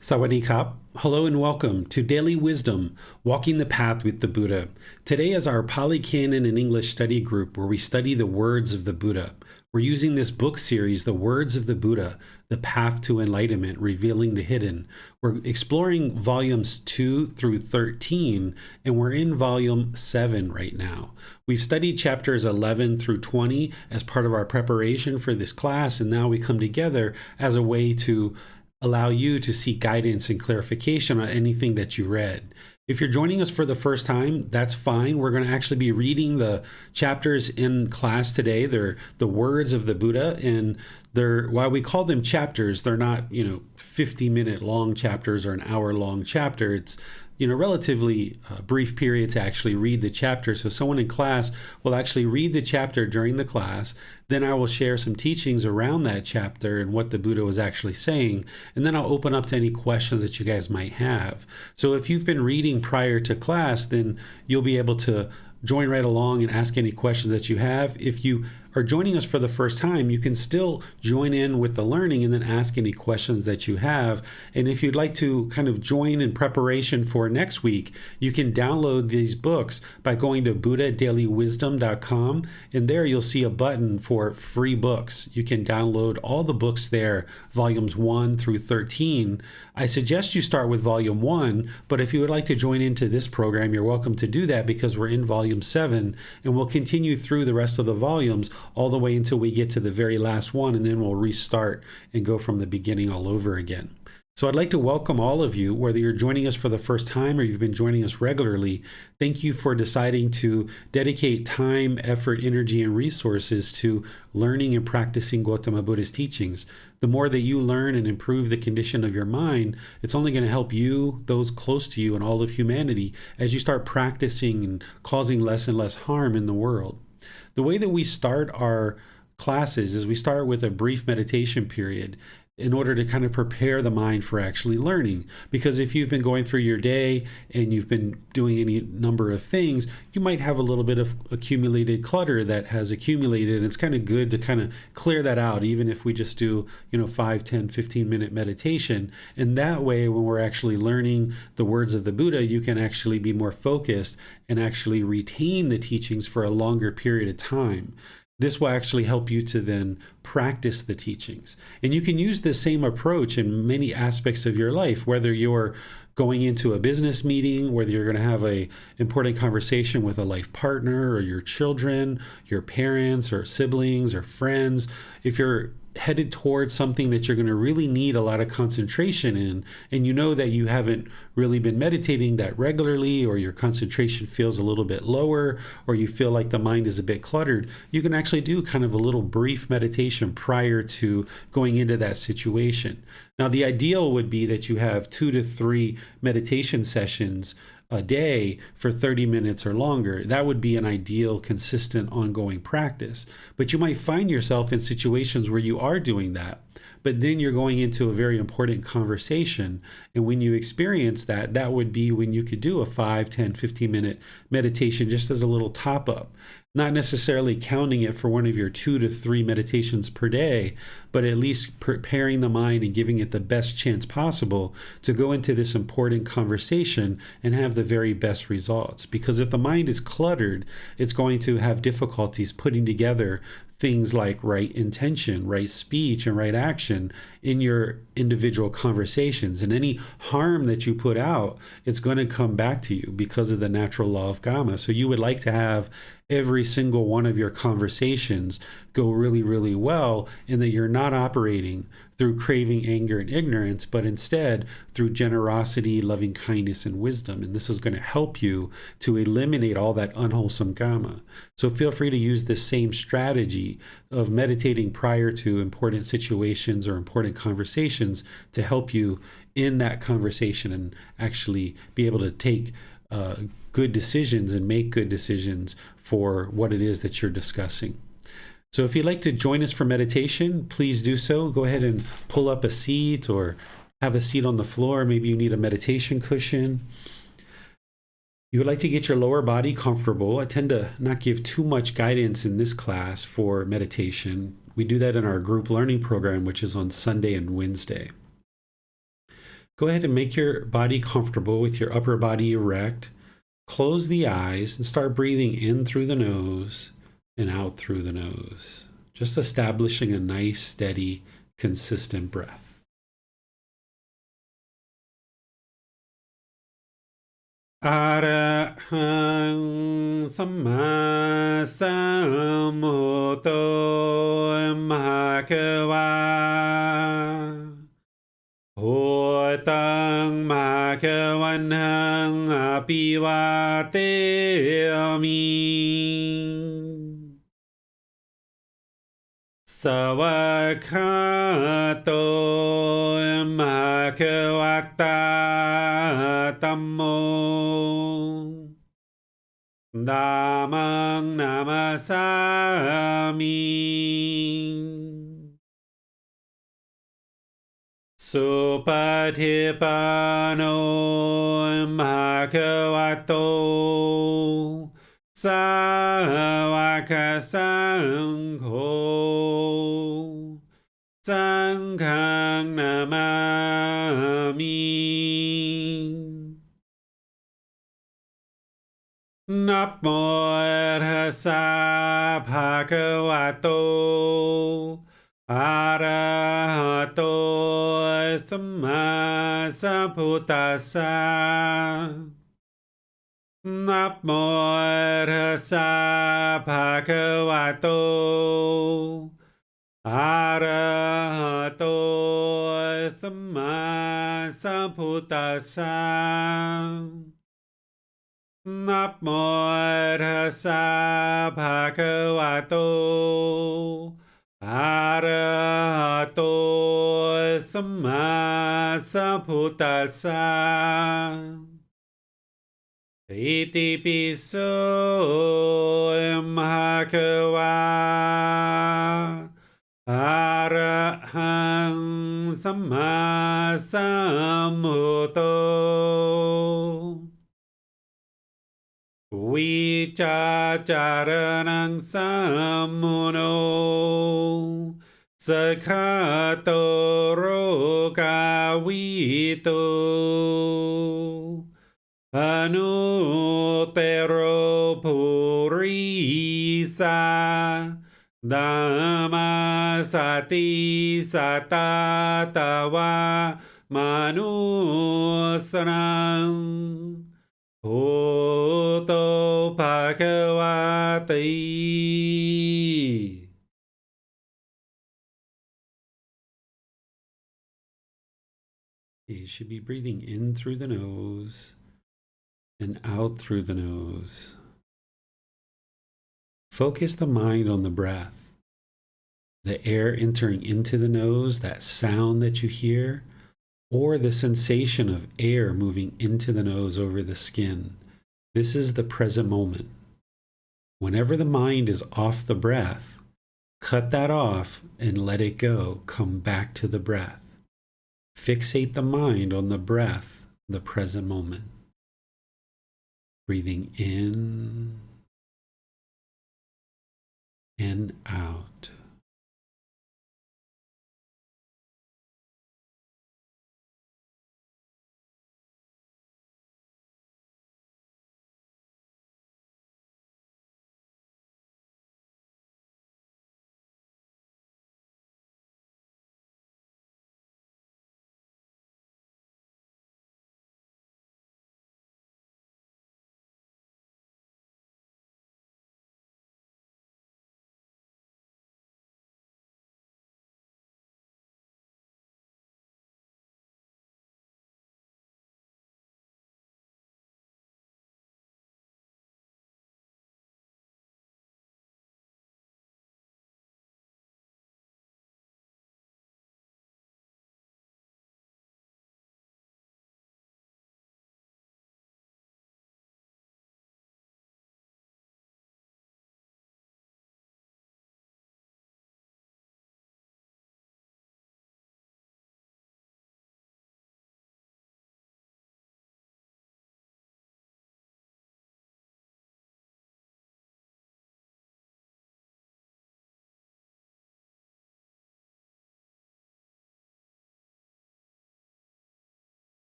Sawadee Kap. Hello and welcome to Daily Wisdom, Walking the Path with the Buddha. Today is our Pali Canon and English study group where we study the words of the Buddha. We're using this book series, The Words of the Buddha, The Path to Enlightenment, Revealing the Hidden. We're exploring volumes 2 through 13, and we're in volume 7 right now. We've studied chapters 11 through 20 as part of our preparation for this class, and now we come together as a way to allow you to seek guidance and clarification on anything that you read. If you're joining us for the first time, that's fine. We're going to actually be reading the chapters in class today. They're the words of the Buddha, and while we call them chapters, they're not, 50-minute long chapters or an hour-long chapter. It's relatively brief period to actually read the chapter. So someone in class will actually read the chapter during the class. Then I will share some teachings around that chapter and what the Buddha was actually saying. And then I'll open up to any questions that you guys might have. So if you've been reading prior to class, then you'll be able to join right along and ask any questions that you have. If you are joining us for the first time, you can still join in with the learning and then ask any questions that you have. And if you'd like to kind of join in preparation for next week, you can download these books by going to buddhadailywisdom.com, and there you'll see a button for free books. You can download all the books there, volumes 1 through 13. I suggest you start with volume 1, but if you would like to join into this program, you're welcome to do that because we're in volume 7, and we'll continue through the rest of the volumes all the way until we get to the very last one, and then we'll restart and go from the beginning all over again. So I'd like to welcome all of you, whether you're joining us for the first time or you've been joining us regularly. Thank you for deciding to dedicate time, effort, energy, and resources to learning and practicing Gotama Buddha's teachings. The more that you learn and improve the condition of your mind, it's only going to help you, those close to you, and all of humanity as you start practicing and causing less and less harm in the world. The way that we start our classes is we start with a brief meditation period in order to kind of prepare the mind for actually learning. Because if you've been going through your day and you've been doing any number of things, you might have a little bit of accumulated clutter that has accumulated. And it's kind of good to kind of clear that out, even if we just do, 5, 10, 15-minute meditation. And that way, when we're actually learning the words of the Buddha, you can actually be more focused and actually retain the teachings for a longer period of time. This will actually help you to then practice the teachings. And you can use this same approach in many aspects of your life, whether you're going into a business meeting, whether you're going to have an important conversation with a life partner or your children, your parents or siblings or friends. If you're headed towards something that you're going to really need a lot of concentration in, and you know that you haven't really been meditating that regularly, or your concentration feels a little bit lower, or you feel like the mind is a bit cluttered, you can actually do kind of a little brief meditation prior to going into that situation. Now, the ideal would be that you have 2 to 3 meditation sessions a day for 30 minutes or longer. That would be an ideal, consistent, ongoing practice. But you might find yourself in situations where you are doing that, but then you're going into a very important conversation. And when you experience that, that would be when you could do a 5, 10, 15-minute meditation just as a little top up. Not necessarily counting it for one of your 2 to 3 meditations per day, but at least preparing the mind and giving it the best chance possible to go into this important conversation and have the very best results. Because if the mind is cluttered, it's going to have difficulties putting together things like right intention, right speech, and right action in your individual conversations. And any harm that you put out, it's going to come back to you because of the natural law of karma. So you would like to have every single one of your conversations go really, really well, and that you're not operating through craving, anger, and ignorance, but instead through generosity, loving kindness, and wisdom. And this is going to help you to eliminate all that unwholesome karma. So feel free to use this same strategy of meditating prior to important situations or important conversations to help you in that conversation and actually be able to take good decisions and make good decisions for what it is that you're discussing. So if you'd like to join us for meditation, please do so. Go ahead and pull up a seat or have a seat on the floor. Maybe you need a meditation cushion. You would like to get your lower body comfortable. I tend to not give too much guidance in this class for meditation. We do that in our group learning program, which is on Sunday and Wednesday. Go ahead and make your body comfortable with your upper body erect. Close the eyes and start breathing in through the nose and out through the nose. Just establishing a nice, steady, consistent breath. Arahang Samma Sambuddho Bhagava Bhutang Bhagavanang Apivateyami Savakhato Bhagavata Tammo Dhammang Namasami Supatipano Bhagavato Sāvaka Saṅgho Saṅghang Namami Namo Tassa Bhagavato Arahato Samma Sambuddhassa Namo Tassa Bhagavato Arahato Samma Sambuddhassa Namo Tassa Bhagavato Arahato Samma Sambuddhassa Iti piso Bhagava Arahang Samma Sambuddho Vicacaranang Sammuno Sakhato Rokavito Anutero Purisa Dhammasati Satatawa Manusanam Bhutto Bhagavati. You should be breathing in through the nose and out through the nose. Focus the mind on the breath. The air entering into the nose, that sound that you hear, or the sensation of air moving into the nose over the skin. This is the present moment. Whenever the mind is off the breath, cut that off and let it go. Come back to the breath. Fixate the mind on the breath, the present moment. Breathing in and out.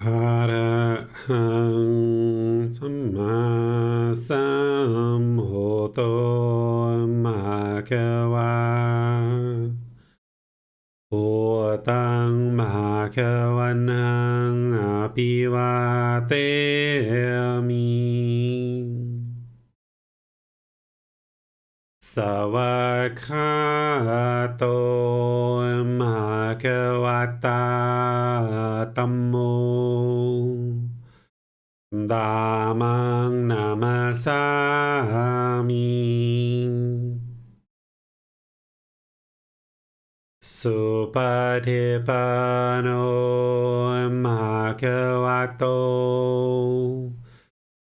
Arahang Samma Sambuddho Bhagava Bhutang Bhagavanang Abhivateyami Savakhato Bhagavata Tammo Dhammang Namasami Supatipanno Bhagavato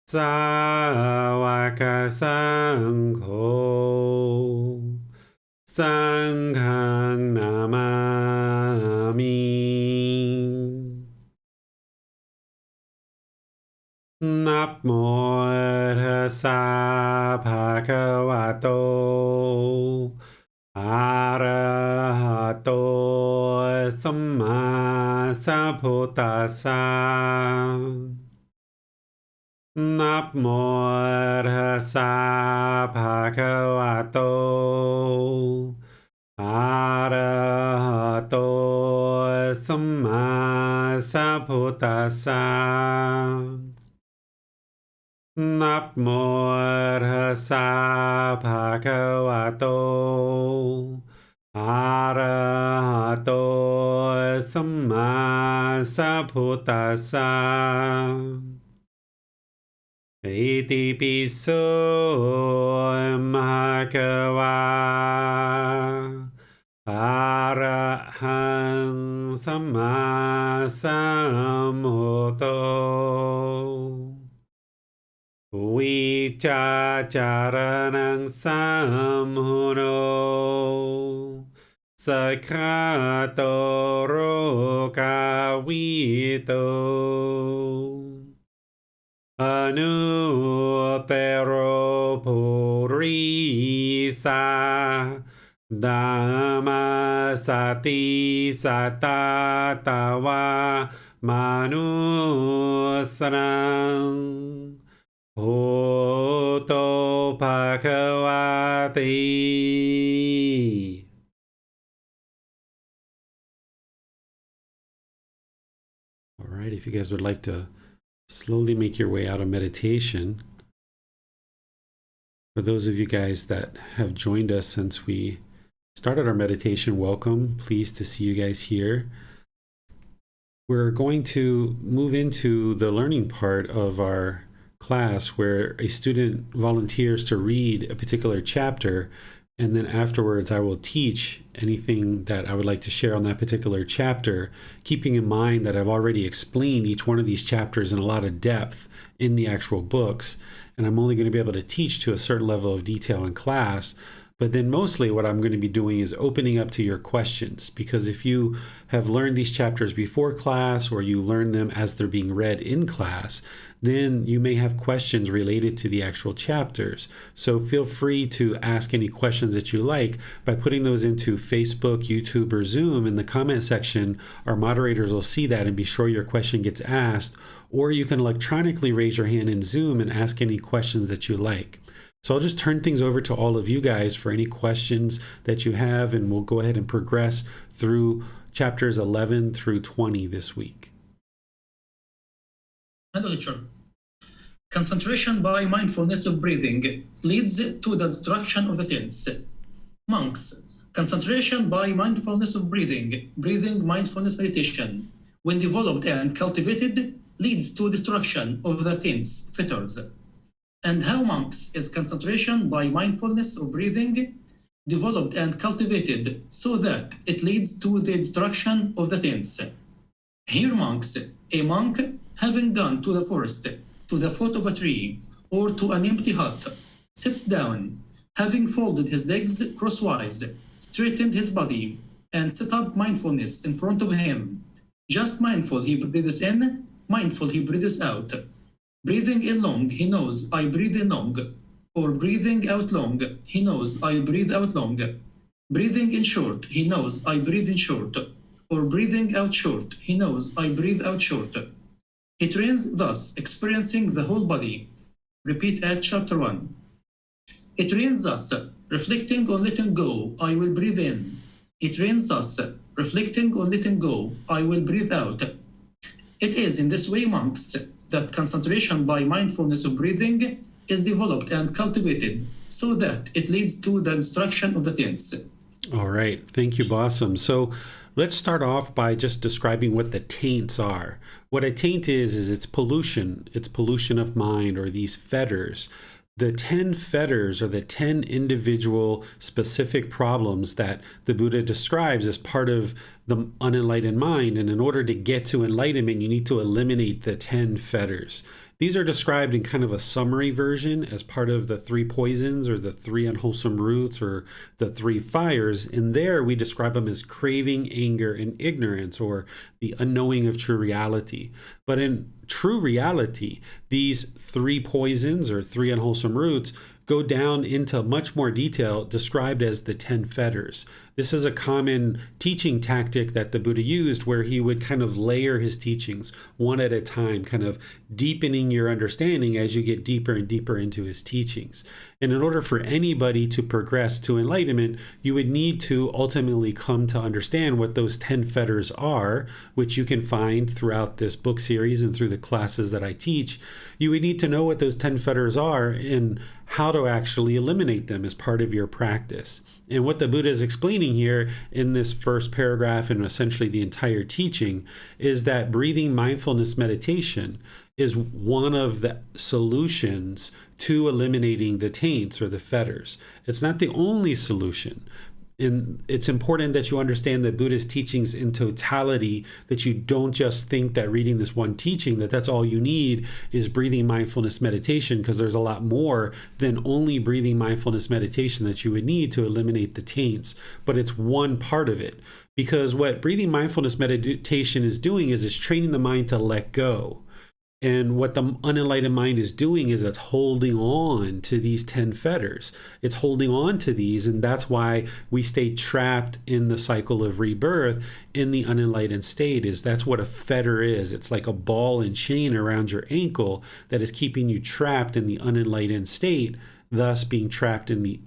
Sāvaka Sangho Sanghang Namami Namo Tassa Bhagavato Arahato Samma Sambuddhassa Namo Tassa Bhagavato Arahato Samma Sambuddhassa Namo Tassa Bhagavato Arahato Samma Sambuddhassa Iti piso Bhagava Arahang Samma Sambuddho Vicacaranang Samhuno Sakhato Rokavito Anutero Purisa Dhamma Sati Satatawa Manusram Bhuto Bhagavati. All right, if you guys would like to slowly make your way out of meditation. For those of you guys that have joined us since we started our meditation, welcome. Pleased to see you guys here. We're going to move into the learning part of our class where a student volunteers to read a particular chapter, and then afterwards I will teach anything that I would like to share on that particular chapter, keeping in mind that I've already explained each one of these chapters in a lot of depth in the actual books, and I'm only going to be able to teach to a certain level of detail in class. But then mostly what I'm going to be doing is opening up to your questions, because if you have learned these chapters before class or you learn them as they're being read in class, then you may have questions related to the actual chapters. So feel free to ask any questions that you like by putting those into Facebook, YouTube, or Zoom in the comment section. Our moderators will see that and be sure your question gets asked, or you can electronically raise your hand in Zoom and ask any questions that you like. So I'll just turn things over to all of you guys for any questions that you have, and we'll go ahead and progress through chapters 11 through 20 this week. Hello, teacher. Concentration by mindfulness of breathing leads to the destruction of the tense. Monks, concentration by mindfulness of breathing mindfulness meditation, when developed and cultivated, leads to destruction of the tense fetters. And how monks is concentration by mindfulness of breathing developed and cultivated so that it leads to the destruction of the tense. Here monks, a monk having gone to the forest, to the foot of a tree, or to an empty hut, sits down, having folded his legs crosswise, straightened his body, and set up mindfulness in front of him. Just mindful he breathes in, mindful he breathes out. Breathing in long, he knows I breathe in long, or breathing out long, he knows I breathe out long. Breathing in short, he knows I breathe in short, or breathing out short, he knows I breathe out short. He trains thus, experiencing the whole body. Repeat at chapter 1. He trains us, reflecting on letting go, I will breathe in. He trains us, reflecting on letting go, I will breathe out. It is in this way, monks, that concentration by mindfulness of breathing is developed and cultivated so that it leads to the destruction of the tense. All right. Thank you, Bossum. So let's start off by just describing what the taints are. What a taint is it's pollution. It's pollution of mind, or these fetters. The 10 fetters are the 10 individual specific problems that the Buddha describes as part of the unenlightened mind. And in order to get to enlightenment, you need to eliminate the 10 fetters. These are described in kind of a summary version as part of the 3 poisons, or the 3 unwholesome roots, or the 3 fires. And there we describe them as craving, anger, and ignorance, or the unknowing of true reality. But in true reality, these 3 poisons, or 3 unwholesome roots, go down into much more detail, described as the 10 fetters. This is a common teaching tactic that the Buddha used, where he would kind of layer his teachings one at a time, kind of deepening your understanding as you get deeper and deeper into his teachings. And in order for anybody to progress to enlightenment, you would need to ultimately come to understand what those 10 fetters are, which you can find throughout this book series and through the classes that I teach. You would need to know what those 10 fetters are and how to actually eliminate them as part of your practice. And what the Buddha is explaining here in this first paragraph, and essentially the entire teaching, is that breathing mindfulness meditation is one of the solutions to eliminating the taints, or the fetters. It's not the only solution. And it's important that you understand the Buddha's teachings in totality, that you don't just think that reading this one teaching, that's all you need is breathing mindfulness meditation, because there's a lot more than only breathing mindfulness meditation that you would need to eliminate the taints. But it's one part of it, because what breathing mindfulness meditation is doing is it's training the mind to let go. And what the unenlightened mind is doing is it's holding on to these 10 fetters. It's holding on to these, and that's why we stay trapped in the cycle of rebirth in the unenlightened state. That's what a fetter is. It's like a ball and chain around your ankle that is keeping you trapped in the unenlightened state, thus being trapped in the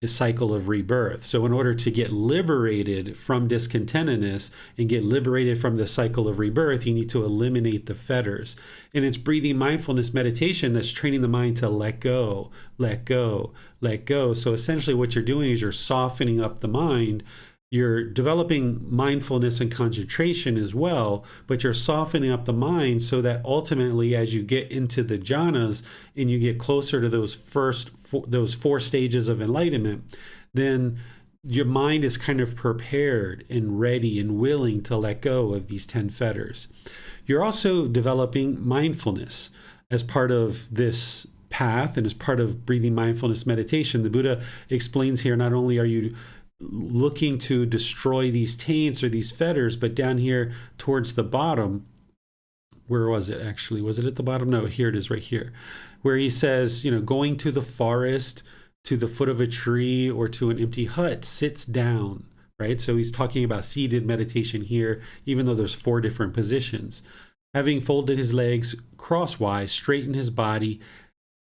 cycle of rebirth. So in order to get liberated from discontentedness and get liberated from the cycle of rebirth, you need to eliminate the fetters. And it's breathing mindfulness meditation that's training the mind to let go, let go, let go. So essentially what you're doing is you're softening up the mind. You're developing mindfulness and concentration as well, but you're softening up the mind so that ultimately, as you get into the jhanas and you get closer to those those 4 stages of enlightenment, then your mind is kind of prepared and ready and willing to let go of these 10 fetters. You're also developing mindfulness as part of this path and as part of breathing mindfulness meditation. The Buddha explains here, not only are you looking to destroy these taints or these fetters, but down here towards the bottom, where was it actually? Was it at the bottom? No, here it is right here, where he says, going to the forest, to the foot of a tree, or to an empty hut, sits down, right? So he's talking about seated meditation here, even though there's 4 different positions. Having folded his legs crosswise, straighten his body,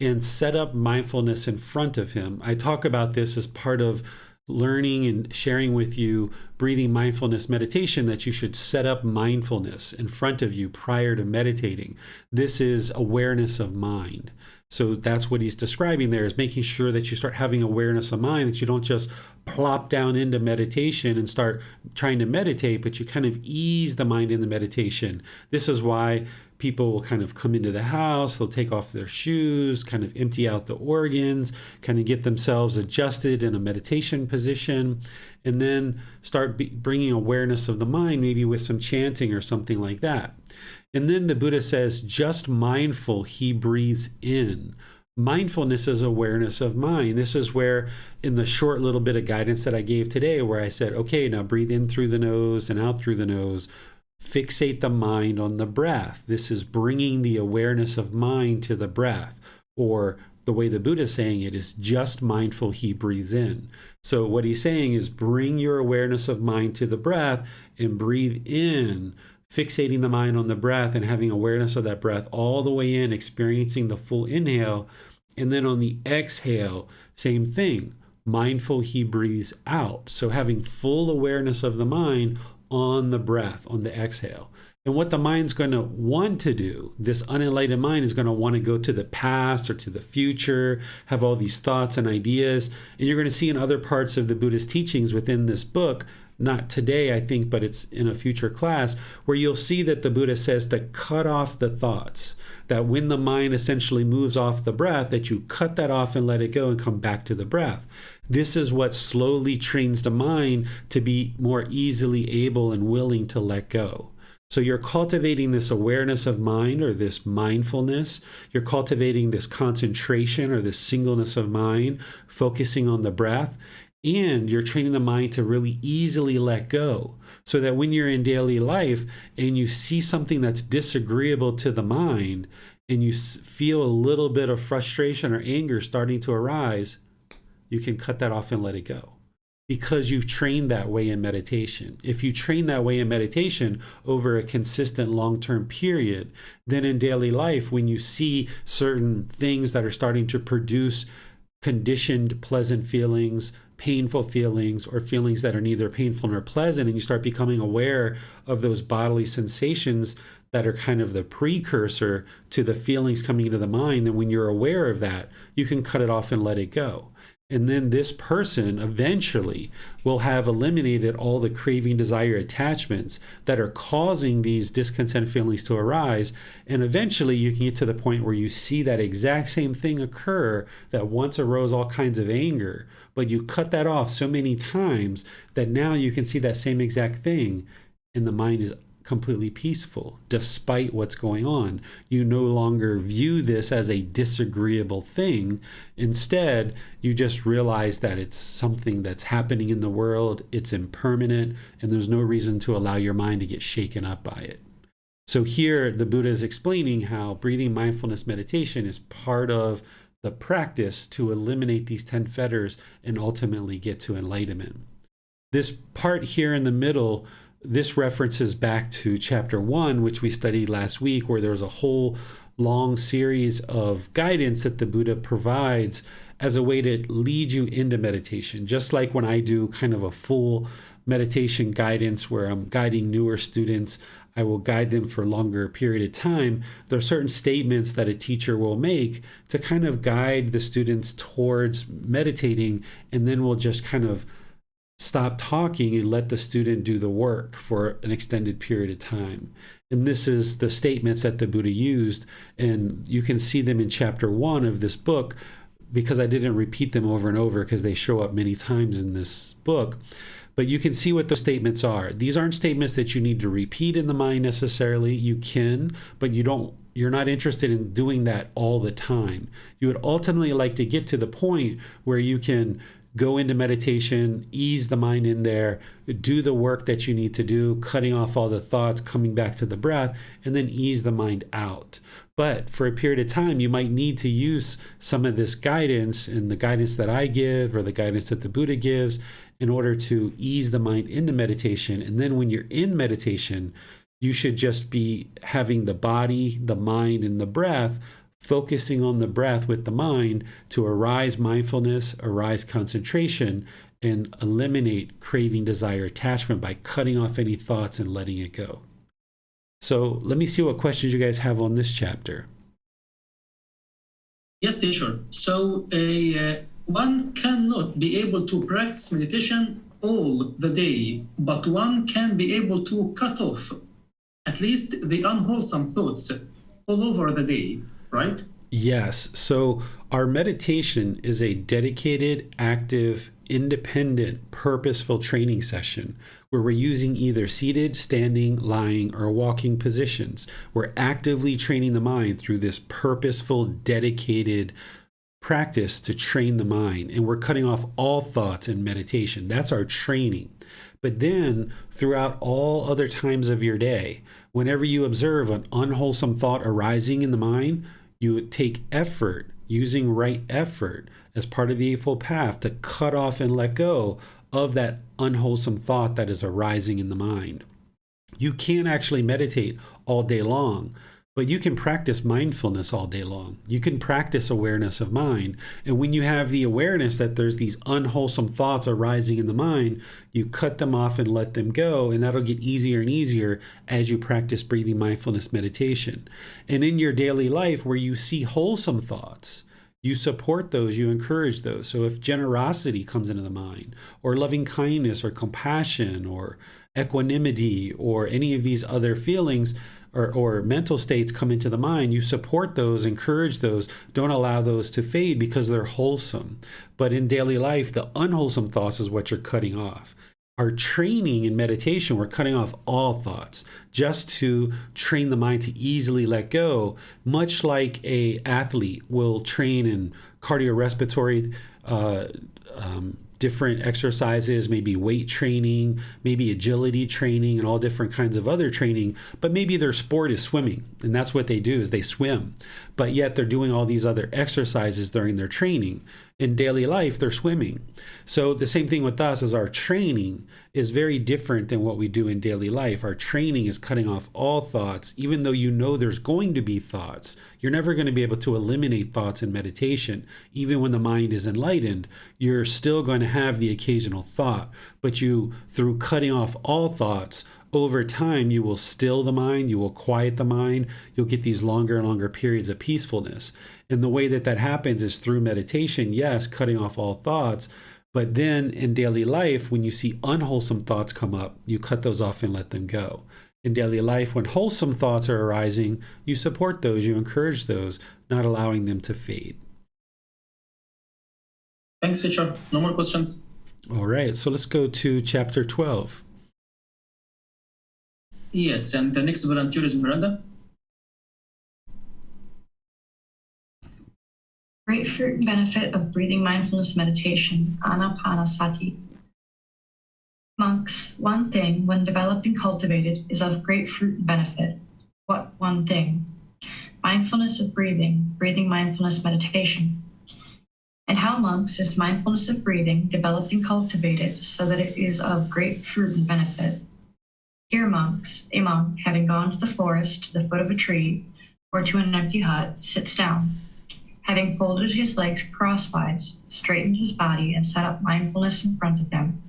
and set up mindfulness in front of him. I talk about this as part of learning and sharing with you breathing mindfulness meditation, that you should set up mindfulness in front of you prior to meditating. This is awareness of mind. So that's what he's describing there, is making sure that you start having awareness of mind, that you don't just plop down into meditation and start trying to meditate, but you kind of ease the mind in the meditation. This is why people will kind of come into the house, they'll take off their shoes, kind of empty out the organs, kind of get themselves adjusted in a meditation position, and then start bringing awareness of the mind, maybe with some chanting or something like that. And then the Buddha says, just mindful, he breathes in. Mindfulness is awareness of mind. This is where, in the short little bit of guidance that I gave today, where I said, okay, now breathe in through the nose and out through the nose. Fixate the mind on the breath. This is bringing the awareness of mind to the breath, or the way the Buddha is saying it is just mindful, he breathes in. So what he's saying is bring your awareness of mind to the breath and breathe in, fixating the mind on the breath and having awareness of that breath all the way in, experiencing the full inhale. And then on the exhale, same thing. Mindful, he breathes out. So having full awareness of the mind on the breath, on the exhale. And what the mind's going to want to do, this unenlightened mind is going to want to go to the past or to the future, have all these thoughts and ideas. And you're going to see in other parts of the Buddhist teachings within this book, not today, I think, but it's in a future class, where you'll see that the Buddha says to cut off the thoughts, that when the mind essentially moves off the breath, that you cut that off and let it go and come back to the breath. This is what slowly trains the mind to be more easily able and willing to let go. So you're cultivating this awareness of mind, or this mindfulness. You're cultivating this concentration or this singleness of mind, focusing on the breath. And you're training the mind to really easily let go, so that when you're in daily life and you see something that's disagreeable to the mind and you feel a little bit of frustration or anger starting to arise, you can cut that off and let it go, because you've trained that way in meditation. If you train that way in meditation over a consistent long-term period, then in daily life, when you see certain things that are starting to produce conditioned pleasant feelings, painful feelings, or feelings that are neither painful nor pleasant, and you start becoming aware of those bodily sensations that are kind of the precursor to the feelings coming into the mind, then when you're aware of that, you can cut it off and let it go. And then this person eventually will have eliminated all the craving, desire, attachments that are causing these discontent feelings to arise. And eventually you can get to the point where you see that exact same thing occur that once arose all kinds of anger, but you cut that off so many times that now you can see that same exact thing and the mind is completely peaceful despite what's going on. You no longer view this as a disagreeable thing. Instead, you just realize that it's something that's happening in the world, it's impermanent, and there's no reason to allow your mind to get shaken up by it. So here the Buddha is explaining how breathing mindfulness meditation is part of the practice to eliminate these 10 fetters and ultimately get to enlightenment. This part here in the middle, this references back to chapter 1, which we studied last week, where there's a whole long series of guidance that the Buddha provides as a way to lead you into meditation. Just like when I do kind of a full meditation guidance where I'm guiding newer students, I will guide them for a longer period of time. There are certain statements that a teacher will make to kind of guide the students towards meditating, and then we'll just kind of stop talking and let the student do the work for an extended period of time. And this is the statements that the Buddha used, and you can see them in chapter 1 of this book, because I didn't repeat them over and over because they show up many times in this book. But you can see what those statements are. These aren't statements that you need to repeat in the mind necessarily. You can, but you're not interested in doing that all the time. You would ultimately like to get to the point where you can go into meditation, ease the mind in there, do the work that you need to do, cutting off all the thoughts, coming back to the breath, and then ease the mind out. But for a period of time, you might need to use some of this guidance, and the guidance that I give or the guidance that the Buddha gives, in order to ease the mind into meditation. And then when you're in meditation, you should just be having the body, the mind, and the breath, focusing on the breath with the mind to arise mindfulness, arise concentration, and eliminate craving, desire, attachment by cutting off any thoughts and letting it go. So let me see what questions you guys have on this chapter. Yes, teacher. So one cannot be able to practice meditation all the day, but one can be able to cut off at least the unwholesome thoughts all over the day, right? Yes. So our meditation is a dedicated, active, independent, purposeful training session where we're using either seated, standing, lying, or walking positions. We're actively training the mind through this purposeful, dedicated practice to train the mind. And we're cutting off all thoughts in meditation. That's our training. But then throughout all other times of your day, whenever you observe an unwholesome thought arising in the mind, you take effort, using right effort as part of the Eightfold Path, to cut off and let go of that unwholesome thought that is arising in the mind. You can't actually meditate all day long, but you can practice mindfulness all day long. You can practice awareness of mind. And when you have the awareness that there's these unwholesome thoughts arising in the mind, you cut them off and let them go. And that'll get easier and easier as you practice breathing mindfulness meditation. And in your daily life where you see wholesome thoughts, you support those, you encourage those. So if generosity comes into the mind, or loving kindness, or compassion, or equanimity, or any of these other feelings or mental states come into the mind, you support those, encourage those, don't allow those to fade because they're wholesome. But in daily life, the unwholesome thoughts is what you're cutting off. Our training in meditation, we're cutting off all thoughts just to train the mind to easily let go, much like a athlete will train in cardiorespiratory different exercises, maybe weight training, maybe agility training, and all different kinds of other training. But maybe their sport is swimming, and that's what they do is they swim. But yet they're doing all these other exercises during their training. In daily life, they're swimming. So the same thing with us is our training is very different than what we do in daily life. Our training is cutting off all thoughts, even though you know there's going to be thoughts. You're never going to be able to eliminate thoughts in meditation. Even when the mind is enlightened, you're still going to have the occasional thought. But you, through cutting off all thoughts, over time, you will still the mind, you will quiet the mind, you'll get these longer and longer periods of peacefulness. And the way that that happens is through meditation, yes, cutting off all thoughts. But then in daily life, when you see unwholesome thoughts come up, you cut those off and let them go. In daily life, when wholesome thoughts are arising, you support those, you encourage those, not allowing them to fade. Thanks, teacher. No more questions. All right, so let's go to chapter 12. Yes, and the next volunteer is Miranda. Great fruit and benefit of breathing mindfulness meditation, anapanasati. Monks, one thing, when developed and cultivated, is of great fruit and benefit. What one thing? Mindfulness of breathing, breathing mindfulness meditation. And how, monks, is mindfulness of breathing developed and cultivated so that it is of great fruit and benefit? Here, monks, a monk, having gone to the forest, to the foot of a tree, or to an empty hut, sits down. Having folded his legs crosswise, straightened his body, and set up mindfulness in front of him.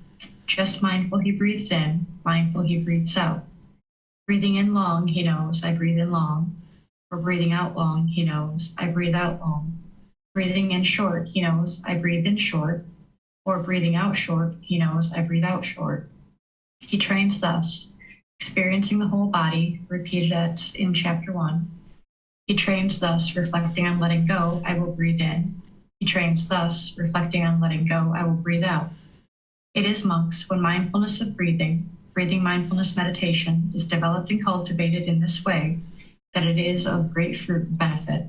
Just mindful he breathes in, mindful he breathes out. Breathing in long, he knows, I breathe in long. Or breathing out long, he knows, I breathe out long. Breathing in short, he knows, I breathe in short. Or breathing out short, he knows, I breathe out short. He trains thus, experiencing the whole body, repeated as in chapter 1. He trains thus, reflecting on letting go, I will breathe in. He trains thus, reflecting on letting go, I will breathe out. It is, monks, when mindfulness of breathing, breathing mindfulness meditation, is developed and cultivated in this way, that it is of great fruit and benefit.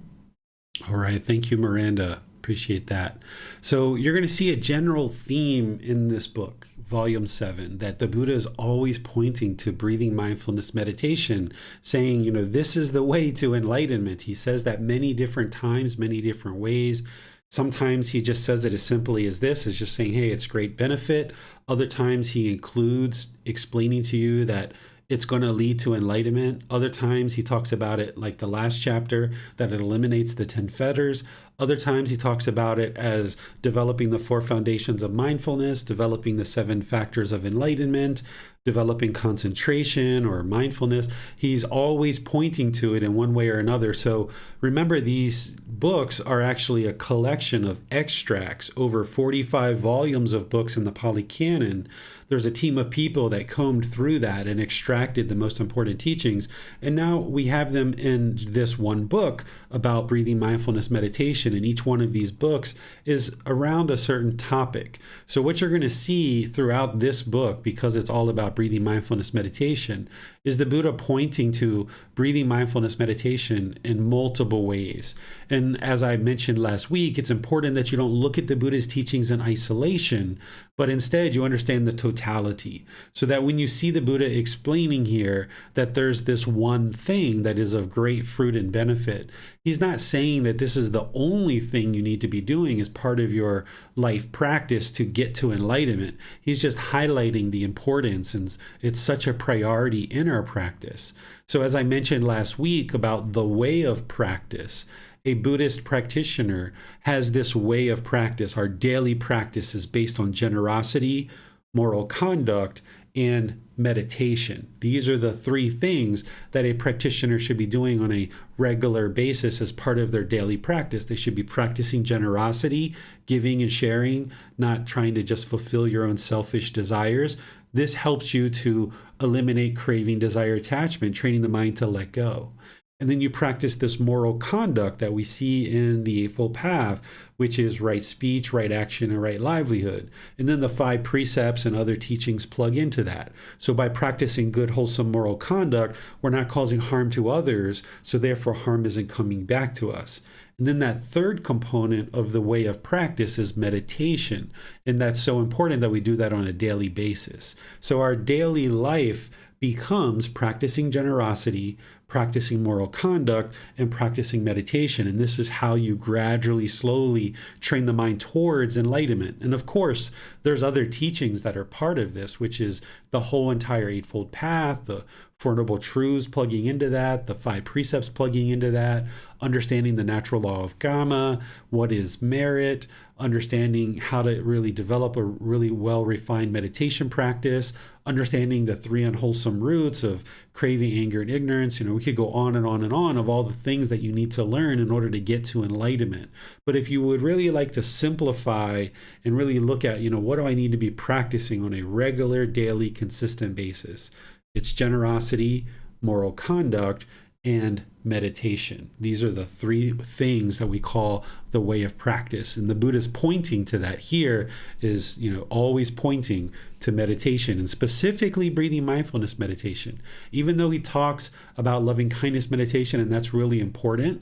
All right. Thank you, Miranda. Appreciate that. So you're going to see a general theme in this book, Volume 7, that the Buddha is always pointing to breathing mindfulness meditation, saying, this is the way to enlightenment. He says that many different times, many different ways. Sometimes he just says it as simply as this, is just saying, hey, it's great benefit. Other times he includes explaining to you that it's going to lead to enlightenment. Other times he talks about it like the last chapter, that it eliminates the 10 fetters. Other times he talks about it as developing the 4 foundations of mindfulness, developing the 7 factors of enlightenment, developing concentration or mindfulness. He's always pointing to it in one way or another. So remember, these books are actually a collection of extracts, over 45 volumes of books in the Pali Canon. There's a team of people that combed through that and extracted the most important teachings. And now we have them in this one book about breathing mindfulness meditation. And each one of these books is around a certain topic. So what you're going to see throughout this book, because it's all about breathing mindfulness meditation, is the Buddha pointing to breathing mindfulness meditation in multiple ways. And as I mentioned last week, it's important that you don't look at the Buddha's teachings in isolation, but instead you understand the totality, so that when you see the Buddha explaining here that there's this one thing that is of great fruit and benefit, he's not saying that this is the only thing you need to be doing as part of your life practice to get to enlightenment. He's just highlighting the importance, and it's such a priority in our practice. So as I mentioned last week about the way of practice, a Buddhist practitioner has this way of practice. Our daily practice is based on generosity, moral conduct, and meditation. These are the three things that a practitioner should be doing on a regular basis as part of their daily practice. They should be practicing generosity, giving and sharing, not trying to just fulfill your own selfish desires. This helps you to eliminate craving, desire, attachment, training the mind to let go. And then you practice this moral conduct that we see in the Eightfold Path, which is right speech, right action, and right livelihood. And then the 5 precepts and other teachings plug into that. So by practicing good, wholesome moral conduct, we're not causing harm to others, so therefore harm isn't coming back to us. And then that third component of the way of practice is meditation. And that's so important that we do that on a daily basis. So our daily life becomes practicing generosity, practicing moral conduct, and practicing meditation. And this is how you gradually, slowly train the mind towards enlightenment. And of course, there's other teachings that are part of this, which is the whole entire Eightfold Path, the Four Noble Truths plugging into that, the 5 precepts plugging into that, understanding the natural law of karma, what is merit, understanding how to really develop a really well-refined meditation practice, understanding the 3 unwholesome roots of craving, anger, and ignorance. We could go on and on and on of all the things that you need to learn in order to get to enlightenment. But if you would really like to simplify and really look at, what do I need to be practicing on a regular, daily, consistent basis? It's generosity, moral conduct, and meditation. These are the 3 things that we call the way of practice. And the Buddha's pointing to that here is, always pointing to meditation, and specifically breathing mindfulness meditation. Even though he talks about loving kindness meditation, and that's really important,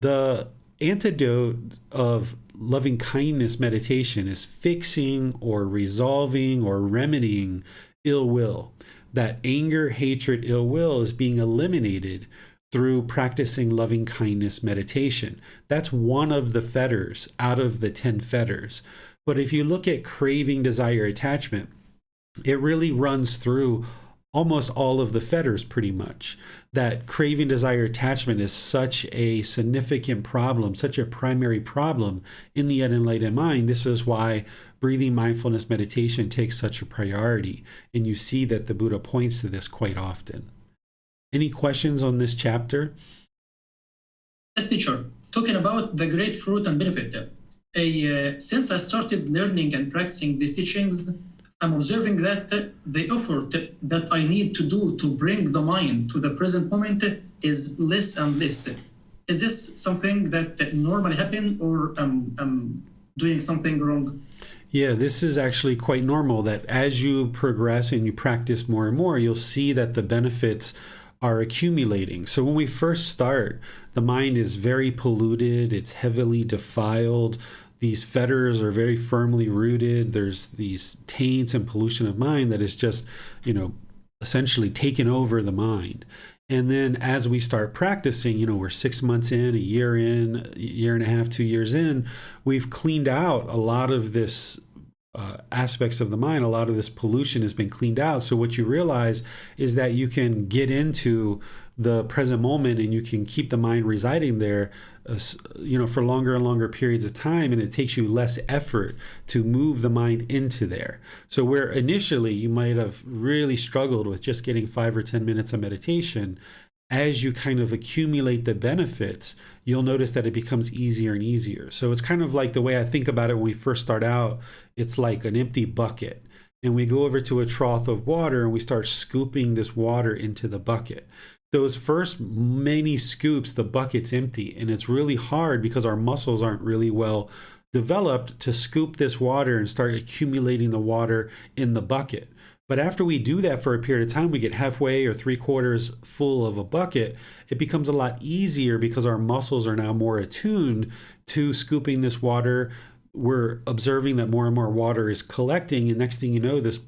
the antidote of loving kindness meditation is fixing or resolving or remedying ill will. That anger, hatred, ill will is being eliminated through practicing loving kindness meditation. That's one of the fetters out of the 10 fetters. But if you look at craving, desire, attachment, it really runs through almost all of the fetters pretty much. That craving, desire, attachment is such a significant problem, such a primary problem in the unenlightened mind. This is why breathing mindfulness meditation takes such a priority. And you see that the Buddha points to this quite often. Any questions on this chapter? Yes, teacher. Talking about the great fruit and benefit. Since I started learning and practicing these teachings, I'm observing that the effort that I need to do to bring the mind to the present moment is less and less. Is this something that normally happens, or I'm doing something wrong? Yeah, this is actually quite normal, that as you progress and you practice more and more, you'll see that the benefits are accumulating. So when we first start, the mind is very polluted, it's heavily defiled. These fetters are very firmly rooted. There's these taints and pollution of mind that is just, essentially taken over the mind. And then as we start practicing, we're 6 months in, a year and a half, 2 years in, we've cleaned out a lot of this aspects of the mind. A lot of this pollution has been cleaned out. So what you realize is that you can get into the present moment and you can keep the mind residing there, for longer and longer periods of time, and it takes you less effort to move the mind into there. So where initially you might have really struggled with just getting 5 or 10 minutes of meditation, as you kind of accumulate the benefits, you'll notice that it becomes easier and easier. So it's kind of like the way I think about it when we first start out, it's like an empty bucket. And we go over to a trough of water and we start scooping this water into the bucket. Those first many scoops, the bucket's empty, and it's really hard because our muscles aren't really well developed to scoop this water and start accumulating the water in the bucket. But after we do that for a period of time, we get halfway or 3/4 full of a bucket, it becomes a lot easier because our muscles are now more attuned to scooping this water. We're observing that more and more water is collecting, and next thing you know, this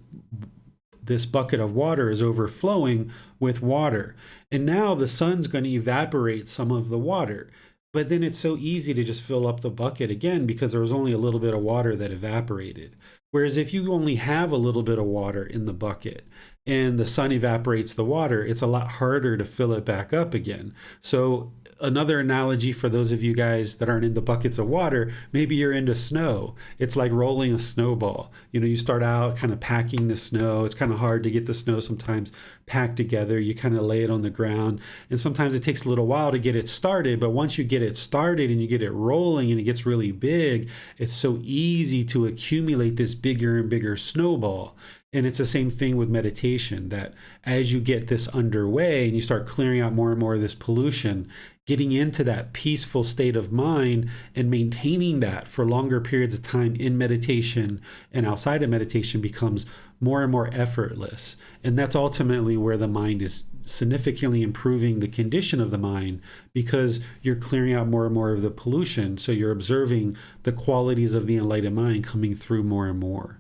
bucket of water is overflowing with water. And now the sun's going to evaporate some of the water. But then it's so easy to just fill up the bucket again because there was only a little bit of water that evaporated. Whereas if you only have a little bit of water in the bucket and the sun evaporates the water, it's a lot harder to fill it back up again. So another analogy for those of you guys that aren't into buckets of water, maybe you're into snow. It's like rolling a snowball. You start out kind of packing the snow. It's kind of hard to get the snow sometimes packed together. You kind of lay it on the ground, and sometimes it takes a little while to get it started. But once you get it started and you get it rolling and it gets really big, it's so easy to accumulate this bigger and bigger snowball. And it's the same thing with meditation, that as you get this underway and you start clearing out more and more of this pollution, getting into that peaceful state of mind and maintaining that for longer periods of time in meditation and outside of meditation becomes more and more effortless. And that's ultimately where the mind is significantly improving the condition of the mind, because you're clearing out more and more of the pollution. So you're observing the qualities of the enlightened mind coming through more and more.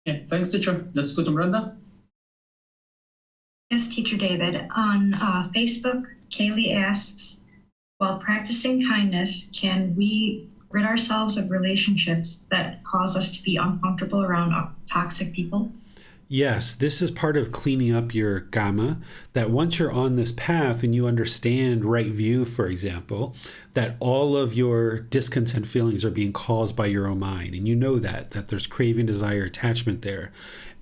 Yeah, thanks, teacher. Let's go to Miranda. Yes, Teacher David. On Facebook, Kaylee asks, while practicing kindness, can we rid ourselves of relationships that cause us to be uncomfortable around toxic people? Yes, this is part of cleaning up your Gama, that once you're on this path and you understand right view, for example, that all of your discontent feelings are being caused by your own mind, and you know that there's craving, desire, attachment there.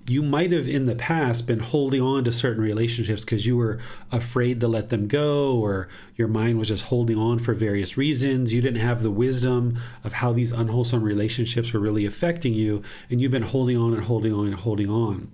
You might have in the past been holding on to certain relationships because you were afraid to let them go, or your mind was just holding on for various reasons. You didn't have the wisdom of how these unwholesome relationships were really affecting you, and you've been holding on and holding on and holding on.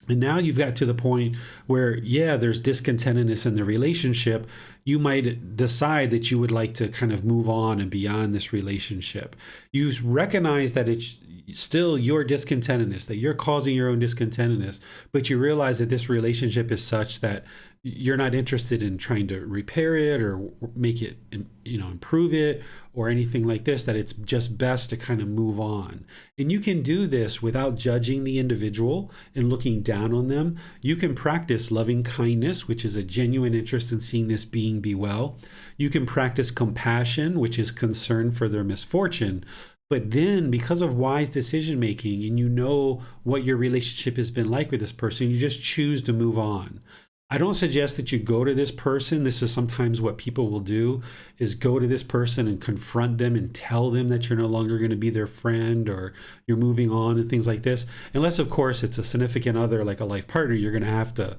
And now you've got to the point where, yeah, there's discontentedness in the relationship. You might decide that you would like to kind of move on and beyond this relationship. You recognize that it's still your discontentedness, that you're causing your own discontentedness, but you realize that this relationship is such that you're not interested in trying to repair it or make it, improve it or anything like this, that it's just best to kind of move on. And you can do this without judging the individual and looking down on them. You can practice loving kindness, which is a genuine interest in seeing this being be well. You can practice compassion, which is concern for their misfortune. But then, because of wise decision making, and you know what your relationship has been like with this person, you just choose to move on. I don't suggest that you go to this person. This is sometimes what people will do, is go to this person and confront them and tell them that you're no longer going to be their friend or you're moving on and things like this. Unless, of course, it's a significant other, like a life partner, you're going to have to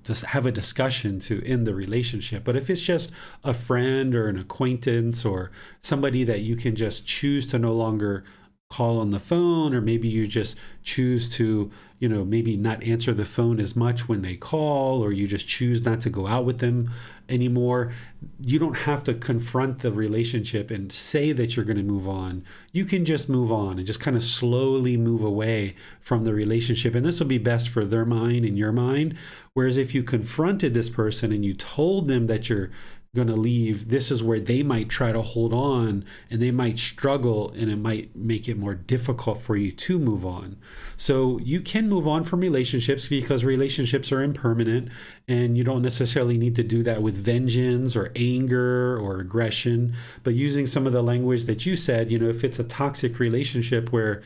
just have a discussion to end the relationship. But if it's just a friend or an acquaintance or somebody that you can just choose to no longer call on the phone, or maybe you just choose to, maybe not answer the phone as much when they call, or you just choose not to go out with them anymore, you don't have to confront the relationship and say that you're going to move on. You can just move on and just kind of slowly move away from the relationship. And this will be best for their mind and your mind. Whereas if you confronted this person and you told them that you're going to leave, this is where they might try to hold on and they might struggle, and it might make it more difficult for you to move on. So you can move on from relationships because relationships are impermanent, and you don't necessarily need to do that with vengeance or anger or aggression, but using some of the language that you said, if it's a toxic relationship where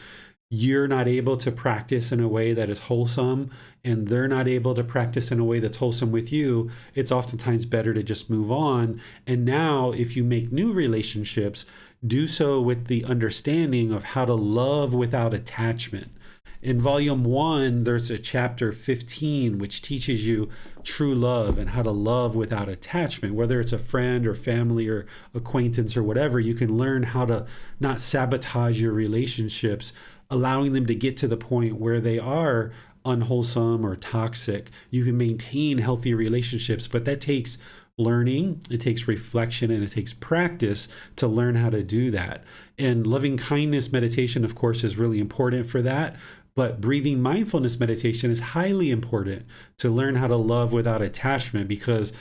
you're not able to practice in a way that is wholesome and they're not able to practice in a way that's wholesome with you, it's oftentimes better to just move on. And now if you make new relationships, do so with the understanding of how to love without attachment. In volume 1, there's a chapter 15, which teaches you true love and how to love without attachment. Whether it's a friend or family or acquaintance or whatever, you can learn how to not sabotage your relationships, allowing them to get to the point where they are unwholesome or toxic. You can maintain healthy relationships, but that takes learning, it takes reflection, and it takes practice to learn how to do that. And loving kindness meditation, of course, is really important for that. But breathing mindfulness meditation is highly important to learn how to love without attachment, because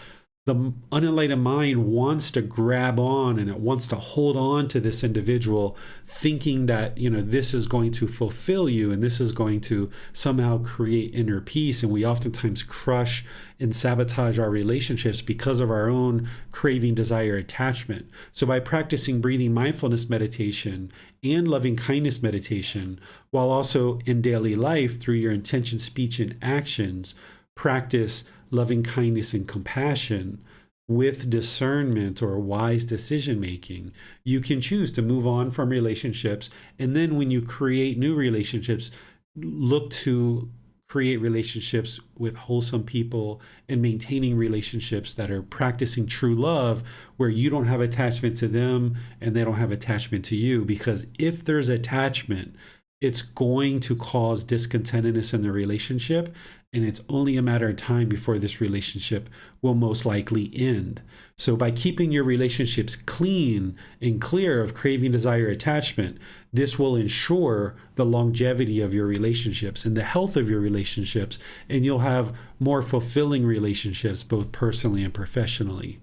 the unenlightened mind wants to grab on and it wants to hold on to this individual, thinking that, this is going to fulfill you and this is going to somehow create inner peace. And we oftentimes crush and sabotage our relationships because of our own craving, desire, attachment. So by practicing breathing mindfulness meditation and loving kindness meditation, while also in daily life through your intention, speech, and actions, practice loving kindness and compassion with discernment or wise decision making, you can choose to move on from relationships. And then when you create new relationships, look to create relationships with wholesome people and maintaining relationships that are practicing true love, where you don't have attachment to them and they don't have attachment to you. Because if there's attachment, it's going to cause discontentedness in the relationship, and it's only a matter of time before this relationship will most likely end. So by keeping your relationships clean and clear of craving, desire, attachment, this will ensure the longevity of your relationships and the health of your relationships, and you'll have more fulfilling relationships, both personally and professionally.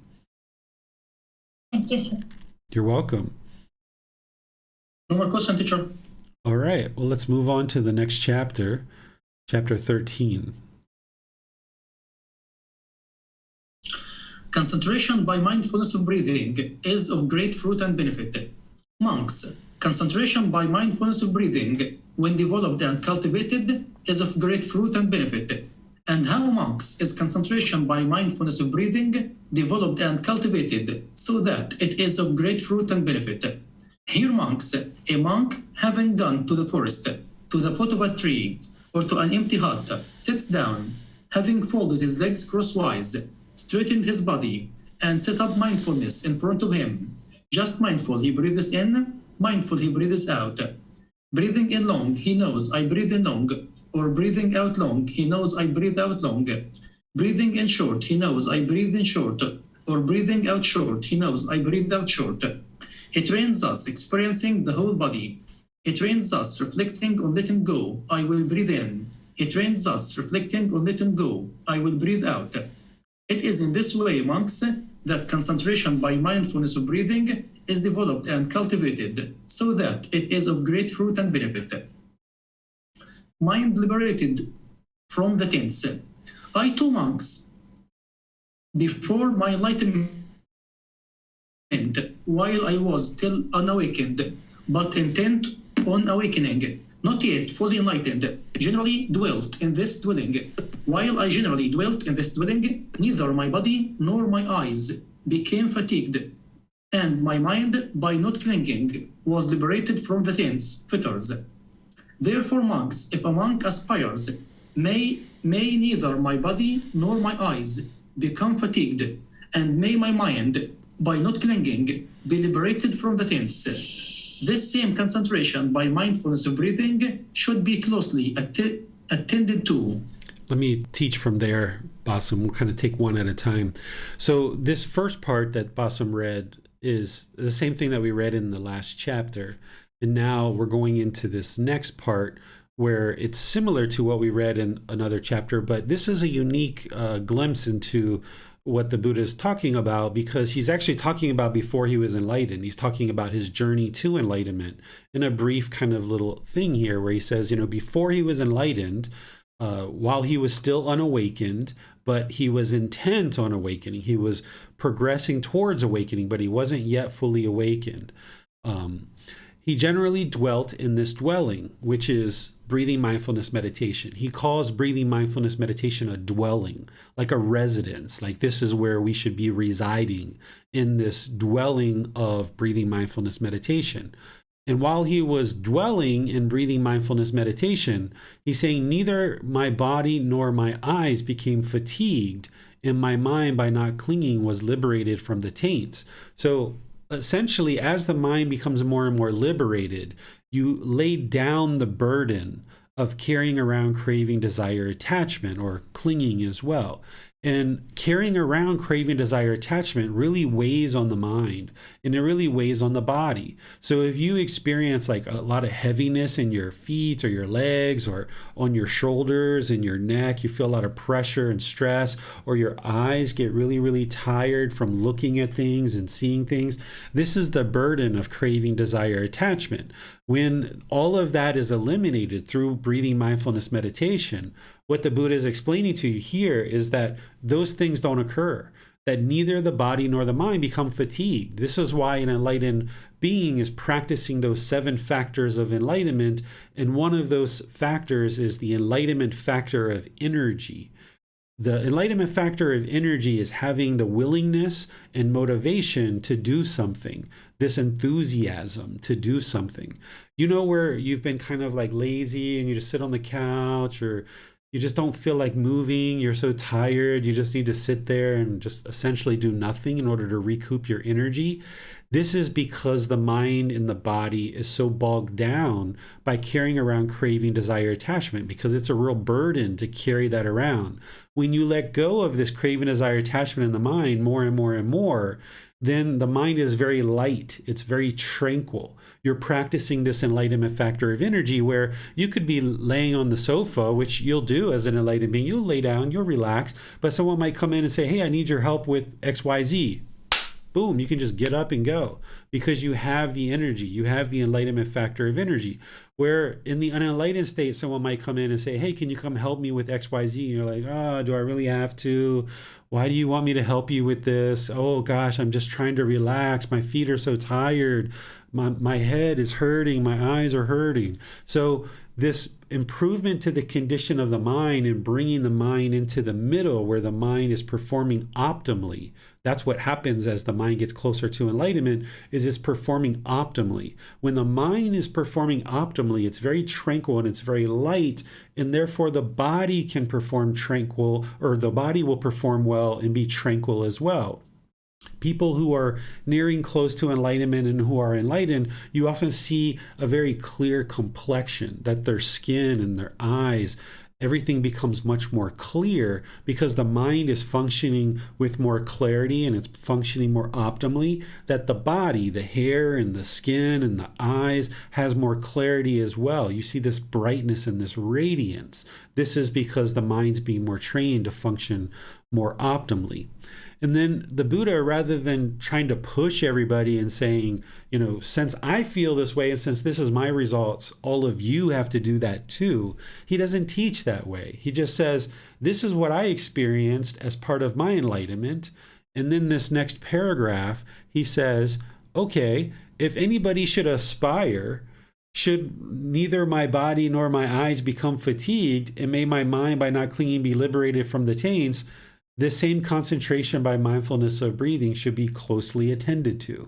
Thank you, sir. You're welcome. No more question, teacher. All right, well, let's move on to the next chapter, chapter 13. Concentration by mindfulness of breathing is of great fruit and benefit. Monks, concentration by mindfulness of breathing, when developed and cultivated, is of great fruit and benefit. And how, monks, is concentration by mindfulness of breathing developed and cultivated so that it is of great fruit and benefit? Here, monks, a monk having gone to the forest, to the foot of a tree, or to an empty hut, sits down, having folded his legs crosswise, straightened his body, and set up mindfulness in front of him. Just mindful, he breathes in, mindful, he breathes out. Breathing in long, he knows I breathe in long, or breathing out long, he knows I breathe out long. Breathing in short, he knows I breathe in short, or breathing out short, he knows I breathe out short. He trains us experiencing the whole body. He trains us reflecting on letting go, I will breathe in. He trains us reflecting on letting go, I will breathe out. It is in this way, monks, that concentration by mindfulness of breathing is developed and cultivated so that it is of great fruit and benefit. Mind liberated from the tense. I too, monks, before my enlightenment, while I was still unawakened, but intent on awakening, not yet fully enlightened, generally dwelt in this dwelling. While I generally dwelt in this dwelling, neither my body nor my eyes became fatigued, and my mind, by not clinging, was liberated from the tense fetters. Therefore, monks, if a monk aspires, may neither my body nor my eyes become fatigued, and may my mind, by not clinging, be liberated from the tense. This same concentration by mindfulness of breathing should be closely attended to. Let me teach from there, Basum. We'll kind of take one at a time. So this first part that Basum read is the same thing that we read in the last chapter. And now we're going into this next part where it's similar to what we read in another chapter, but this is a unique glimpse into what the Buddha is talking about, because he's actually talking about before he was enlightened. He's talking about his journey to enlightenment in a brief kind of little thing here where he says, before he was enlightened, while he was still unawakened, but he was intent on awakening. He was progressing towards awakening, but he wasn't yet fully awakened. He generally dwelt in this dwelling, which is breathing mindfulness meditation. He calls breathing mindfulness meditation a dwelling, like a residence. Like this is where we should be residing, in this dwelling of breathing mindfulness meditation. And while he was dwelling in breathing mindfulness meditation, he's saying neither my body nor my eyes became fatigued, and my mind, by not clinging, was liberated from the taints. So essentially, as the mind becomes more and more liberated, you lay down the burden of carrying around craving, desire, attachment, or clinging as well. And carrying around craving, desire, attachment really weighs on the mind, and it really weighs on the body. So if you experience like a lot of heaviness in your feet or your legs or on your shoulders and your neck, you feel a lot of pressure and stress, or your eyes get really, really tired from looking at things and seeing things, this is the burden of craving, desire, attachment. When all of that is eliminated through breathing mindfulness meditation, what the Buddha is explaining to you here is that those things don't occur, that neither the body nor the mind become fatigued. This is why an enlightened being is practicing those 7 factors of enlightenment, and one of those factors is the enlightenment factor of energy. The enlightenment factor of energy is having the willingness and motivation to do something, this enthusiasm to do something. You know, where you've been kind of like lazy and you just sit on the couch, or you just don't feel like moving, you're so tired, you just need to sit there and just essentially do nothing in order to recoup your energy. This is because the mind and the body is so bogged down by carrying around craving, desire, attachment, because it's a real burden to carry that around. When you let go of this craving, desire, attachment in the mind more and more and more, then the mind is very light. It's very tranquil. You're practicing this enlightenment factor of energy, where you could be laying on the sofa, which you'll do as an enlightened being. You'll lay down, you'll relax, but someone might come in and say, hey, I need your help with XYZ. Boom, you can just get up and go because you have the energy, you have the enlightenment factor of energy. Where in the unenlightened state, someone might come in and say, hey, can you come help me with XYZ? And you're like, oh, do I really have to? Why do you want me to help you with this? Oh gosh, I'm just trying to relax. My feet are so tired. My head is hurting. My eyes are hurting. So this improvement to the condition of the mind and bringing the mind into the middle where the mind is performing optimally. That's what happens as the mind gets closer to enlightenment, is it's performing optimally. When the mind is performing optimally, it's very tranquil and it's very light, and therefore the body can perform tranquil, or the body will perform well and be tranquil as well. People who are nearing close to enlightenment and who are enlightened, you often see a very clear complexion, that their skin and their eyes, everything becomes much more clear because the mind is functioning with more clarity and it's functioning more optimally, that the body, the hair and the skin and the eyes has more clarity as well. You see this brightness and this radiance. This is because the mind's being more trained to function more optimally. And then the Buddha, rather than trying to push everybody and saying, you know, since I feel this way and since this is my results, all of you have to do that too, he doesn't teach that way. He just says, this is what I experienced as part of my enlightenment. And then this next paragraph, he says, okay, if anybody should aspire, should neither my body nor my eyes become fatigued, and may my mind by not clinging be liberated from the taints, this same concentration by mindfulness of breathing should be closely attended to.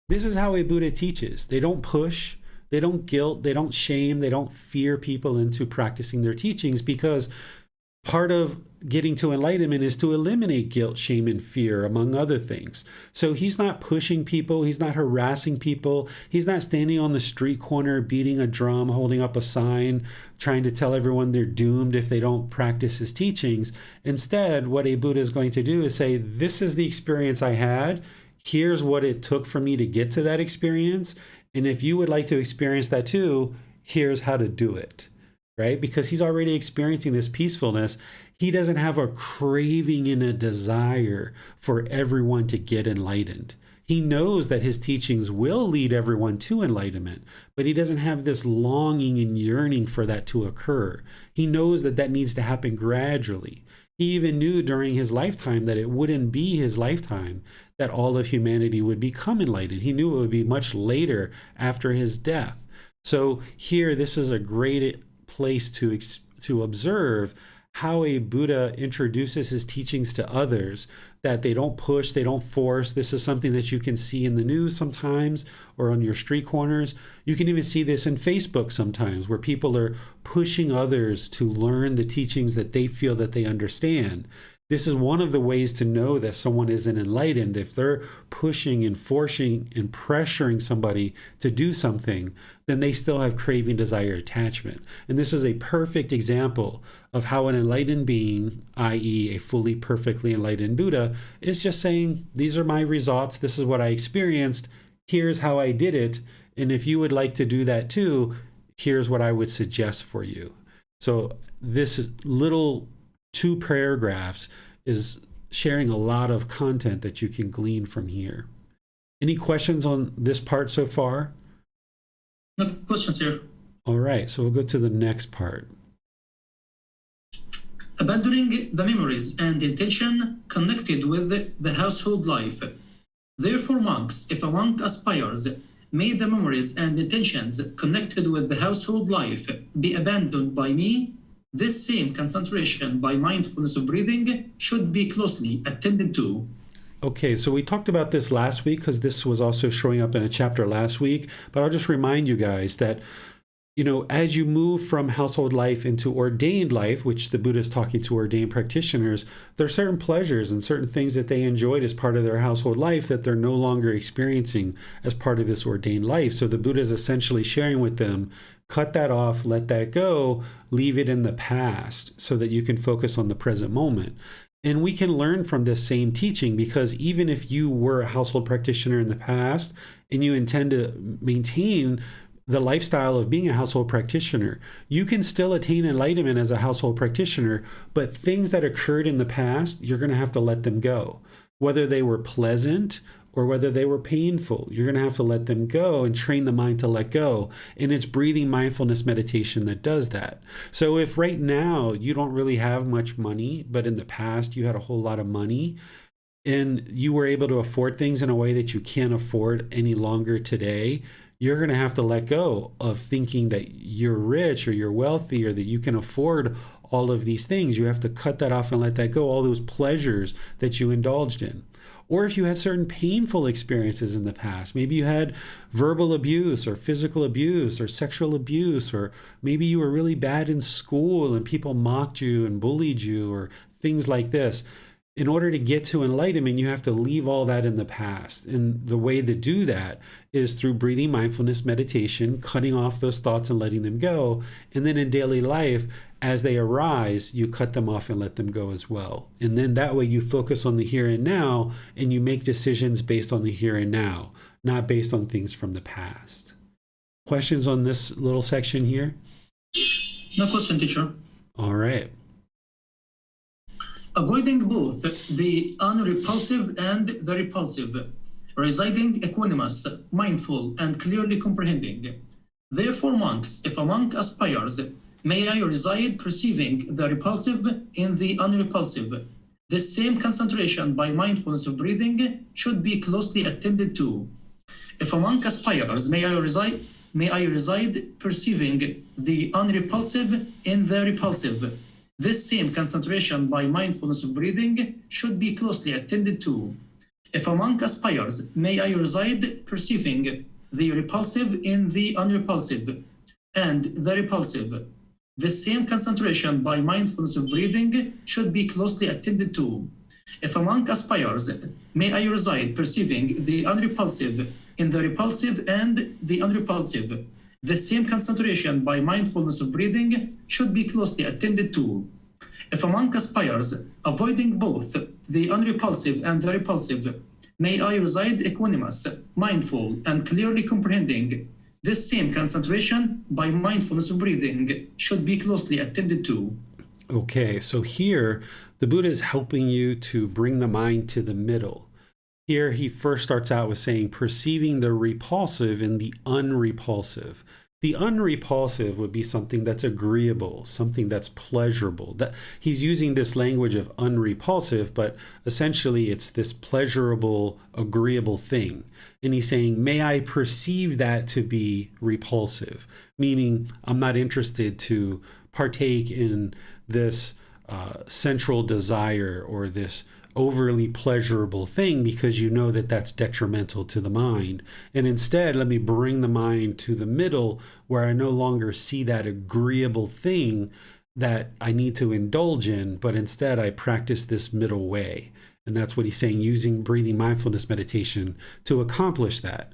This is how a Buddha teaches. They don't push, they don't guilt, they don't shame, they don't fear people into practicing their teachings, because part of getting to enlightenment is to eliminate guilt, shame, and fear, among other things. So he's not pushing people, he's not harassing people, he's not standing on the street corner, beating a drum, holding up a sign, trying to tell everyone they're doomed if they don't practice his teachings. Instead, what a Buddha is going to do is say, this is the experience I had, here's what it took for me to get to that experience, and if you would like to experience that too, here's how to do it. Right? Because he's already experiencing this peacefulness. He doesn't have a craving and a desire for everyone to get enlightened. He knows that his teachings will lead everyone to enlightenment, but he doesn't have this longing and yearning for that to occur. He knows that that needs to happen gradually. He even knew during his lifetime that it wouldn't be his lifetime that all of humanity would become enlightened. He knew it would be much later after his death. So here, this is a great place to observe how a Buddha introduces his teachings to others, that they don't push, they don't force. This is something that you can see in the news sometimes, or on your street corners. You can even see this in Facebook sometimes, where people are pushing others to learn the teachings that they feel that they understand. This is one of the ways to know that someone isn't enlightened. If they're pushing and forcing and pressuring somebody to do something, then they still have craving, desire, attachment. And this is a perfect example of how an enlightened being, i.e. a fully perfectly enlightened Buddha, is just saying, these are my results, this is what I experienced, here's how I did it, and if you would like to do that too, here's what I would suggest for you. So this little 2 paragraphs is sharing a lot of content that you can glean from here. Any questions on this part so far? No questions here. All right, so we'll go to the next part. Abandoning the memories and intention connected with the household life. Therefore, monks, if a monk aspires, may the memories and intentions connected with the household life be abandoned by me. This same concentration by mindfulness of breathing should be closely attended to. Okay, so we talked about this last week because this was also showing up in a chapter last week, but I'll just remind you guys that, as you move from household life into ordained life, which the Buddha is talking to ordained practitioners, there are certain pleasures and certain things that they enjoyed as part of their household life that they're no longer experiencing as part of this ordained life. So the Buddha is essentially sharing with them, cut that off, let that go, leave it in the past so that you can focus on the present moment. And we can learn from this same teaching, because even if you were a household practitioner in the past and you intend to maintain the lifestyle of being a household practitioner, you can still attain enlightenment as a household practitioner, but things that occurred in the past, you're going to have to let them go. Whether they were pleasant or whether they were painful, you're going to have to let them go and train the mind to let go. And it's breathing mindfulness meditation that does that. So if right now you don't really have much money, but in the past you had a whole lot of money, and you were able to afford things in a way that you can't afford any longer today, you're going to have to let go of thinking that you're rich or you're wealthy or that you can afford all of these things. You have to cut that off and let that go, all those pleasures that you indulged in. Or if you had certain painful experiences in the past, maybe you had verbal abuse or physical abuse or sexual abuse, or maybe you were really bad in school and people mocked you and bullied you or things like this. In order to get to enlightenment, you have to leave all that in the past. And the way to do that is through breathing mindfulness meditation, cutting off those thoughts and letting them go. And then in daily life, as they arise, you cut them off and let them go as well. And then that way you focus on the here and now, and you make decisions based on the here and now, not based on things from the past. Questions on this little section here? No question, teacher. All right. Avoiding both the unrepulsive and the repulsive, residing equanimous, mindful, and clearly comprehending. Therefore, monks, if a monk aspires, may I reside perceiving the repulsive in the unrepulsive. This same concentration by mindfulness of breathing should be closely attended to. If a monk aspires, may I reside perceiving the unrepulsive in the repulsive. This same concentration by mindfulness of breathing should be closely attended to. If a monk aspires, may I reside perceiving the repulsive in the unrepulsive and the repulsive. This same concentration by mindfulness of breathing should be closely attended to. If a monk aspires, may I reside perceiving the unrepulsive in the repulsive and the unrepulsive. The same concentration by mindfulness of breathing should be closely attended to. If a monk aspires, avoiding both the unrepulsive and the repulsive, may I reside equanimous, mindful, and clearly comprehending. This same concentration by mindfulness of breathing should be closely attended to. Okay, so here the Buddha is helping you to bring the mind to the middle. Here he first starts out with saying perceiving the repulsive and the unrepulsive. The unrepulsive would be something that's agreeable, something that's pleasurable. That he's using this language of unrepulsive, but essentially it's this pleasurable, agreeable thing. And he's saying, may I perceive that to be repulsive, meaning I'm not interested to partake in this central desire or this overly pleasurable thing because you know that that's detrimental to the mind. And instead, let me bring the mind to the middle where I no longer see that agreeable thing that I need to indulge in, but instead I practice this middle way. And that's what he's saying, using breathing mindfulness meditation to accomplish that.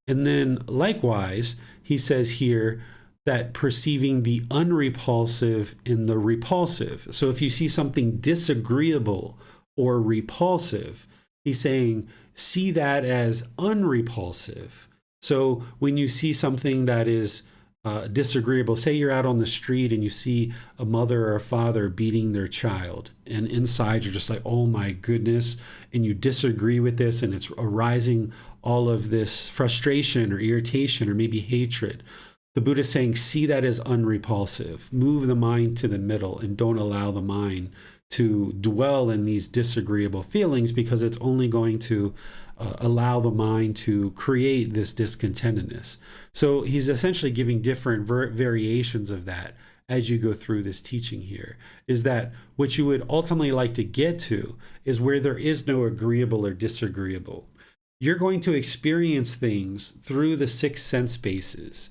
And then likewise, he says here that perceiving the unrepulsive in the repulsive. So if you see something disagreeable or repulsive, he's saying, see that as unrepulsive. So when you see something that is disagreeable, say you're out on the street and you see a mother or a father beating their child, and inside you're just like, oh my goodness, and you disagree with this, and it's arising all of this frustration or irritation or maybe hatred. The Buddha is saying, see that as unrepulsive. Move the mind to the middle and don't allow the mind to dwell in these disagreeable feelings, because it's only going to allow the mind to create this discontentedness. So he's essentially giving different variations of that as you go through this teaching here, is that what you would ultimately like to get to is where there is no agreeable or disagreeable. You're going to experience things through the 6 sense bases.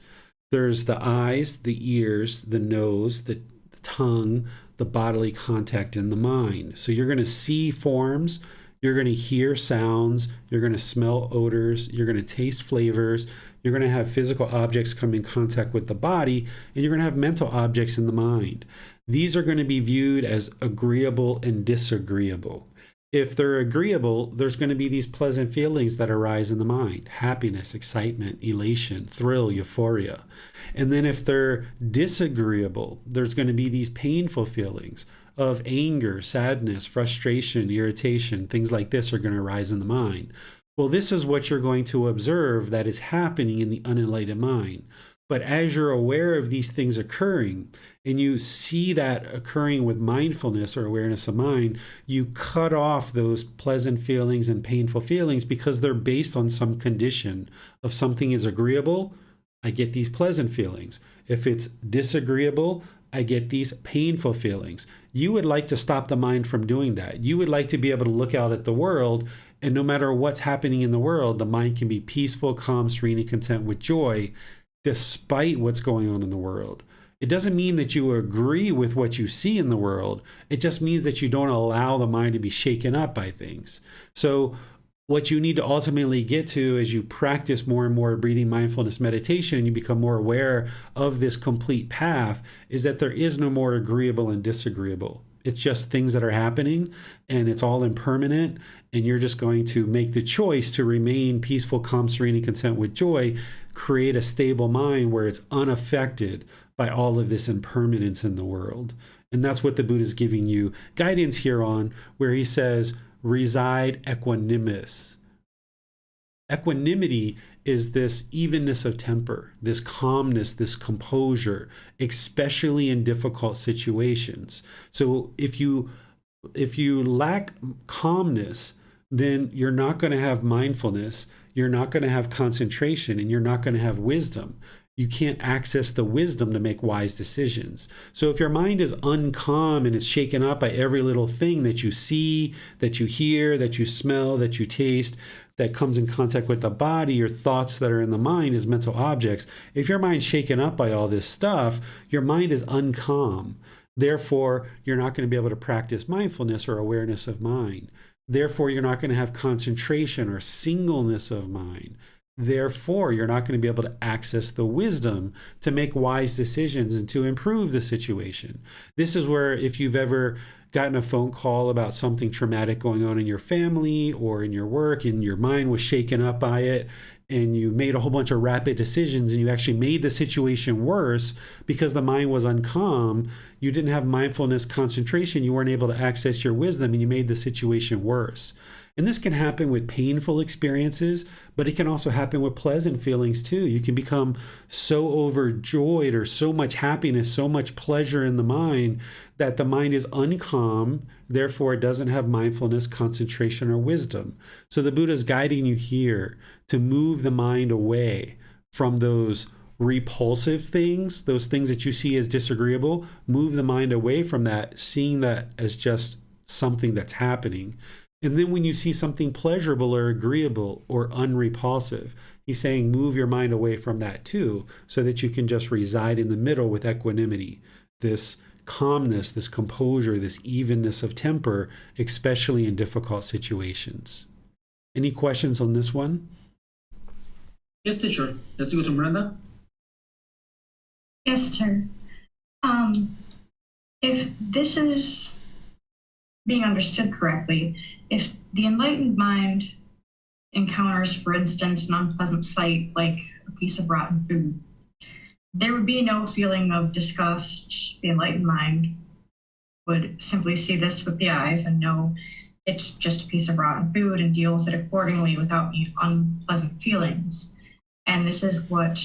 There's the eyes, the ears, the nose, the tongue, the bodily contact, and the mind. So you're going to see forms, you're going to hear sounds, you're going to smell odors, you're going to taste flavors, you're going to have physical objects come in contact with the body, and you're going to have mental objects in the mind. These are going to be viewed as agreeable and disagreeable. If they're agreeable, there's going to be these pleasant feelings that arise in the mind: happiness, excitement, elation, thrill, euphoria. And then if they're disagreeable, there's going to be these painful feelings of anger, sadness, frustration, irritation. Things like this are going to arise in the mind. Well, this is what you're going to observe that is happening in the unenlightened mind. But as you're aware of these things occurring, and you see that occurring with mindfulness or awareness of mind, you cut off those pleasant feelings and painful feelings, because they're based on some condition of something is agreeable, I get these pleasant feelings. If it's disagreeable, I get these painful feelings. You would like to stop the mind from doing that. You would like to be able to look out at the world, and no matter what's happening in the world, the mind can be peaceful, calm, serene, and content with joy, despite what's going on in the world. It doesn't mean that you agree with what you see in the world. It just means that you don't allow the mind to be shaken up by things. So what you need to ultimately get to as you practice more and more breathing mindfulness meditation, and you become more aware of this complete path, is that there is no more agreeable and disagreeable. It's just things that are happening, and it's all impermanent, and you're just going to make the choice to remain peaceful, calm, serene, and content with joy, create a stable mind where it's unaffected by all of this impermanence in the world. And that's what the Buddha is giving you guidance here on, where he says, reside equanimous. Equanimity is this evenness of temper, this calmness, this composure, especially in difficult situations. So if you lack calmness, then you're not going to have mindfulness, you're not going to have concentration, and you're not going to have wisdom. You can't access the wisdom to make wise decisions. So if your mind is uncalm and it's shaken up by every little thing that you see, that you hear, that you smell, that you taste, that comes in contact with the body, your thoughts that are in the mind as mental objects, if your mind's shaken up by all this stuff, your mind is uncalm. Therefore, you're not going to be able to practice mindfulness or awareness of mind. Therefore, you're not going to have concentration or singleness of mind. Therefore, you're not going to be able to access the wisdom to make wise decisions and to improve the situation. This is where, if you've ever gotten a phone call about something traumatic going on in your family or in your work, and your mind was shaken up by it, and you made a whole bunch of rapid decisions, and you actually made the situation worse because the mind was uncalm, you didn't have mindfulness, concentration, you weren't able to access your wisdom, and you made the situation worse. And this can happen with painful experiences, but it can also happen with pleasant feelings too. You can become so overjoyed, or so much happiness, so much pleasure in the mind, that the mind is uncalm, therefore it doesn't have mindfulness, concentration, or wisdom. So the Buddha is guiding you here to move the mind away from those repulsive things, those things that you see as disagreeable. Move the mind away from that, seeing that as just something that's happening. And then when you see something pleasurable or agreeable or unrepulsive, he's saying move your mind away from that too, so that you can just reside in the middle with equanimity, this calmness, this composure, this evenness of temper, especially in difficult situations. Any questions on this one? Yes, teacher. Let's go to Miranda. Yes, sir. If this is being understood correctly, if the enlightened mind encounters, for instance, an unpleasant sight like a piece of rotten food, there would be no feeling of disgust. The enlightened mind would simply see this with the eyes and know it's just a piece of rotten food and deal with it accordingly without any unpleasant feelings. And this is what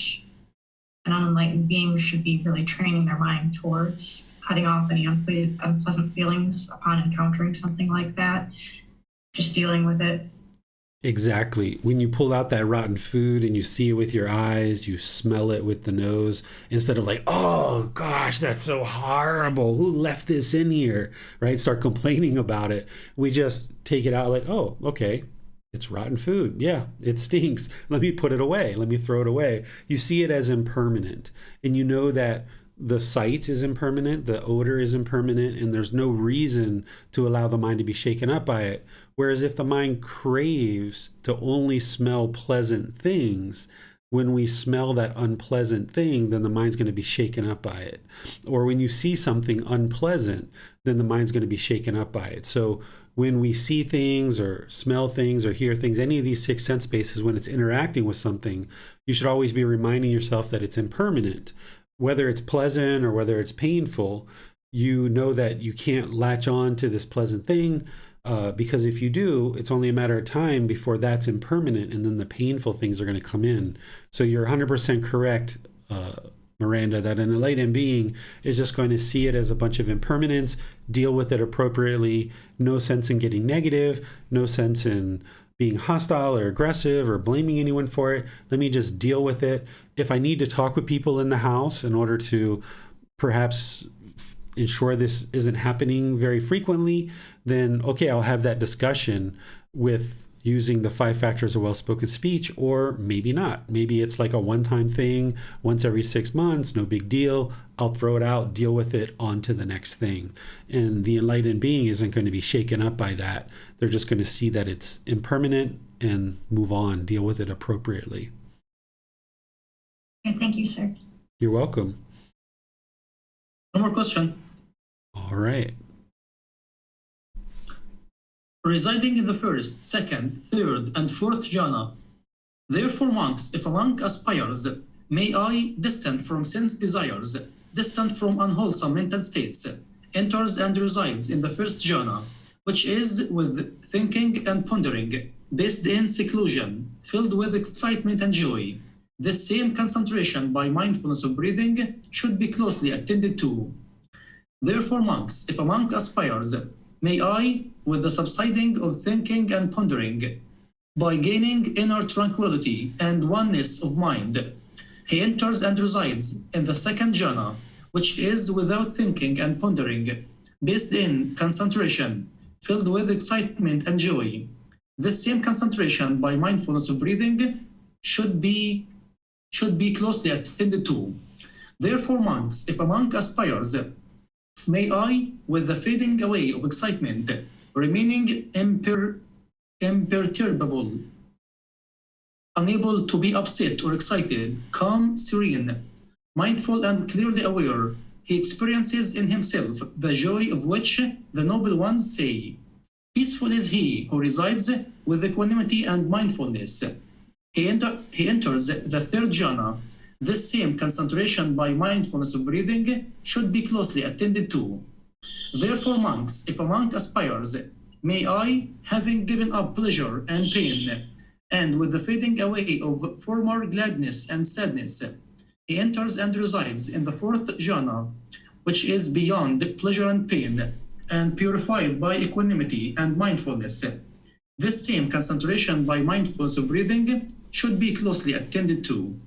an unenlightened being should be really training their mind towards, cutting off any unpleasant feelings upon encountering something like that, just dealing with it. Exactly. When you pull out that rotten food and you see it with your eyes, you smell it with the nose, instead of like, oh gosh, that's so horrible. Who left this in here? Right? Start complaining about it. We just take it out like, oh, okay, it's rotten food. Yeah, it stinks. Let me put it away. Let me throw it away. You see it as impermanent, and you know that the sight is impermanent, the odor is impermanent, and there's no reason to allow the mind to be shaken up by it. Whereas if the mind craves to only smell pleasant things, when we smell that unpleasant thing, then the mind's going to be shaken up by it. Or when you see something unpleasant, then the mind's going to be shaken up by it. So when we see things or smell things or hear things, any of these six sense bases, when it's interacting with something, you should always be reminding yourself that it's impermanent. Whether it's pleasant or whether it's painful, you know that you can't latch on to this pleasant thing, because if you do, it's only a matter of time before that's impermanent, and then the painful things are going to come in. So you're 100% correct, Miranda, that an enlightened being is just going to see it as a bunch of impermanence, deal with it appropriately, no sense in getting negative, no sense in being hostile or aggressive or blaming anyone for it. Let me just deal with it. If I need to talk with people in the house in order to perhaps ensure this isn't happening very frequently, then okay, I'll have that discussion with using the 5 factors of well-spoken speech, or maybe not. Maybe it's like a one-time thing, once every 6 months, no big deal. I'll throw it out, deal with it, on to the next thing. And the enlightened being isn't going to be shaken up by that. They're just going to see that it's impermanent and move on, deal with it appropriately. Okay, thank you, sir. You're welcome. No more question. All right. Residing in the first, second, third, and fourth jhana. Therefore, monks, if a monk aspires, may I, distant from sense desires, distant from unwholesome mental states, enters and resides in the first jhana, which is with thinking and pondering, based in seclusion, filled with excitement and joy. This same concentration by mindfulness of breathing should be closely attended to. Therefore, monks, if a monk aspires, may I, with the subsiding of thinking and pondering, by gaining inner tranquility and oneness of mind, he enters and resides in the second jhana, which is without thinking and pondering, based in concentration, filled with excitement and joy. This same concentration by mindfulness of breathing should be closely attended to. Therefore, monks, if a monk aspires, may I, with the fading away of excitement, remaining imperturbable, unable to be upset or excited, calm, serene, mindful and clearly aware, he experiences in himself the joy of which the noble ones say, peaceful is he who resides with equanimity and mindfulness. He enters the third jhana. This same concentration by mindfulness of breathing should be closely attended to. Therefore, monks, if a monk aspires, may I, having given up pleasure and pain, and with the fading away of former gladness and sadness, he enters and resides in the fourth jhana, which is beyond pleasure and pain, and purified by equanimity and mindfulness. This same concentration by mindfulness of breathing should be closely attended to.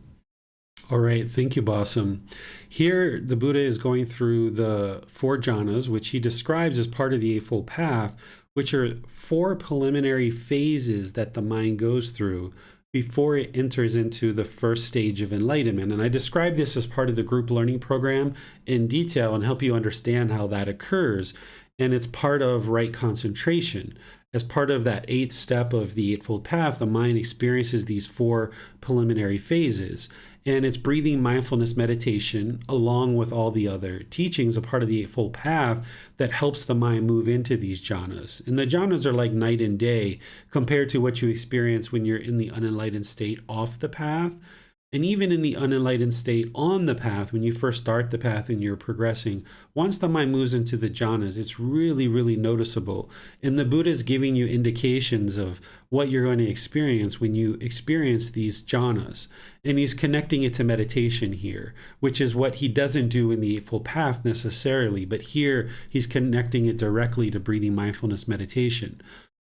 All right, thank you, Bassam. Here, the Buddha is going through the 4 jhanas, which he describes as part of the Eightfold Path, which are 4 preliminary phases that the mind goes through before it enters into the first stage of enlightenment. And I describe this as part of the group learning program in detail and help you understand how that occurs. And it's part of right concentration. As part of that 8th step of the Eightfold Path, the mind experiences these 4 preliminary phases. And it's breathing mindfulness meditation, along with all the other teachings, a part of the Eightfold Path that helps the mind move into these jhanas. And the jhanas are like night and day compared to what you experience when you're in the unenlightened state off the path. And even in the unenlightened state on the path, when you first start the path and you're progressing, once the mind moves into the jhanas, it's really, really noticeable. And the Buddha is giving you indications of what you're going to experience when you experience these jhanas. And he's connecting it to meditation here, which is what he doesn't do in the Eightfold Path necessarily. But here, he's connecting it directly to breathing mindfulness meditation.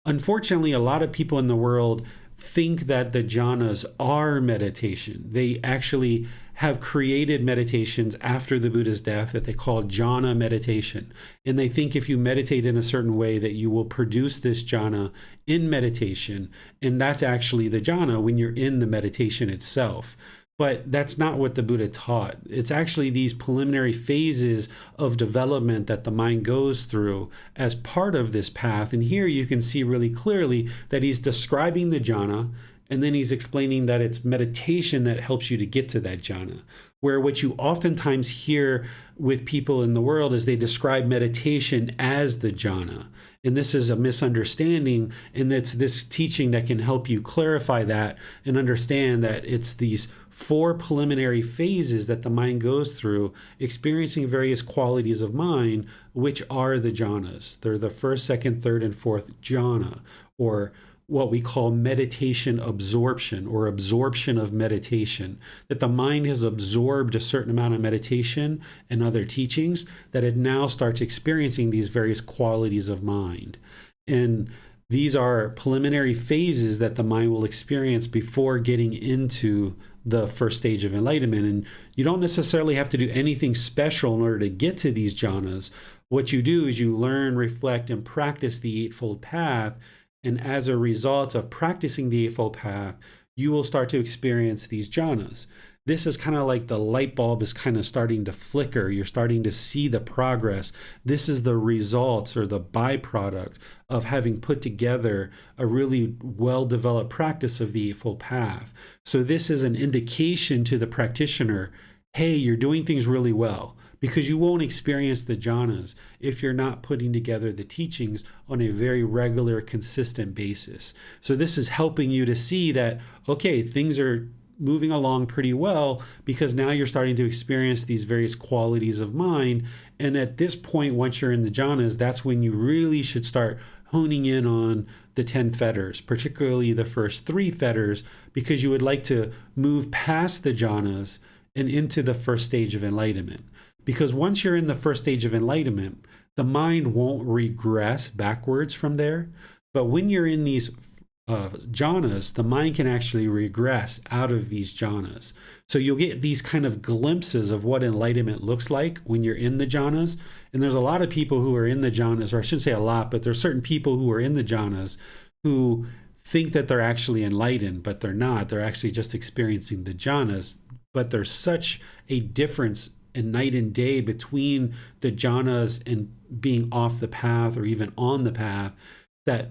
Unfortunately, a lot of people in the world think that the jhanas are meditation. They actually have created meditations after the Buddha's death that they call jhana meditation. And they think if you meditate in a certain way that you will produce this jhana in meditation. And that's actually the jhana when you're in the meditation itself. But that's not what the Buddha taught. It's actually these preliminary phases of development that the mind goes through as part of this path. And here you can see really clearly that he's describing the jhana, and then he's explaining that it's meditation that helps you to get to that jhana. Where what you oftentimes hear with people in the world is they describe meditation as the jhana. And this is a misunderstanding, and it's this teaching that can help you clarify that and understand that it's these 4 preliminary phases that the mind goes through, experiencing various qualities of mind, which are the jhanas. They're the 1st, 2nd, 3rd, and 4th jhana, or what we call meditation absorption, or absorption of meditation, that the mind has absorbed a certain amount of meditation and other teachings, that it now starts experiencing these various qualities of mind. And these are preliminary phases that the mind will experience before getting into the first stage of enlightenment. And you don't necessarily have to do anything special in order to get to these jhanas. What you do is you learn, reflect, and practice the Eightfold Path. And as a result of practicing the Eightfold Path, you will start to experience these jhanas. This is kind of like the light bulb is kind of starting to flicker. You're starting to see the progress. This is the results or the byproduct of having put together a really well-developed practice of the Eightfold Path. So this is an indication to the practitioner, hey, you're doing things really well, because you won't experience the jhanas if you're not putting together the teachings on a very regular, consistent basis. So this is helping you to see that, okay, things are moving along pretty well, because now you're starting to experience these various qualities of mind. And at this point, once you're in the jhanas, that's when you really should start honing in on the 10 fetters, particularly the first 3 fetters, because you would like to move past the jhanas and into the first stage of enlightenment. Because once you're in the first stage of enlightenment, the mind won't regress backwards from there. But when you're in these jhanas, the mind can actually regress out of these jhanas. So you'll get these kind of glimpses of what enlightenment looks like when you're in the jhanas. And there's a lot of people who are in the jhanas, or I shouldn't say a lot, but there's certain people who are in the jhanas who think that they're actually enlightened, but they're not. They're actually just experiencing the jhanas. But there's such a difference in night and day between the jhanas and being off the path or even on the path, that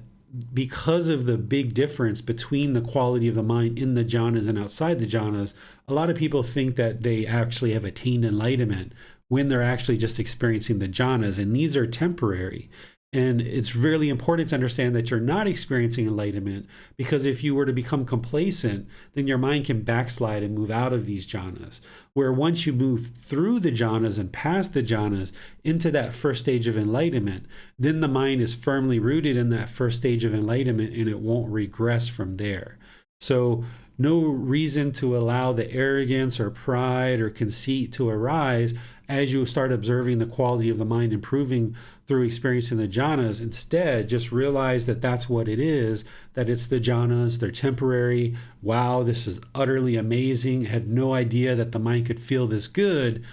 because of the big difference between the quality of the mind in the jhanas and outside the jhanas, a lot of people think that they actually have attained enlightenment when they're actually just experiencing the jhanas, and these are temporary. And it's really important to understand that you're not experiencing enlightenment, because if you were to become complacent, then your mind can backslide and move out of these jhanas. Where once you move through the jhanas and past the jhanas into that first stage of enlightenment, then the mind is firmly rooted in that first stage of enlightenment, and it won't regress from there. So no reason to allow the arrogance or pride or conceit to arise as you start observing the quality of the mind improving through experiencing the jhanas. Instead, just realize that that's what it is, that it's the jhanas, they're temporary. Wow, this is utterly amazing. Had no idea that the mind could feel this good.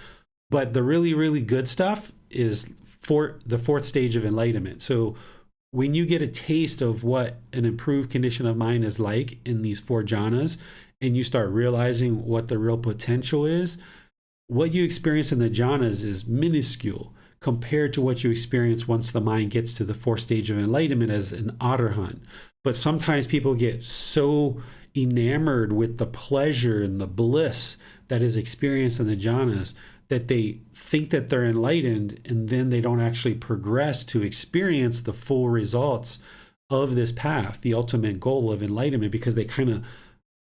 But the really, really good stuff is for the 4th stage of enlightenment. So when you get a taste of what an improved condition of mind is like in these four jhanas, and you start realizing what the real potential is, what you experience in the jhanas is minuscule compared to what you experience once the mind gets to the fourth stage of enlightenment as an arahant. But sometimes people get so enamored with the pleasure and the bliss that is experienced in the jhanas that they think that they're enlightened, and then they don't actually progress to experience the full results of this path, the ultimate goal of enlightenment, because they kind of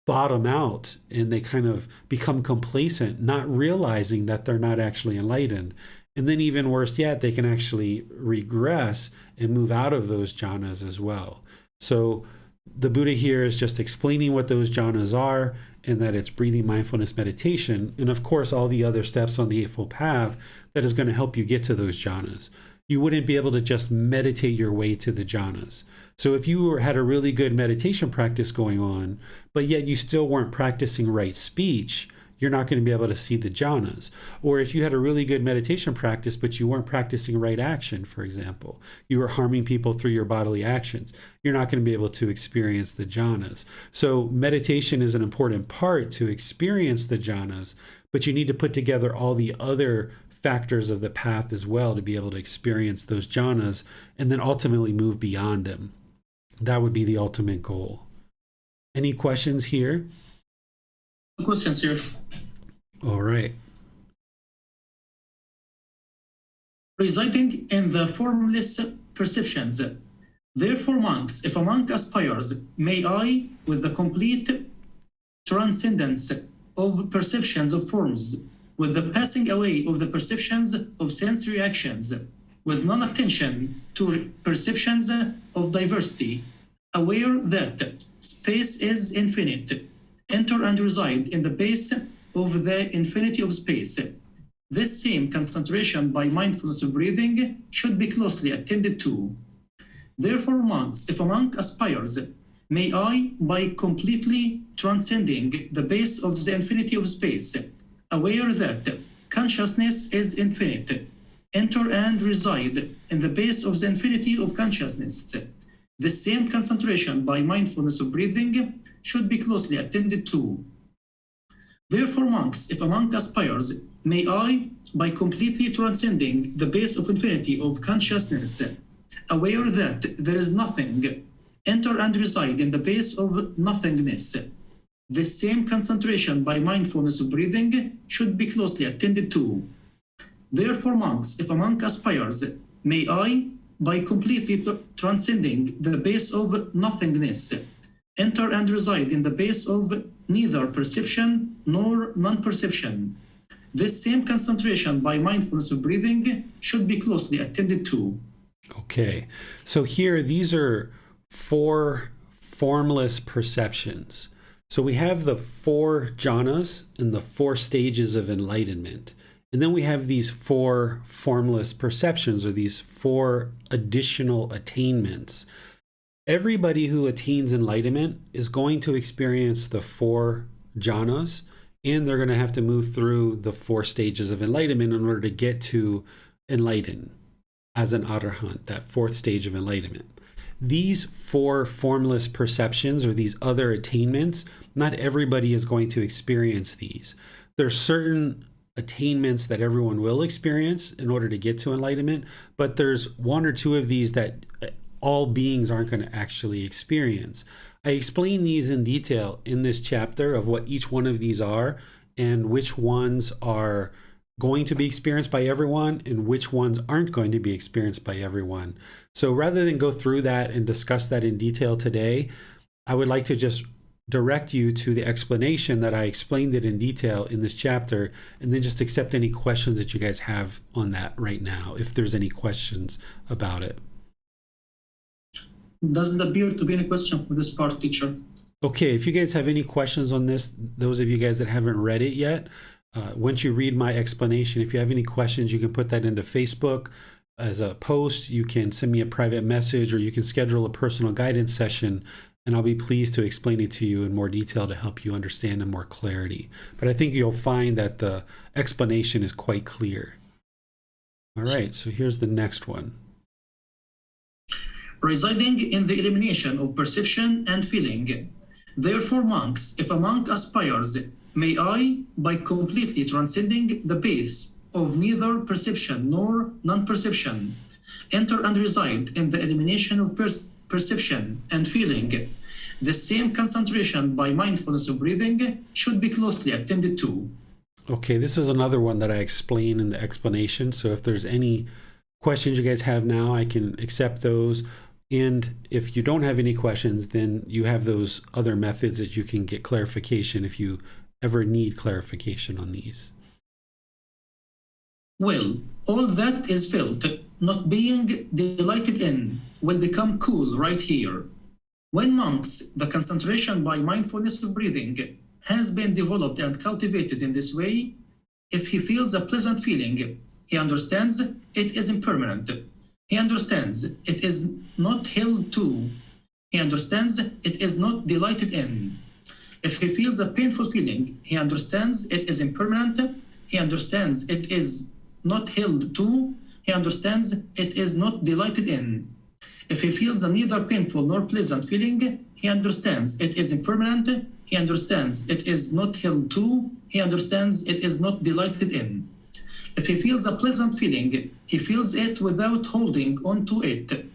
bottom out and they kind of become complacent, not realizing that they're not actually enlightened. And then even worse yet, they can actually regress and move out of those jhanas as well. So the Buddha here is just explaining what those jhanas are, and that it's breathing, mindfulness, meditation, and of course all the other steps on the Eightfold Path that is going to help you get to those jhanas. You wouldn't be able to just meditate your way to the jhanas. So if you had a really good meditation practice going on, but yet you still weren't practicing right speech, you're not going to be able to see the jhanas. Or if you had a really good meditation practice, but you weren't practicing right action, for example, you were harming people through your bodily actions, you're not going to be able to experience the jhanas. So meditation is an important part to experience the jhanas, but you need to put together all the other factors of the path as well to be able to experience those jhanas and then ultimately move beyond them. That would be the ultimate goal. Any questions here? Questions here. All right. Residing in the formless perceptions. Therefore, monks, if a monk aspires, may I, with the complete transcendence of perceptions of forms, with the passing away of the perceptions of sense reactions, with non-attention to perceptions of diversity, aware that space is infinite, enter and reside in the base of the infinity of space. This same concentration by mindfulness of breathing should be closely attended to. Therefore, monks, if a monk aspires, may I, by completely transcending the base of the infinity of space, aware that consciousness is infinite, enter and reside in the base of the infinity of consciousness. The same concentration by mindfulness of breathing should be closely attended to. Therefore, monks, if a monk aspires, may I, by completely transcending the base of infinity of consciousness, aware that there is nothing, enter and reside in the base of nothingness. The same concentration by mindfulness of breathing should be closely attended to. Therefore, monks, if a monk aspires, may I, by completely transcending the base of nothingness, enter and reside in the base of neither perception nor non-perception. This same concentration by mindfulness of breathing should be closely attended to. Okay, so here these are four formless perceptions. So we have the four jhanas and the four stages of enlightenment. And then we have these four formless perceptions, or these four additional attainments. Everybody who attains enlightenment is going to experience the four jhanas, and they're going to have to move through the four stages of enlightenment in order to get to enlighten as an arahant, that fourth stage of enlightenment. These four formless perceptions, or these other attainments, not everybody is going to experience these. There's certain attainments that everyone will experience in order to get to enlightenment, but there's one or two of these that all beings aren't going to actually experience. I explain these in detail in this chapter of what each one of these are and which ones are going to be experienced by everyone and which ones aren't going to be experienced by everyone. So rather than go through that and discuss that in detail today, I would like to just direct you to the explanation that I explained it in detail in this chapter, and then just accept any questions that you guys have on that right now, if there's any questions about it. Doesn't appear to be any question for this part, teacher. Okay, if you guys have any questions on this, those of you guys that haven't read it yet, once you read my explanation, if you have any questions, you can put that into Facebook as a post. You can send me a private message, or you can schedule a personal guidance session, and I'll be pleased to explain it to you in more detail to help you understand in more clarity. But I think you'll find that the explanation is quite clear. All right, so here's the next one. residing in the elimination of perception and feeling. Therefore, monks, if a monk aspires, may I, by completely transcending the paths of neither perception nor non-perception, enter and reside in the elimination of perception and feeling. The same concentration by mindfulness of breathing should be closely attended to. Okay, this is another one that I explain in the explanation. So if there's any questions you guys have now, I can accept those. And if you don't have any questions, then you have those other methods that you can get clarification if you ever need clarification on these. Well, all that is felt, not being delighted in, will become cool right here. When monks, the concentration by mindfulness of breathing has been developed and cultivated in this way, if he feels a pleasant feeling, he understands it is impermanent. He understands it is not held to. He understands it is not delighted in. If he feels a painful feeling, he understands it is impermanent. He understands it is not held to. He understands it is not delighted in. If he feels a neither painful nor pleasant feeling, he understands it is impermanent. He understands it is not held to. He understands it is not delighted in. If he feels a pleasant feeling, he feels it without holding on to it.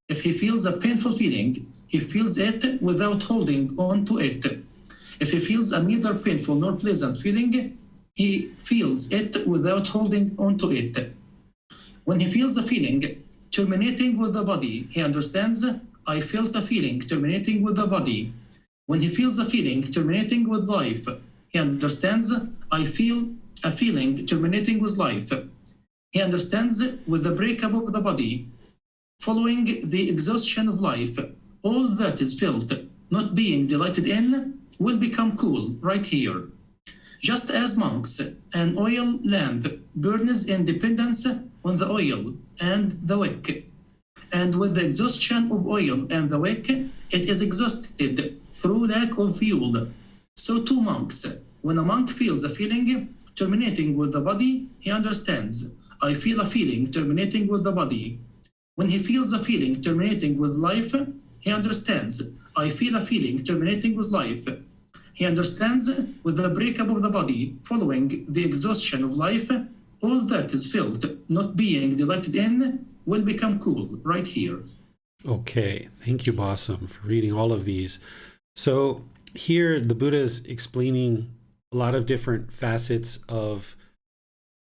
If he feels a painful feeling, he feels it without holding on to it. If he feels a neither painful nor pleasant feeling, he feels it without holding on to it. When he feels a feeling terminating with the body, he understands, I felt a feeling terminating with the body. When he feels a feeling terminating with life, he understands, I feel a feeling terminating with life. He understands with the breakup of the body, following the exhaustion of life, all that is felt, not being delighted in, will become cool right here. Just as monks, an oil lamp burns in dependence on the oil and the wick. And with the exhaustion of oil and the wick, it is exhausted through lack of fuel. So too monks, when a monk feels a feeling terminating with the body, he understands, I feel a feeling terminating with the body. When he feels a feeling terminating with life, he understands, I feel a feeling terminating with life. He understands with the breakup of the body, following the exhaustion of life, all that is felt, not being delighted in, will become cool right here. Okay, thank you, Bassam, for reading all of these. So here the Buddha is explaining a lot of different facets of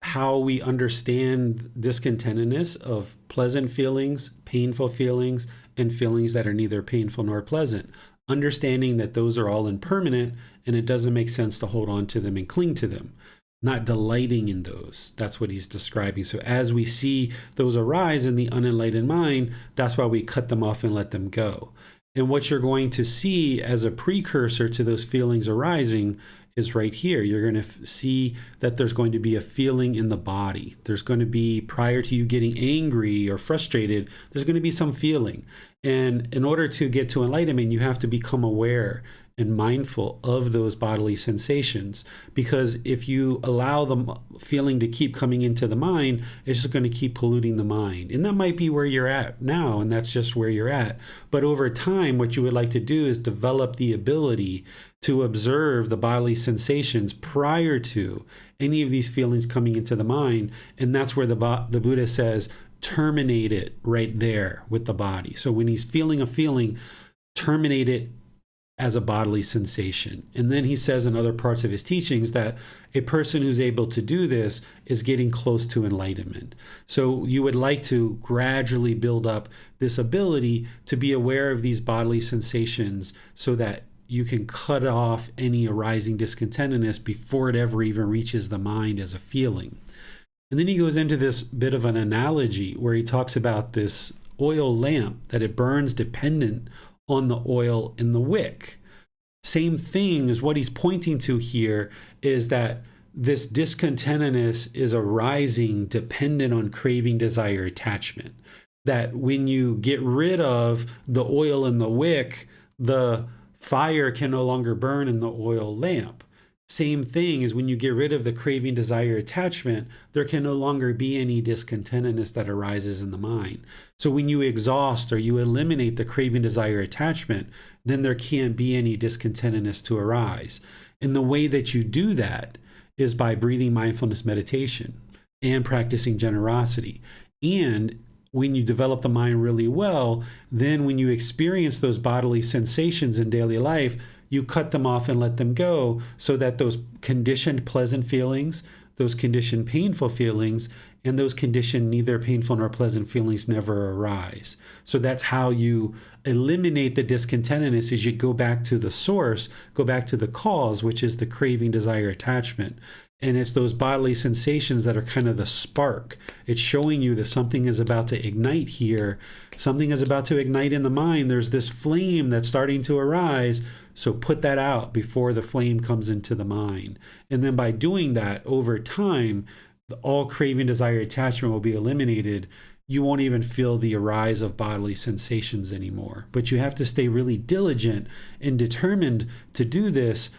how we understand discontentedness of pleasant feelings, painful feelings, and feelings that are neither painful nor pleasant. Understanding that those are all impermanent and it doesn't make sense to hold on to them and cling to them. Not delighting in those. That's what he's describing. So as we see those arise in the unenlightened mind, that's why we cut them off and let them go. And what you're going to see as a precursor to those feelings arising is right here. You're going to see that there's going to be a feeling in the body. There's going to be, prior to you getting angry or frustrated, there's going to be some feeling. And in order to get to enlightenment, you have to become aware and mindful of those bodily sensations. Because if you allow the feeling to keep coming into the mind, it's just going to keep polluting the mind. And that might be where you're at now, and that's just where you're at. But over time, what you would like to do is develop the ability to observe the bodily sensations prior to any of these feelings coming into the mind. And that's where the Buddha says, terminate it right there with the body. So when he's feeling a feeling, terminate it as a bodily sensation. And then he says in other parts of his teachings that a person who's able to do this is getting close to enlightenment. So you would like to gradually build up this ability to be aware of these bodily sensations so that you can cut off any arising discontentedness before it ever even reaches the mind as a feeling. And then he goes into this bit of an analogy where he talks about this oil lamp, that it burns dependent on the oil in the wick. Same thing as what he's pointing to here is that this discontentedness is arising dependent on craving, desire, attachment. That when you get rid of the oil in the wick, the fire can no longer burn in the oil lamp. Same thing is when you get rid of the craving, desire, attachment, there can no longer be any discontentedness that arises in the mind. So when you exhaust or you eliminate the craving, desire, attachment, then there can't be any discontentedness to arise. And the way that you do that is by breathing mindfulness meditation and practicing generosity. And when you develop the mind really well, then when you experience those bodily sensations in daily life, you cut them off and let them go so that those conditioned pleasant feelings, those conditioned painful feelings, and those conditioned neither painful nor pleasant feelings never arise. So that's how you eliminate the discontentedness, is you go back to the source, go back to the cause, which is the craving, desire, attachment. And it's those bodily sensations that are kind of the spark. It's showing you that something is about to ignite here. Something is about to ignite in the mind. There's this flame that's starting to arise. So put that out before the flame comes into the mind. And then by doing that over time, all craving, desire, attachment will be eliminated. You won't even feel the arise of bodily sensations anymore. But you have to stay really diligent and determined to do this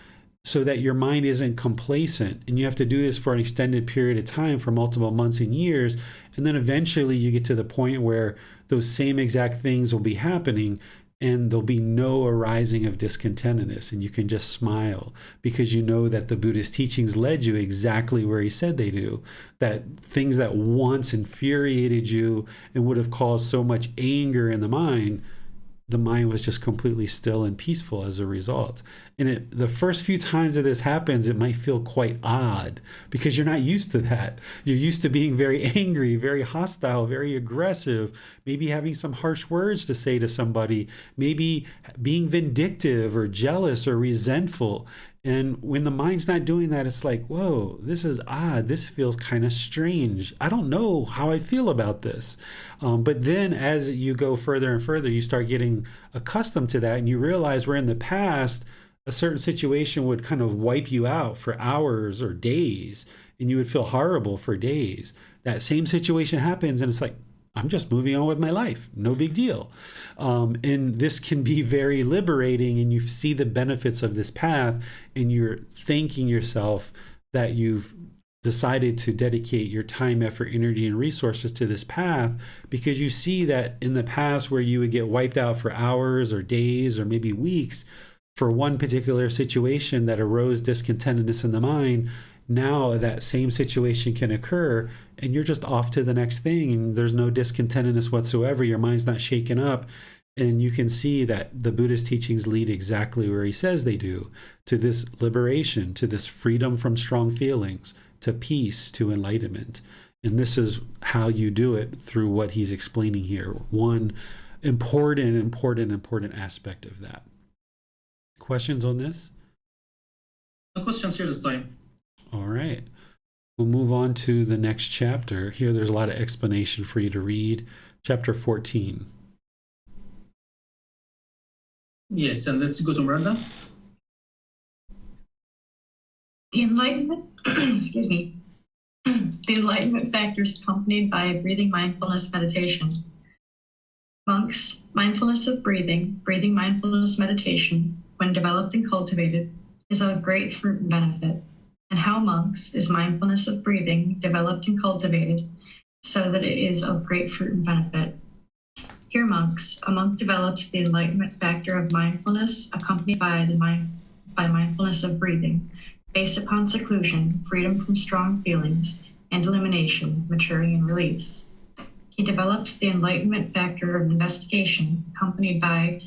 so that your mind isn't complacent. And you have to do this for an extended period of time, for multiple months and years. And then eventually you get to the point where those same exact things will be happening and there'll be no arising of discontentedness. And you can just smile because you know that the Buddha's teachings led you exactly where he said they do. That things that once infuriated you and would have caused so much anger in the mind was just completely still and peaceful as a result. And the first few times that this happens, it might feel quite odd because you're not used to that. You're used to being very angry, very hostile, very aggressive, maybe having some harsh words to say to somebody, maybe being vindictive or jealous or resentful. And when the mind's not doing that, it's like, whoa, this is odd. This feels kind of strange. I don't know how I feel about this. But then as you go further and further, you start getting accustomed to that and you realize where in the past, a certain situation would kind of wipe you out for hours or days and you would feel horrible for days. That same situation happens and it's like, I'm just moving on with my life. No big deal. And this can be very liberating and you see the benefits of this path and you're thanking yourself that you've decided to dedicate your time, effort, energy, and resources to this path because you see that in the past where you would get wiped out for hours or days or maybe weeks for one particular situation that arose discontentedness in the mind, now that same situation can occur and you're just off to the next thing and there's no discontentedness whatsoever. Your mind's not shaken up. And you can see that the Buddhist teachings lead exactly where he says they do, to this liberation, to this freedom from strong feelings, to peace, to enlightenment. And this is how you do it through what he's explaining here. One important aspect of that. Questions on this? No questions here this time. All right. We'll move on to the next chapter. Here there's a lot of explanation for you to read. Chapter 14. Yes, and let's go to Miranda. The Enlightenment, excuse me, the Enlightenment factors accompanied by breathing mindfulness meditation. Monks, mindfulness of breathing mindfulness meditation, when developed and cultivated, is of great fruit and benefit. And how monks is mindfulness of breathing developed and cultivated so that it is of great fruit and benefit. Here, monks, a monk develops the enlightenment factor of mindfulness accompanied by mindfulness of breathing, based upon seclusion, freedom from strong feelings, and elimination, maturing and release. He develops the enlightenment factor of investigation accompanied by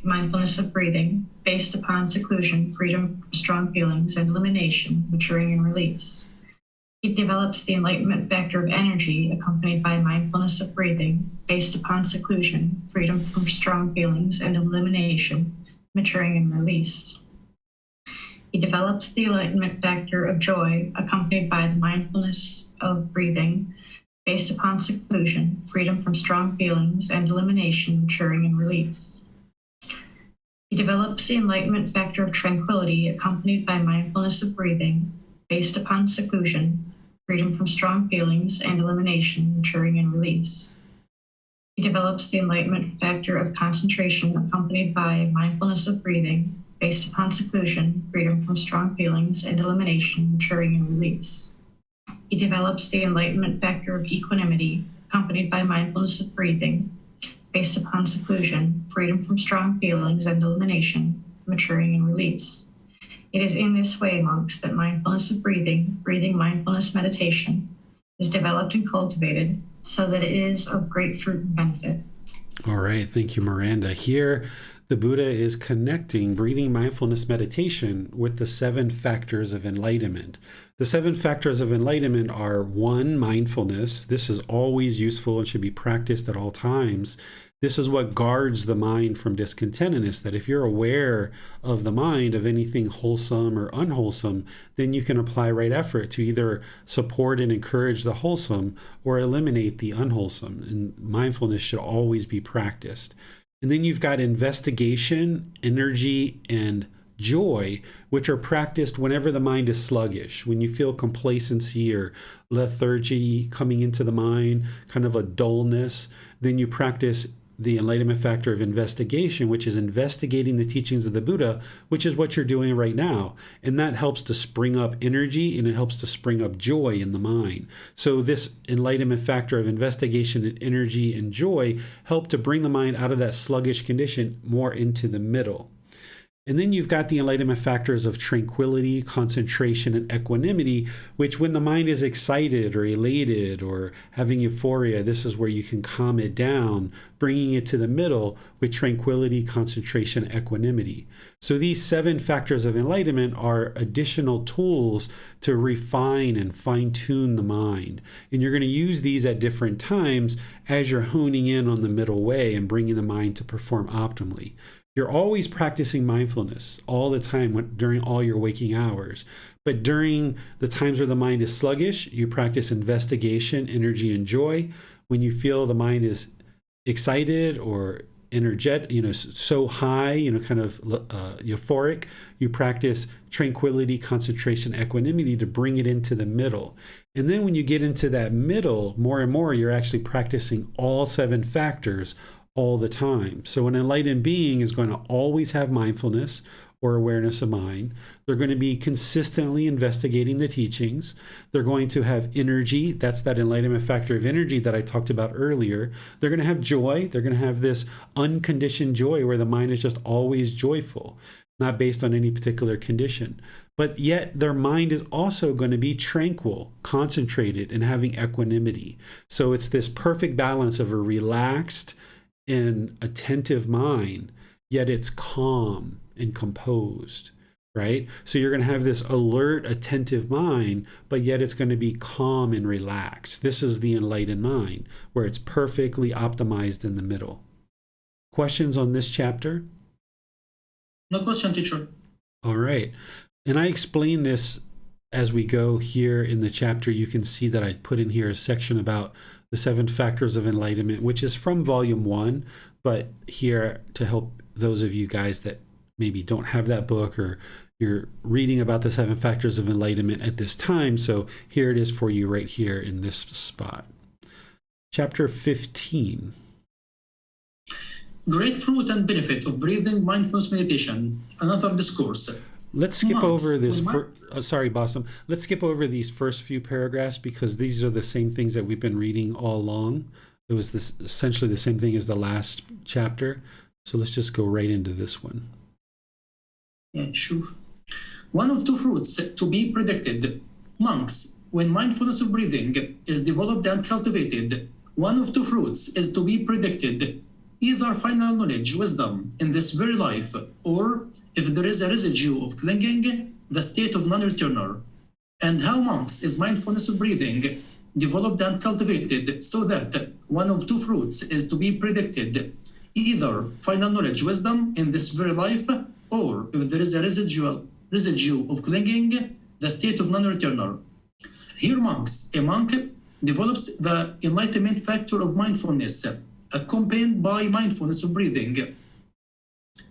mindfulness of breathing, based upon seclusion, freedom from strong feelings, and elimination, maturing and release. He develops the enlightenment factor of energy accompanied by mindfulness of breathing, based upon seclusion, freedom from strong feelings, and elimination, maturing and release. He develops the enlightenment factor of joy accompanied by the mindfulness of breathing, based upon seclusion, freedom from strong feelings, and elimination, maturing and release. He develops the enlightenment factor of tranquility accompanied by mindfulness of breathing, based upon seclusion, freedom from strong feelings, and elimination, maturing and release. He develops the enlightenment factor of concentration accompanied by mindfulness of breathing, based upon seclusion, freedom from strong feelings, and elimination, maturing and release. He develops the enlightenment factor of equanimity, accompanied by mindfulness of breathing, based upon seclusion, freedom from strong feelings, and elimination, maturing and release. It is in this way, monks, that mindfulness of breathing mindfulness meditation, is developed and cultivated so that it is of great fruit and benefit. All right. Thank you, Miranda. Here, the Buddha is connecting breathing mindfulness meditation with the 7 factors of enlightenment. The 7 factors of enlightenment are 1, mindfulness. This is always useful and should be practiced at all times. This is what guards the mind from discontentedness, that if you're aware of the mind, of anything wholesome or unwholesome, then you can apply right effort to either support and encourage the wholesome or eliminate the unwholesome. And mindfulness should always be practiced. And then you've got investigation, energy, and joy, which are practiced whenever the mind is sluggish. When you feel complacency or lethargy coming into the mind, kind of a dullness, then you practice the enlightenment factor of investigation, which is investigating the teachings of the Buddha, which is what you're doing right now. And that helps to spring up energy and it helps to spring up joy in the mind. So this enlightenment factor of investigation and energy and joy help to bring the mind out of that sluggish condition more into the middle. And then you've got the enlightenment factors of tranquility, concentration, and equanimity, which when the mind is excited or elated or having euphoria, this is where you can calm it down, bringing it to the middle with tranquility, concentration, equanimity. So these 7 factors of enlightenment are additional tools to refine and fine-tune the mind. And you're going to use these at different times as you're honing in on the middle way and bringing the mind to perform optimally. You're always practicing mindfulness all the time during all your waking hours. But during the times where the mind is sluggish, you practice investigation, energy, and joy. When you feel the mind is excited or energetic, so high, kind of euphoric, you practice tranquility, concentration, equanimity to bring it into the middle. And then when you get into that middle, more and more, you're actually practicing all 7 factors all the time. So an enlightened being is going to always have mindfulness or awareness of mind. They're going to be consistently investigating the teachings. They're going to have energy. That's that enlightenment factor of energy that I talked about earlier. They're going to have joy. They're going to have this unconditioned joy where the mind is just always joyful, not based on any particular condition. But yet their mind is also going to be tranquil, concentrated, and having equanimity. So it's this perfect balance of a relaxed and attentive mind, yet it's calm and composed, right? So you're going to have this alert, attentive mind, but yet it's going to be calm and relaxed. This is the enlightened mind, where it's perfectly optimized in the middle. Questions on this chapter? No question, teacher. All right. And I explain this as we go here in the chapter. You can see that I put in here a section about the 7 factors of enlightenment, which is from volume 1, but here to help those of you guys that maybe don't have that book or you're reading about the 7 factors of enlightenment at this time. So here it is for you right here in this spot. Chapter 15. Great fruit and benefit of breathing mindfulness meditation. Another discourse. Let's skip over this. Sorry, Bassam. Let's skip over these first few paragraphs because these are the same things that we've been reading all along. It was essentially the same thing as the last chapter. So let's just go right into this one. Yeah, sure. One of 2 fruits to be predicted. Monks, when mindfulness of breathing is developed and cultivated, one of 2 fruits is to be predicted. Either final knowledge, wisdom in this very life, or if there is a residue of clinging, the state of non-returner. And how, monks, is mindfulness of breathing developed and cultivated so that one of 2 fruits is to be predicted, either final knowledge, wisdom in this very life, or if there is a residue of clinging, the state of non-returner. Here, monks, a monk develops the enlightenment factor of mindfulness, accompanied by mindfulness of breathing.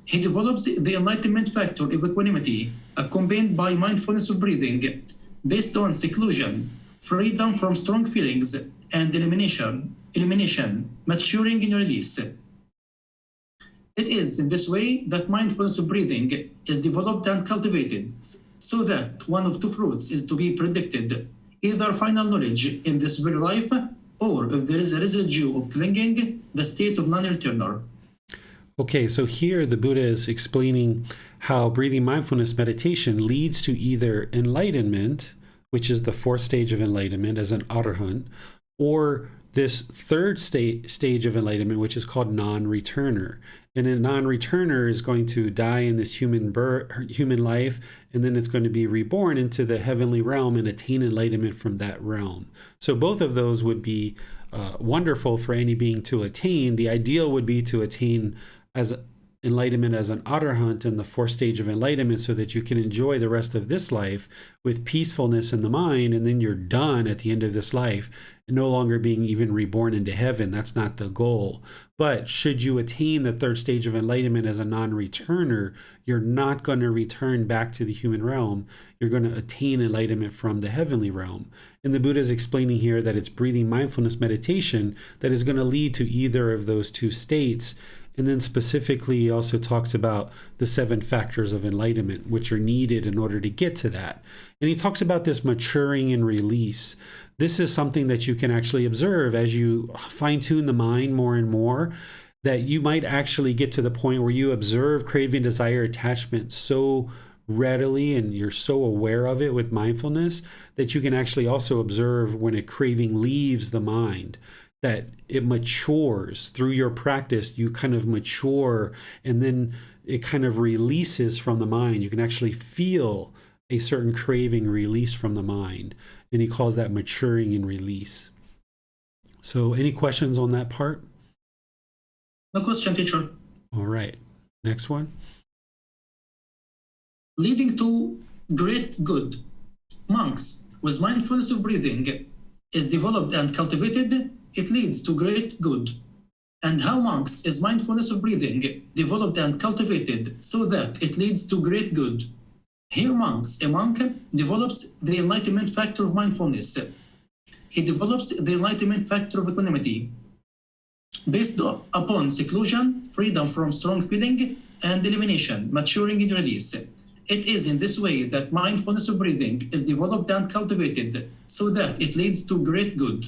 He develops the enlightenment factor of equanimity, accompanied by mindfulness of breathing, based on seclusion, freedom from strong feelings, and elimination, elimination, maturing, and release. It is in this way that mindfulness of breathing is developed and cultivated, so that one of two fruits is to be predicted, either final knowledge in this very life, or if there is a residue of clinging, the state of non-returner. Okay, so here the Buddha is explaining how breathing mindfulness meditation leads to either enlightenment, which is the fourth stage of enlightenment as an arahant, or this third stage of enlightenment, which is called non-returner. And a non-returner is going to die in this human life, and then it's going to be reborn into the heavenly realm and attain enlightenment from that realm. So both of those would be wonderful for any being to attain. The ideal would be to attain as enlightenment as an arahant in the fourth stage of enlightenment, so that you can enjoy the rest of this life with peacefulness in the mind, and then you're done at the end of this life, no longer being even reborn into heaven. That's not the goal. But should you attain the third stage of enlightenment as a non-returner, you're not going to return back to the human realm. You're going to attain enlightenment from the heavenly realm. And the Buddha is explaining here that it's breathing mindfulness meditation that is going to lead to either of those two states. And then specifically, he also talks about the 7 factors of enlightenment, which are needed in order to get to that. And he talks about this maturing and release. This is something that you can actually observe as you fine-tune the mind more and more, that you might actually get to the point where you observe craving, desire, attachment so readily, and you're so aware of it with mindfulness, that you can actually also observe when a craving leaves the mind, that it matures through your practice. You kind of mature, and then it kind of releases from the mind. You can actually feel a certain craving release from the mind, and he calls that maturing and release. So any questions on that part? No question, teacher. All right, next one. Leading to great good. Monks with mindfulness of breathing is developed and cultivated, it leads to great good. And how monks is mindfulness of breathing developed and cultivated so that it leads to great good. Here a monk develops the enlightenment factor of mindfulness. He develops the enlightenment factor of equanimity. Based upon seclusion, freedom from strong feeling, and elimination, maturing and release. It is in this way that mindfulness of breathing is developed and cultivated so that it leads to great good.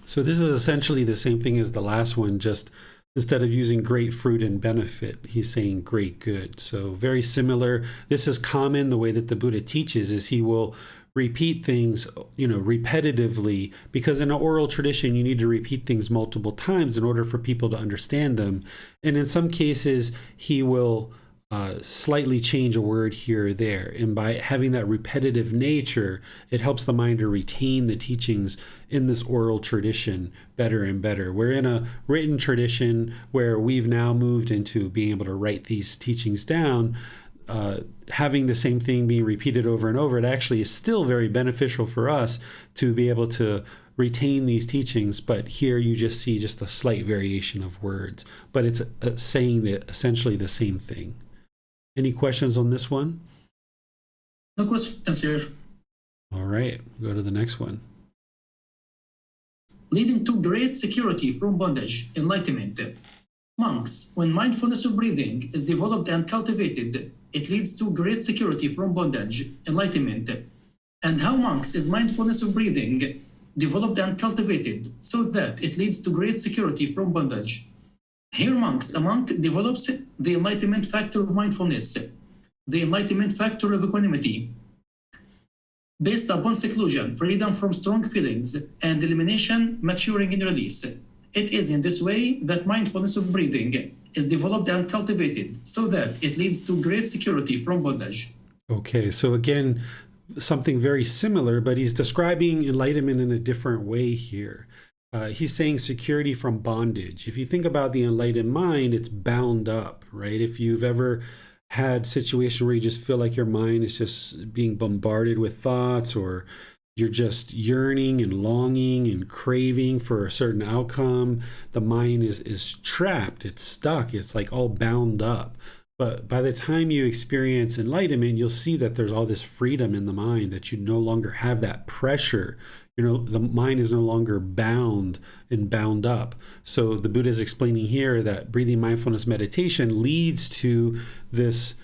So this is essentially the same thing as the last one, just instead of using great fruit and benefit, he's saying great good. So very similar. This is common. The way that the Buddha teaches is he will repeat things, repetitively, because in an oral tradition, you need to repeat things multiple times in order for people to understand them. And in some cases, he will slightly change a word here or there. And by having that repetitive nature, it helps the mind to retain the teachings in this oral tradition better and better. We're in a written tradition where we've now moved into being able to write these teachings down. Having the same thing being repeated over and over, it actually is still very beneficial for us to be able to retain these teachings, but here you just see just a slight variation of words, but it's saying essentially the same thing. Any questions on this one? No questions here. All right, go to the next one. Leading to great security from bondage, enlightenment. Monks, when mindfulness of breathing is developed and cultivated, it leads to great security from bondage, enlightenment. And how monks is mindfulness of breathing developed and cultivated so that it leads to great security from bondage. Here a monk develops the enlightenment factor of mindfulness, the enlightenment factor of equanimity, based upon seclusion, freedom from strong feelings, and elimination, maturing and release. It is in this way that mindfulness of breathing is developed and cultivated so that it leads to great security from bondage. Okay, so again, something very similar, but he's describing enlightenment in a different way here. He's saying security from bondage. If you think about the enlightened mind, it's bound up, right? If you've ever had situations where you just feel like your mind is just being bombarded with thoughts, or you're just yearning and longing and craving for a certain outcome, the mind is trapped, it's stuck, it's like all bound up. But by the time you experience enlightenment, you'll see that there's all this freedom in the mind, that you no longer have that pressure. The mind is no longer bound and bound up. So the Buddha is explaining here that breathing mindfulness meditation leads to this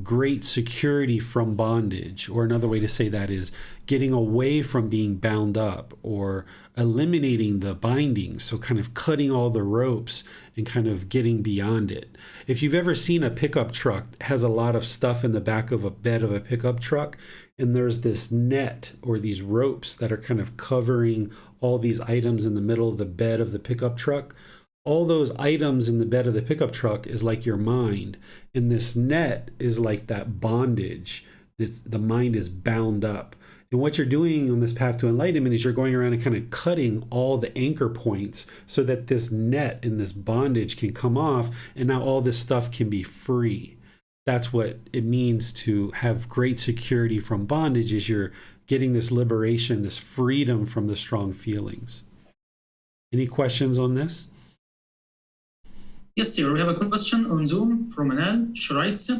great security from bondage. Or another way to say that is getting away from being bound up, or eliminating the bindings. So kind of cutting all the ropes and kind of getting beyond it. If you've ever seen a pickup truck, it has a lot of stuff in the back of a bed of a pickup truck, and there's this net or these ropes that are kind of covering all these items in the middle of the bed of the pickup truck. All those items in the bed of the pickup truck is like your mind, and this net is like that bondage. The mind is bound up. And what you're doing on this path to enlightenment is you're going around and kind of cutting all the anchor points so that this net and this bondage can come off, and now all this stuff can be free. That's what it means to have great security from bondage, is you're getting this liberation, this freedom from the strong feelings. Any questions on this? Yes, sir. We have a question on Zoom from Anal. She writes,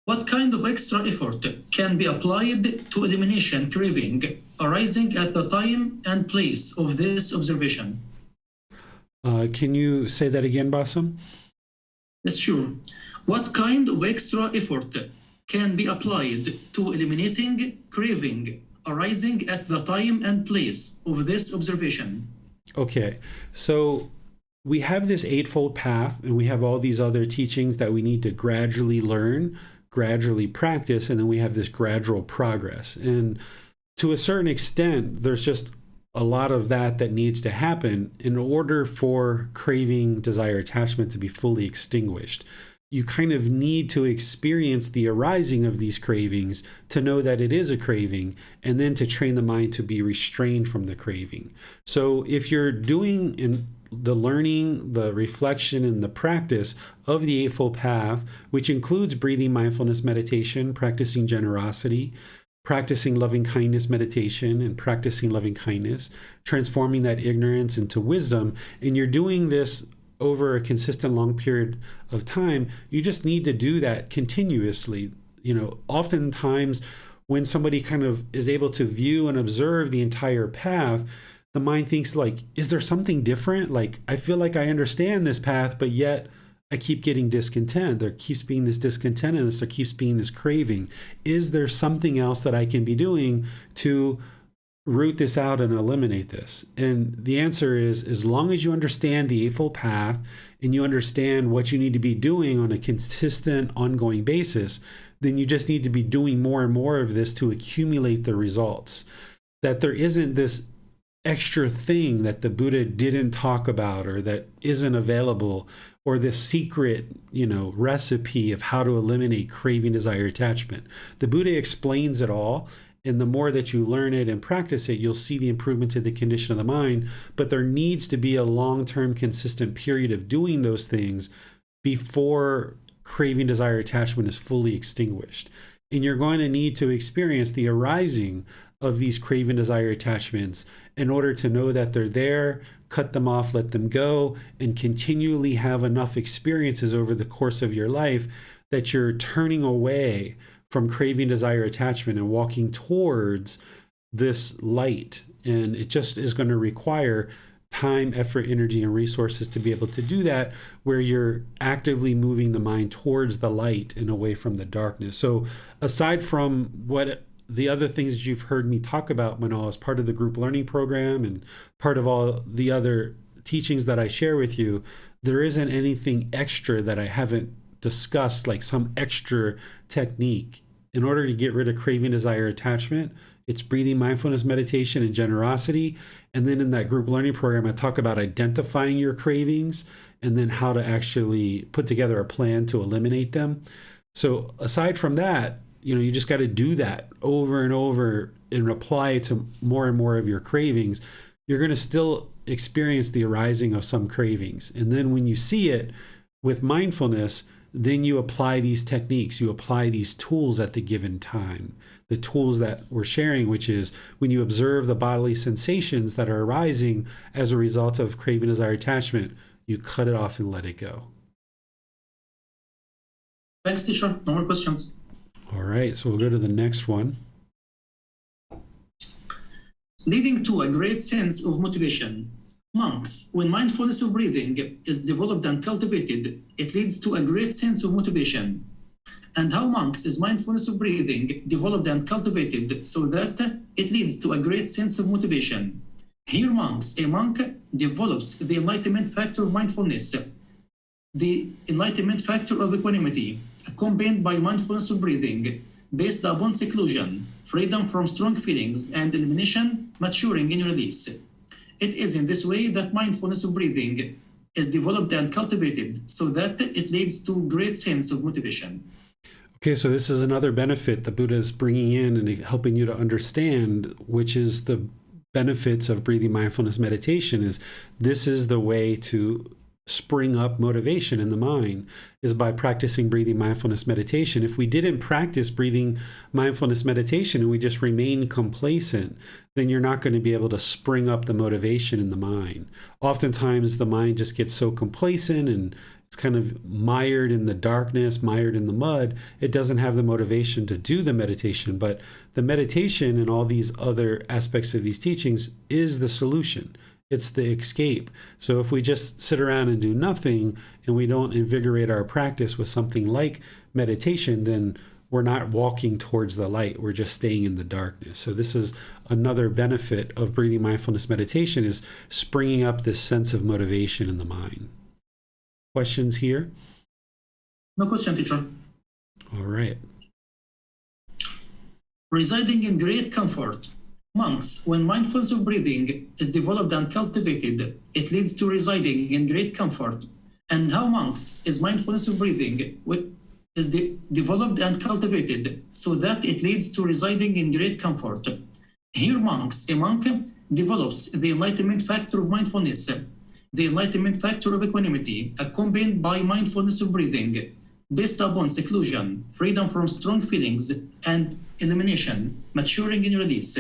what kind of extra effort can be applied to elimination craving arising at the time and place of this observation? Can you say that again, Bassam? Yes, sure. What kind of extra effort can be applied to eliminating craving arising at the time and place of this observation? Okay, so we have this eightfold path, and we have all these other teachings that we need to gradually learn, gradually practice, and then we have this gradual progress. And to a certain extent, there's just a lot of that needs to happen in order for craving, desire, attachment to be fully extinguished. You kind of need to experience the arising of these cravings to know that it is a craving, and then to train the mind to be restrained from the craving. So if you're doing in the learning, the reflection, and the practice of the Eightfold Path, which includes breathing mindfulness meditation, practicing generosity, practicing loving kindness meditation, and practicing loving kindness, transforming that ignorance into wisdom, and you're doing this over a consistent long period of time, you just need to do that continuously. Oftentimes when somebody kind of is able to view and observe the entire path, the mind thinks like, is there something different? Like, I feel like I understand this path, but yet I keep getting discontent. There keeps being this discontent, and there keeps being this craving. Is there something else that I can be doing to root this out and eliminate this? And the answer is, as long as you understand the Eightfold Path and you understand what you need to be doing on a consistent, ongoing basis, then you just need to be doing more and more of this to accumulate the results. That there isn't this extra thing that the Buddha didn't talk about, or that isn't available, or this secret, recipe of how to eliminate craving, desire, attachment. The Buddha explains it all. And the more that you learn it and practice it, you'll see the improvement to the condition of the mind. But there needs to be a long-term, consistent period of doing those things before craving, desire, attachment is fully extinguished. And you're going to need to experience the arising of these craving, desire, attachments in order to know that they're there, cut them off, let them go, and continually have enough experiences over the course of your life that you're turning away from craving, desire, attachment, and walking towards this light. And it just is going to require time, effort, energy, and resources to be able to do that, where you're actively moving the mind towards the light and away from the darkness. So aside from what the other things that you've heard me talk about, Manal, as part of the group learning program and part of all the other teachings that I share with you, there isn't anything extra that I haven't discussed, like some extra technique. In order to get rid of craving, desire, attachment, it's breathing mindfulness meditation and generosity. And then in that group learning program, I talk about identifying your cravings and then how to actually put together a plan to eliminate them. So aside from that, you just got to do that over and over and apply it to more and more of your cravings. You're going to still experience the arising of some cravings. And then when you see it with mindfulness, then you apply these techniques, you apply these tools at the given time. The tools that we're sharing, which is when you observe the bodily sensations that are arising as a result of craving, desire, attachment, you cut it off and let it go. Thanks, teacher. No more questions. All right, so we'll go to the next one. Leading to a great sense of motivation. Monks, when mindfulness of breathing is developed and cultivated, it leads to a great sense of motivation. And how monks is mindfulness of breathing developed and cultivated so that it leads to a great sense of motivation. Here, a monk develops the enlightenment factor of mindfulness, the enlightenment factor of equanimity, accompanied by mindfulness of breathing, based upon seclusion, freedom from strong feelings, and elimination, maturing in release. It is in this way that mindfulness of breathing is developed and cultivated so that it leads to great sense of motivation. Okay, so this is another benefit the Buddha is bringing in and helping you to understand, which is the benefits of breathing mindfulness meditation. Is this is the way to spring up motivation in the mind, is by practicing breathing mindfulness meditation. If we didn't practice breathing mindfulness meditation and we just remain complacent, then you're not going to be able to spring up the motivation in the mind. Oftentimes the mind just gets so complacent and it's kind of mired in the darkness, mired in the mud. It doesn't have the motivation to do the meditation. But the meditation and all these other aspects of these teachings is the solution. It's the escape. So if we just sit around and do nothing and we don't invigorate our practice with something like meditation, then we're not walking towards the light. We're just staying in the darkness. So this is another benefit of breathing mindfulness meditation, is springing up this sense of motivation in the mind. Questions here? No question, teacher. All right. Residing in great comfort. Monks, when mindfulness of breathing is developed and cultivated, it leads to residing in great comfort. And how monks is mindfulness of breathing is developed and cultivated so that it leads to residing in great comfort. Here, a monk develops the enlightenment factor of mindfulness, the enlightenment factor of equanimity, accompanied by mindfulness of breathing, based upon seclusion, freedom from strong feelings, and elimination, maturing in release.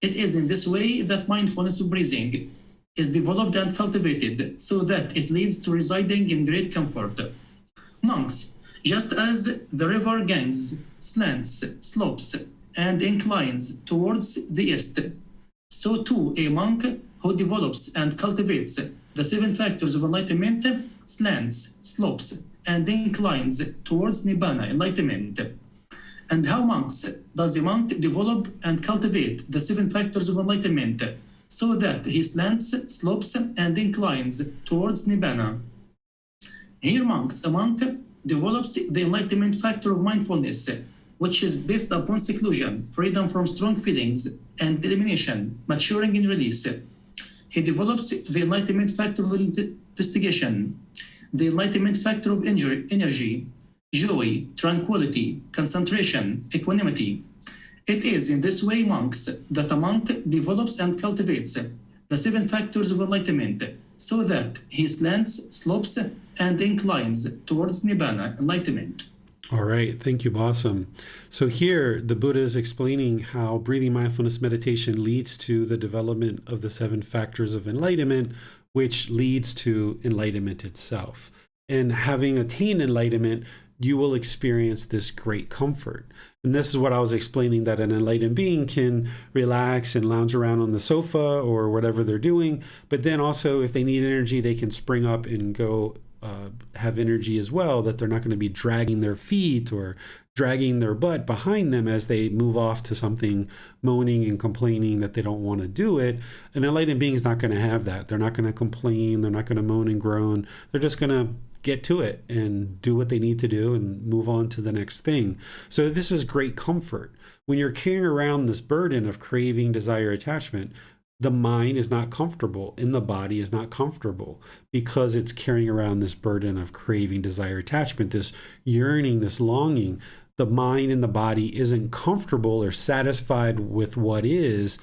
It is in this way that mindfulness of breathing is developed and cultivated so that it leads to residing in great comfort. Monks, just as the river gangs, slants, slopes, and inclines towards the east, so too a monk who develops and cultivates the 7 factors of enlightenment slants, slopes, and inclines towards Nibbana, enlightenment. And how does a monk develop and cultivate the 7 factors of enlightenment so that he slants, slopes, and inclines towards Nibbana? Here, a monk develops the enlightenment factor of mindfulness, which is based upon seclusion, freedom from strong feelings, and elimination, maturing in release. He develops the enlightenment factor of investigation, the enlightenment factor of energy, joy, tranquility, concentration, equanimity. It is in this way, that a monk develops and cultivates the 7 factors of enlightenment so that he slants, slopes, and inclines towards Nibbana, enlightenment. All right. Thank you, Bossum. So here, the Buddha is explaining how breathing mindfulness meditation leads to the development of the 7 factors of enlightenment, which leads to enlightenment itself. And having attained enlightenment, you will experience this great comfort. And this is what I was explaining, that an enlightened being can relax and lounge around on the sofa or whatever they're doing. But then also, if they need energy, they can spring up and go have energy as well, that they're not going to be dragging their feet or dragging their butt behind them as they move off to something, moaning and complaining that they don't want to do it. An enlightened being is not going to have that. They're not going to complain. They're not going to moan and groan. They're just going to get to it and do what they need to do and move on to the next thing. So this is great comfort. When you're carrying around this burden of craving, desire, attachment, the mind is not comfortable and the body is not comfortable because it's carrying around this burden of craving, desire, attachment, this yearning, this longing. The mind and the body isn't comfortable or satisfied with what is.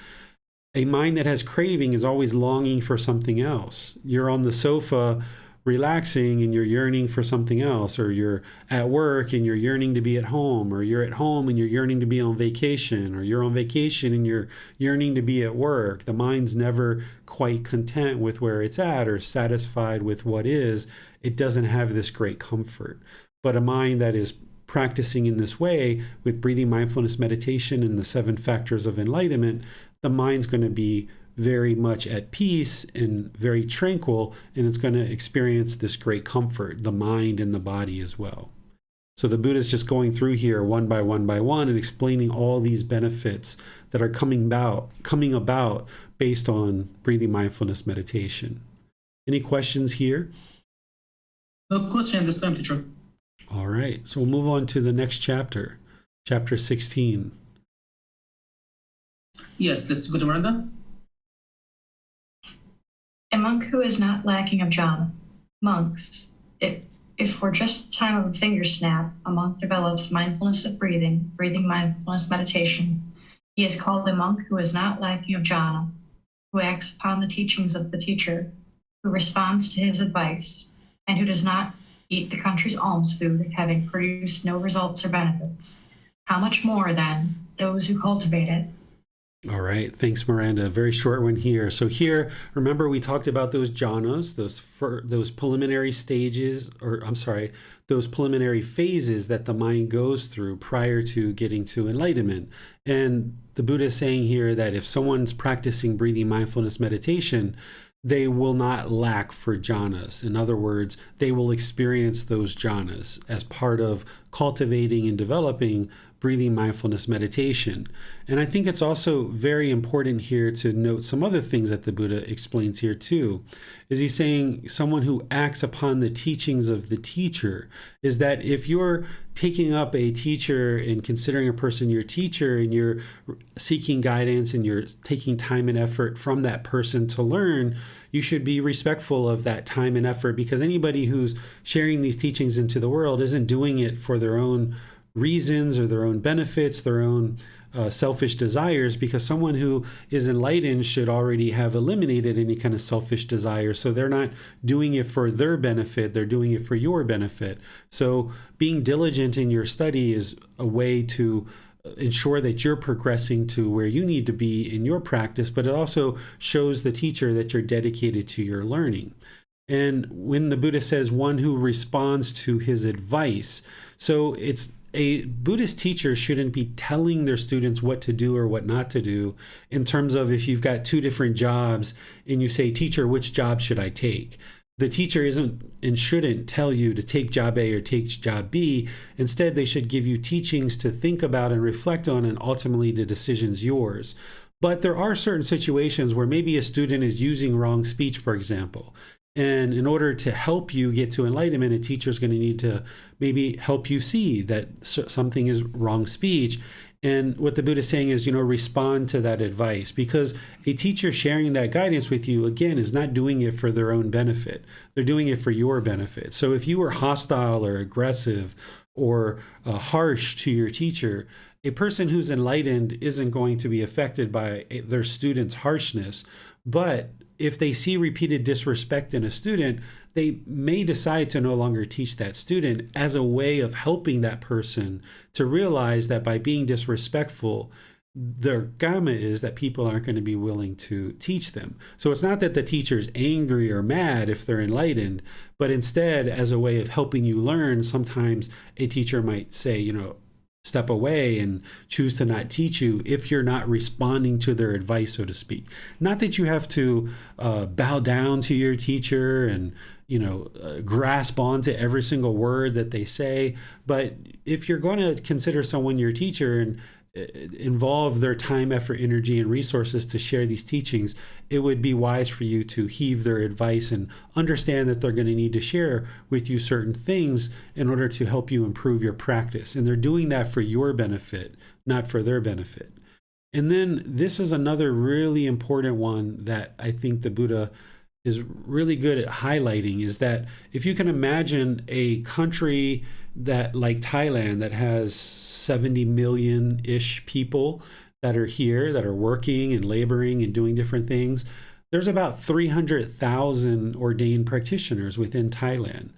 A mind that has craving is always longing for something else. You're on the sofa relaxing and you're yearning for something else, or you're at work and you're yearning to be at home, or you're at home and you're yearning to be on vacation, or you're on vacation and you're yearning to be at work. The mind's never quite content with where it's at or satisfied with what is. It doesn't have this great comfort. But a mind that is practicing in this way with breathing mindfulness meditation and the 7 factors of enlightenment, the mind's going to be very much at peace and very tranquil, and it's going to experience this great comfort, the mind and the body as well. So the Buddha is just going through here one by one by one and explaining all these benefits that are coming about based on breathing mindfulness meditation. Any questions here? No question this time, teacher. All right, so we'll move on to the next chapter, chapter 16. Yes, let's go to Miranda. A monk who is not lacking of jhana. Monks, if for just the time of a finger snap, a monk develops mindfulness of breathing, breathing mindfulness meditation, he is called a monk who is not lacking of jhana, who acts upon the teachings of the teacher, who responds to his advice, and who does not eat the country's alms food, having produced no results or benefits. How much more, then, those who cultivate it? All right. Thanks, Miranda. Very short one here. So here, remember we talked about those jhanas, those preliminary stages, those preliminary phases that the mind goes through prior to getting to enlightenment. And the Buddha is saying here that if someone's practicing breathing mindfulness meditation, they will not lack for jhanas. In other words, they will experience those jhanas as part of cultivating and developing breathing mindfulness meditation. And I think it's also very important here to note some other things that the Buddha explains here too. Is he saying someone who acts upon the teachings of the teacher, is that if you're taking up a teacher and considering a person your teacher and you're seeking guidance and you're taking time and effort from that person to learn, you should be respectful of that time and effort, because anybody who's sharing these teachings into the world isn't doing it for their own reasons or their own benefits, their own selfish desires, because someone who is enlightened should already have eliminated any kind of selfish desire. So they're not doing it for their benefit, they're doing it for your benefit. So being diligent in your study is a way to ensure that you're progressing to where you need to be in your practice, but it also shows the teacher that you're dedicated to your learning. And when the Buddha says one who responds to his advice, so it's a Buddhist teacher shouldn't be telling their students what to do or what not to do, in terms of if you've got 2 different jobs and you say, teacher, which job should I take? The teacher isn't and shouldn't tell you to take job A or take job B. Instead, they should give you teachings to think about and reflect on, and ultimately the decision's yours. But there are certain situations where maybe a student is using wrong speech, for example. And in order to help you get to enlightenment, a teacher is going to need to maybe help you see that something is wrong speech. And what the Buddha is saying is, respond to that advice, because a teacher sharing that guidance with you, again, is not doing it for their own benefit. They're doing it for your benefit. So if you were hostile or aggressive or harsh to your teacher, a person who's enlightened isn't going to be affected by their student's harshness. But if they see repeated disrespect in a student, they may decide to no longer teach that student as a way of helping that person to realize that by being disrespectful, their karma is that people aren't going to be willing to teach them. So it's not that the teacher's angry or mad if they're enlightened, but instead, as a way of helping you learn, sometimes a teacher might say, step away and choose to not teach you if you're not responding to their advice, so to speak. Not that you have to bow down to your teacher and grasp onto every single word that they say, but if you're going to consider someone your teacher and involve their time, effort, energy, and resources to share these teachings, it would be wise for you to heed their advice and understand that they're going to need to share with you certain things in order to help you improve your practice. And they're doing that for your benefit, not for their benefit. And then this is another really important one that I think the Buddha is really good at highlighting, is that if you can imagine a country that, like Thailand, that has 70 million-ish people that are here, that are working and laboring and doing different things, there's about 300,000 ordained practitioners within Thailand.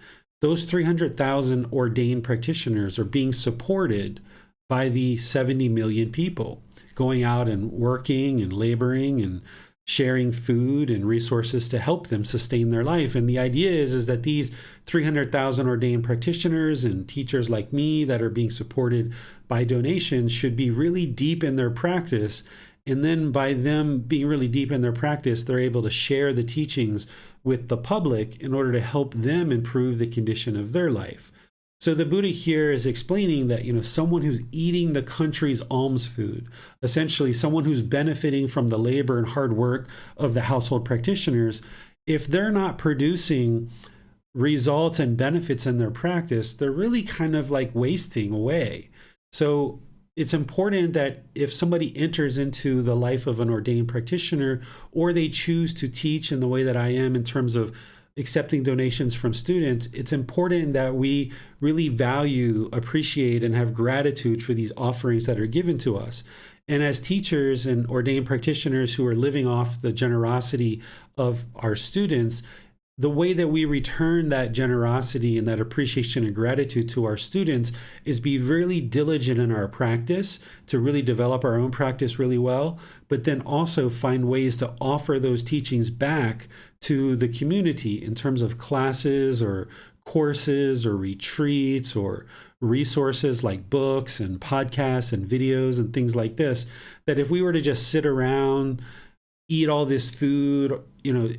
Those 300,000 ordained practitioners are being supported by the 70 million people going out and working and laboring and sharing food and resources to help them sustain their life. And the idea is that these 300,000 ordained practitioners and teachers like me that are being supported by donations should be really deep in their practice. And then by them being really deep in their practice, they're able to share the teachings with the public in order to help them improve the condition of their life. So the Buddha here is explaining that, someone who's eating the country's alms food, essentially someone who's benefiting from the labor and hard work of the household practitioners, if they're not producing results and benefits in their practice, they're really kind of like wasting away. So it's important that if somebody enters into the life of an ordained practitioner, or they choose to teach in the way that I am in terms of accepting donations from students, it's important that we really value, appreciate, and have gratitude for these offerings that are given to us. And as teachers and ordained practitioners who are living off the generosity of our students, the way that we return that generosity and that appreciation and gratitude to our students is be really diligent in our practice to really develop our own practice really well, but then also find ways to offer those teachings back to the community in terms of classes or courses or retreats or resources like books and podcasts and videos and things like this, that if we were to just sit around, eat all this food,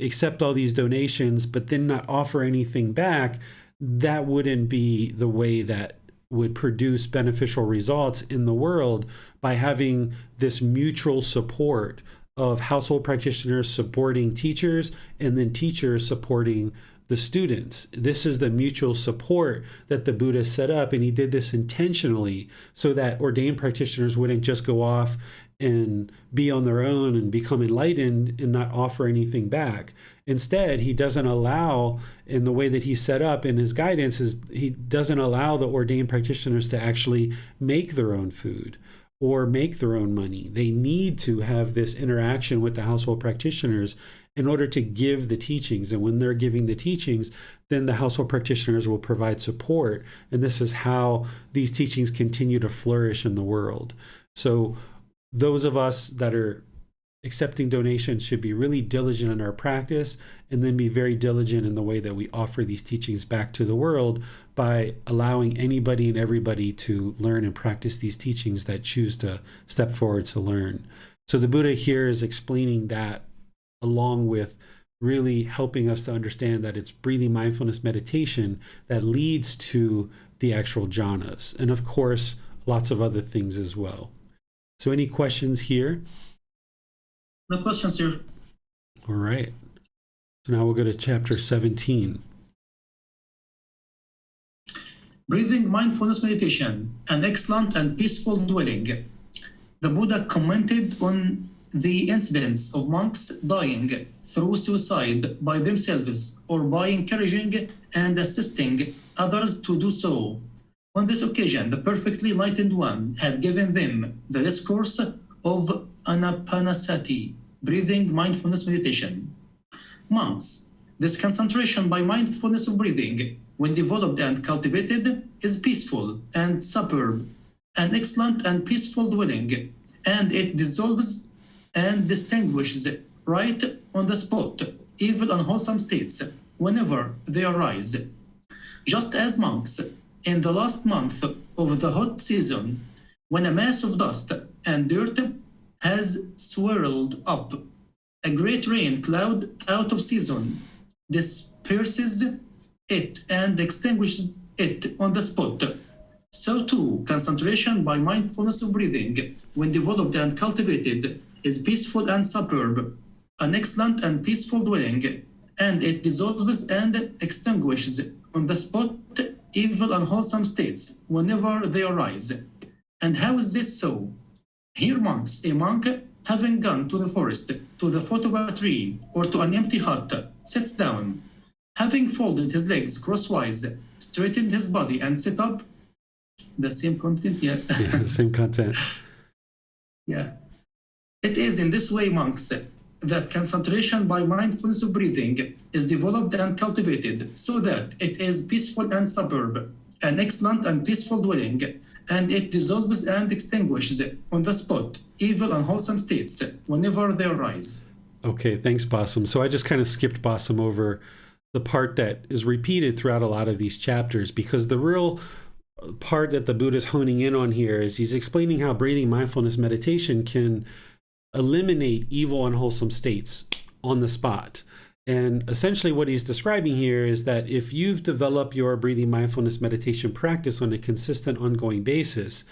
accept all these donations, but then not offer anything back, that wouldn't be the way that would produce beneficial results in the world, by having this mutual support of household practitioners supporting teachers and then teachers supporting the students. This is the mutual support that the Buddha set up, and he did this intentionally so that ordained practitioners wouldn't just go off and be on their own and become enlightened and not offer anything back. Instead, he doesn't allow, in the way that he set up in his guidance, is he doesn't allow the ordained practitioners to actually make their own food or make their own money. They need to have this interaction with the household practitioners in order to give the teachings. And when they're giving the teachings, then the household practitioners will provide support. And this is how these teachings continue to flourish in the world. So those of us that are accepting donations should be really diligent in our practice, and then be very diligent in the way that we offer these teachings back to the world by allowing anybody and everybody to learn and practice these teachings that choose to step forward to learn. So the Buddha here is explaining that, along with really helping us to understand that it's breathing mindfulness meditation that leads to the actual jhanas, and of course lots of other things as well. So any questions here? No questions here. All right. So now we'll go to chapter 17. Breathing mindfulness meditation, an excellent and peaceful dwelling. The Buddha commented on the incidents of monks dying through suicide by themselves or by encouraging and assisting others to do so. On this occasion, the perfectly enlightened one had given them the discourse of Anapanasati, breathing mindfulness meditation. Monks, this concentration by mindfulness of breathing, when developed and cultivated, is peaceful and superb, an excellent and peaceful dwelling, and it dissolves and distinguishes right on the spot evil and wholesome states whenever they arise. Just as monks, in the last month of the hot season, when a mass of dust and dirt has swirled up, a great rain cloud out of season disperses it and extinguishes it on the spot. So too, concentration by mindfulness of breathing, when developed and cultivated, is peaceful and superb, an excellent and peaceful dwelling, and it dissolves and extinguishes on the spot evil and wholesome states whenever they arise. And how is this so? Here monks, a monk having gone to the forest, to the foot of a tree, or to an empty hut, sits down, having folded his legs crosswise, straightened his body, and sit up. The same content, yeah. Yeah, same content. Yeah. It is in this way, monks, that concentration by mindfulness of breathing is developed and cultivated so that it is peaceful and superb, an excellent and peaceful dwelling, and it dissolves and extinguishes on the spot evil and wholesome states whenever they arise. Okay, thanks, Bassam. So I just kind of skipped Bassam over the part that is repeated throughout a lot of these chapters, because the real part that the Buddha is honing in on here is he's explaining how breathing mindfulness meditation can eliminate evil, unwholesome states on the spot. And essentially, what he's describing here is that if you've developed your breathing mindfulness meditation practice on a consistent, ongoing basis,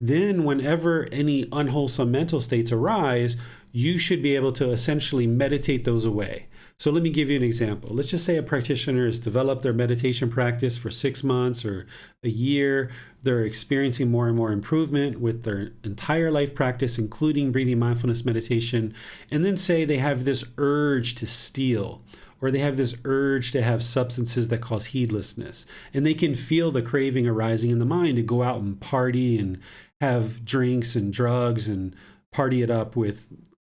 then whenever any unwholesome mental states arise, you should be able to essentially meditate those away. So let me give you an example. Let's just say a practitioner has developed their meditation practice for 6 months or a year. They're experiencing more and more improvement with their entire life practice, including breathing mindfulness meditation. And then say they have this urge to steal, or they have this urge to have substances that cause heedlessness. And they can feel the craving arising in the mind to go out and party and have drinks and drugs and party it up with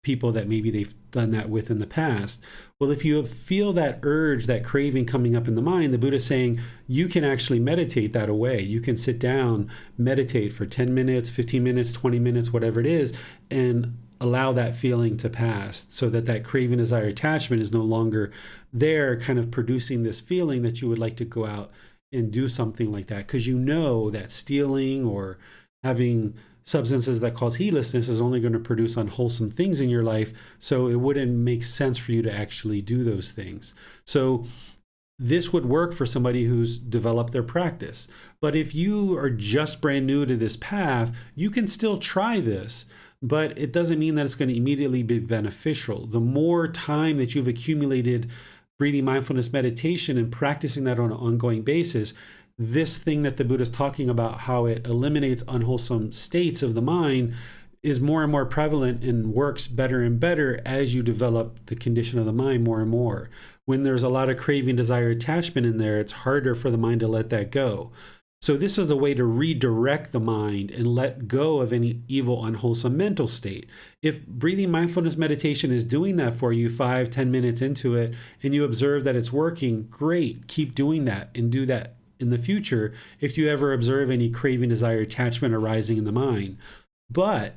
people that maybe they've done that with in the past. Well, if you feel that urge, that craving coming up in the mind, the Buddha is saying you can actually meditate that away. You can sit down, meditate for 10 minutes, 15 minutes, 20 minutes, whatever it is, and allow that feeling to pass so that that craving, desire, attachment is no longer there, kind of producing this feeling that you would like to go out and do something like that, because you know that stealing or having substances that cause heedlessness is only going to produce unwholesome things in your life. So it wouldn't make sense for you to actually do those things. So this would work for somebody who's developed their practice. But if you are just brand new to this path, you can still try this, but it doesn't mean that it's going to immediately be beneficial. The more time that you've accumulated breathing mindfulness meditation and practicing that on an ongoing basis, this thing that the Buddha is talking about, how it eliminates unwholesome states of the mind, is more and more prevalent and works better and better as you develop the condition of the mind more and more. When there's a lot of craving, desire, attachment in there, it's harder for the mind to let that go. So this is a way to redirect the mind and let go of any evil, unwholesome mental state. If breathing mindfulness meditation is doing that for you 5-10 minutes into it, and you observe that it's working, great, keep doing that and do that in the future if you ever observe any craving, desire, attachment arising in the mind. But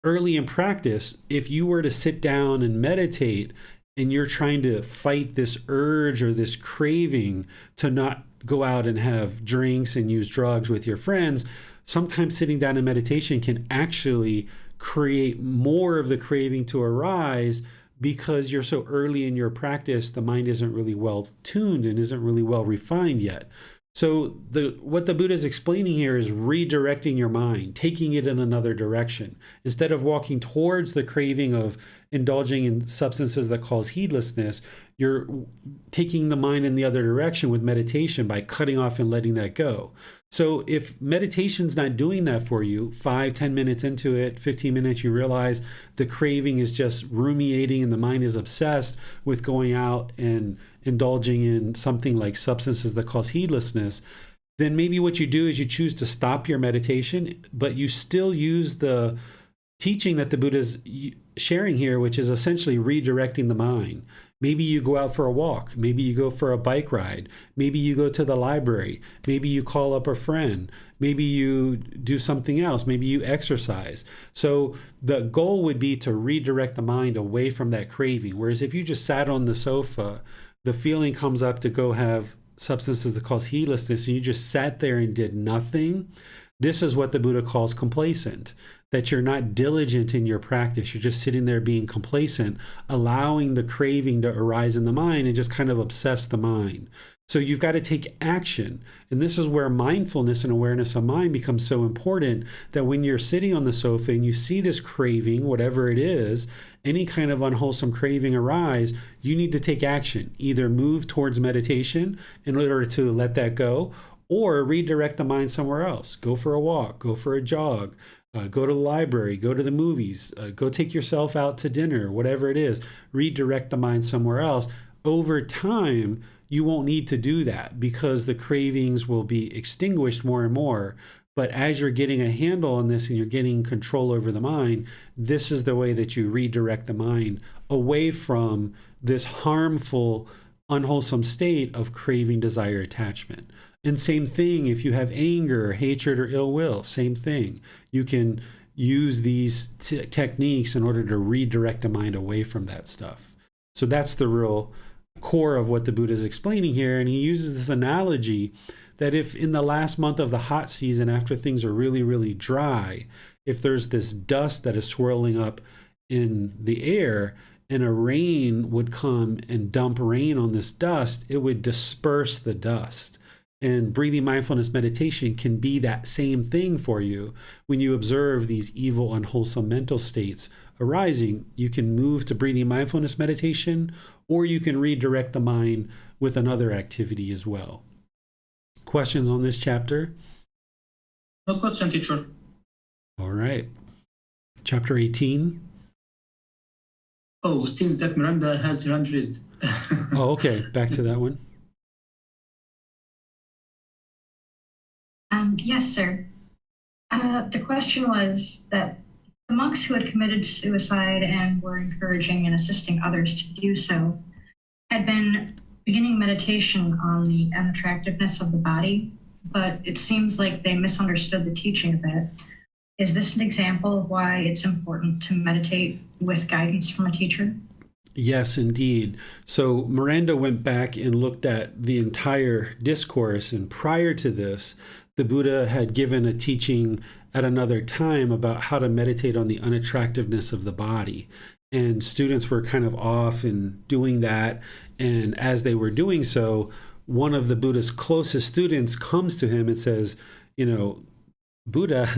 early in practice, if you were to sit down and meditate and you're trying to fight this urge or this craving to not go out and have drinks and use drugs with your friends, sometimes sitting down in meditation can actually create more of the craving to arise, because you're so early in your practice, the mind isn't really well tuned and isn't really well refined yet. So what the Buddha is explaining here is redirecting your mind, taking it in another direction. Instead of walking towards the craving of indulging in substances that cause heedlessness, you're taking the mind in the other direction with meditation by cutting off and letting that go. So if meditation's not doing that for you, 5-10 minutes into it, 15 minutes, you realize the craving is just ruminating and the mind is obsessed with going out and indulging in something like substances that cause heedlessness, then maybe what you do is you choose to stop your meditation, but you still use the teaching that the Buddha is sharing here, which is essentially redirecting the mind. Maybe you go out for a walk. Maybe you go for a bike ride. Maybe you go to the library. Maybe you call up a friend. Maybe you do something else. Maybe you exercise. So the goal would be to redirect the mind away from that craving. Whereas if you just sat on the sofa, the feeling comes up to go have substances that cause heedlessness, and you just sat there and did nothing. This is what the Buddha calls complacent, that you're not diligent in your practice. You're just sitting there being complacent, allowing the craving to arise in the mind and just kind of obsess the mind. So you've got to take action. And this is where mindfulness and awareness of mind becomes so important, that when you're sitting on the sofa and you see this craving, whatever it is, any kind of unwholesome craving arise, you need to take action. Either move towards meditation in order to let that go, or redirect the mind somewhere else. Go for a walk, go for a jog, go to the library, go to the movies, go take yourself out to dinner, whatever it is. Redirect the mind somewhere else. Over time, you won't need to do that because the cravings will be extinguished more and more. But as you're getting a handle on this and you're getting control over the mind, this is the way that you redirect the mind away from this harmful, unwholesome state of craving, desire, attachment. And same thing if you have anger, hatred, or ill will, same thing. You can use these techniques in order to redirect the mind away from that stuff. So that's the real core of what the Buddha is explaining here. And he uses this analogy that if in the last month of the hot season, after things are really, really dry, if there's this dust that is swirling up in the air and a rain would come and dump rain on this dust, it would disperse the dust. And breathing mindfulness meditation can be that same thing for you. When you observe these evil, unwholesome mental states arising, you can move to breathing mindfulness meditation, or you can redirect the mind with another activity as well. Questions on this chapter? No question, teacher. All right. Chapter 18. Oh, seems that Miranda has her hand raised. Oh, okay. Back to that one. Yes, sir. The question was that the monks who had committed suicide and were encouraging and assisting others to do so had been beginning meditation on the unattractiveness of the body, but it seems like they misunderstood the teaching a bit. Is this an example of why it's important to meditate with guidance from a teacher? Yes, indeed. So Miranda went back and looked at the entire discourse, and prior to this, the Buddha had given a teaching at another time about how to meditate on the unattractiveness of the body. And students were kind of off in doing that. And as they were doing so, one of the Buddha's closest students comes to him and says, Buddha,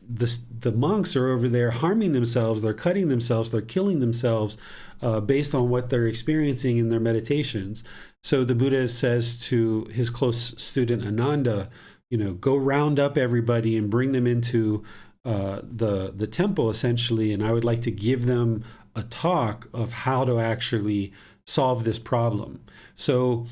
the monks are over there harming themselves, they're cutting themselves, they're killing themselves based on what they're experiencing in their meditations. So the Buddha says to his close student Ananda, go round up everybody and bring them into the temple, essentially, and I would like to give them a talk of how to actually solve this problem. So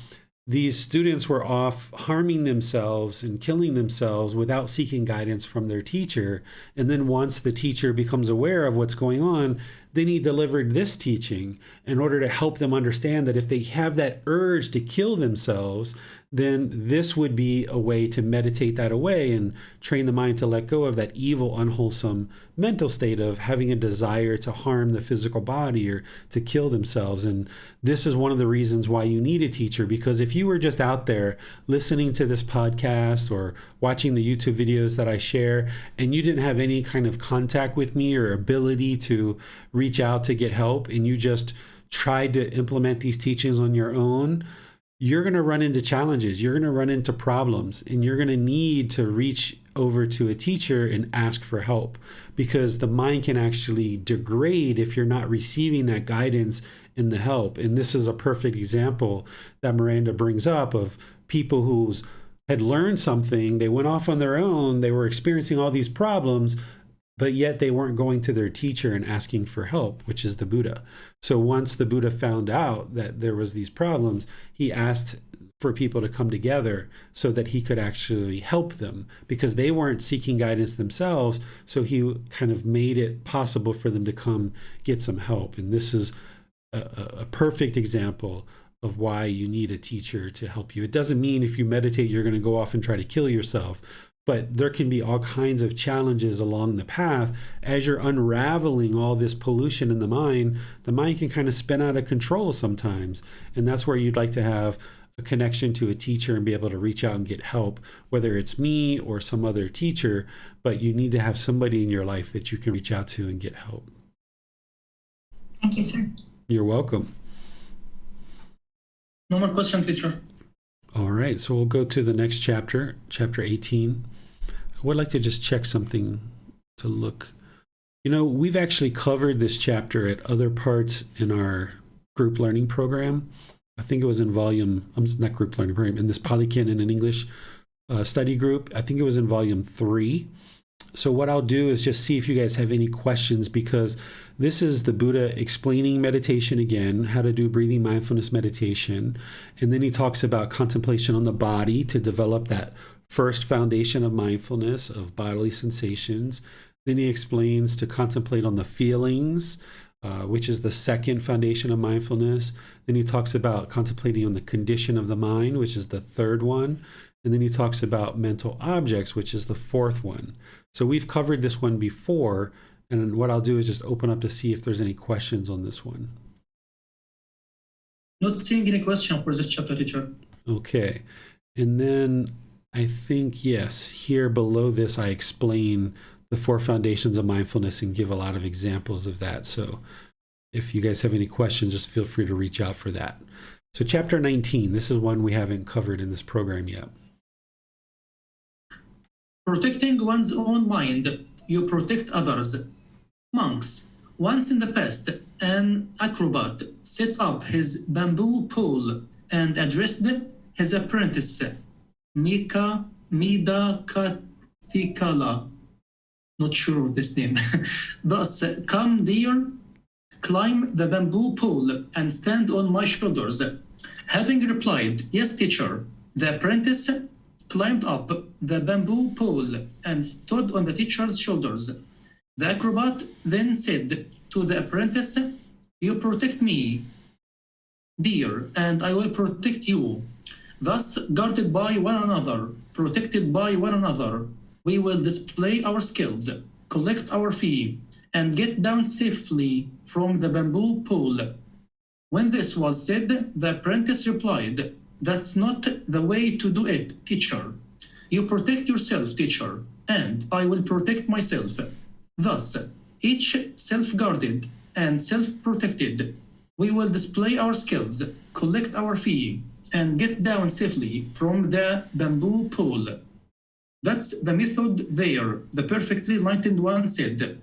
these students were off harming themselves and killing themselves without seeking guidance from their teacher. And then once the teacher becomes aware of what's going on, then he delivered this teaching in order to help them understand that if they have that urge to kill themselves, then this would be a way to meditate that away and train the mind to let go of that evil, unwholesome mental state of having a desire to harm the physical body or to kill themselves. And this is one of the reasons why you need a teacher, because if you were just out there listening to this podcast or watching the YouTube videos that I share, and you didn't have any kind of contact with me or ability to reach out to get help, and you just tried to implement these teachings on your own, you're going to run into challenges, you're going to run into problems, and you're going to need to reach over to a teacher and ask for help, because the mind can actually degrade if you're not receiving that guidance and the help. And this is a perfect example that Miranda brings up of people who had learned something, they went off on their own, they were experiencing all these problems, but yet they weren't going to their teacher and asking for help, which is the Buddha. So once the Buddha found out that there was these problems, he asked for people to come together so that he could actually help them, because they weren't seeking guidance themselves. So he kind of made it possible for them to come get some help. And this is a perfect example of why you need a teacher to help you. It doesn't mean if you meditate, you're going to go off and try to kill yourself. But there can be all kinds of challenges along the path. As you're unraveling all this pollution in the mind can kind of spin out of control sometimes. And that's where you'd like to have a connection to a teacher and be able to reach out and get help, whether it's me or some other teacher, but you need to have somebody in your life that you can reach out to and get help. Thank you, sir. You're welcome. No more question, teacher. All right, so we'll go to the next chapter, chapter 18. I would like to just check something to look. We've actually covered this chapter at other parts in our group learning program. I think it was in not group learning program, in this Pali Canon in English study group. I think it was in volume 3. So what I'll do is just see if you guys have any questions, because this is the Buddha explaining meditation again, how to do breathing mindfulness meditation. And then he talks about contemplation on the body to develop that first foundation of mindfulness of bodily sensations. Then he explains to contemplate on the feelings, which is the second foundation of mindfulness. Then he talks about contemplating on the condition of the mind, which is the third one. And then he talks about mental objects, which is the fourth one. So we've covered this one before, and what I'll do is just open up to see if there's any questions on this one. Not seeing any question for this chapter, teacher. Okay. And then I think, yes, here below this, I explain the 4 foundations of mindfulness and give a lot of examples of that. So if you guys have any questions, just feel free to reach out for that. So chapter 19, this is one we haven't covered in this program yet. Protecting one's own mind, you protect others. Monks, once in the past, an acrobat set up his bamboo pole and addressed his apprentice, Mida Kathikala. Not sure of this name. Thus, come dear, climb the bamboo pole and stand on my shoulders. Having replied, yes, teacher, the apprentice climbed up the bamboo pole and stood on the teacher's shoulders. The acrobat then said to the apprentice, you protect me, dear, and I will protect you. Thus, guarded by one another, protected by one another, we will display our skills, collect our fee, and get down safely from the bamboo pole. When this was said, the apprentice replied, that's not the way to do it, teacher. You protect yourself, teacher, and I will protect myself. Thus, each self-guarded and self-protected, we will display our skills, collect our fee, and get down safely from the bamboo pole. That's the method there, the perfectly enlightened one said.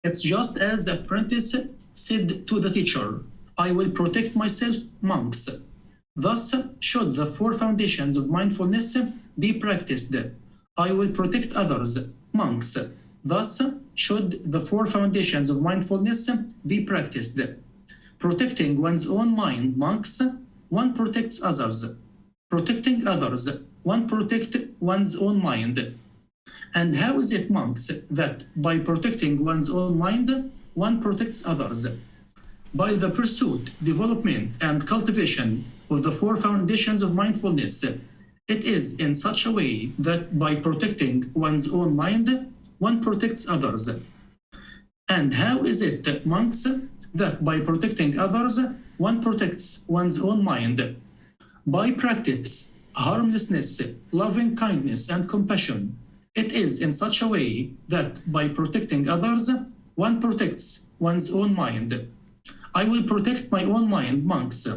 It's just as the apprentice said to the teacher, I will protect myself, monks. Thus, should the 4 foundations of mindfulness be practiced, I will protect others, monks. Thus, should the 4 foundations of mindfulness be practiced. Protecting one's own mind, monks, one protects others. Protecting others, one protects one's own mind. And how is it, monks, that by protecting one's own mind, one protects others? By the pursuit, development, and cultivation of the 4 foundations of mindfulness. It is in such a way that by protecting one's own mind, one protects others. And how is it, monks, that by protecting others, one protects one's own mind? By practice, harmlessness, loving kindness, and compassion. It is in such a way that by protecting others, one protects one's own mind. I will protect my own mind, monks.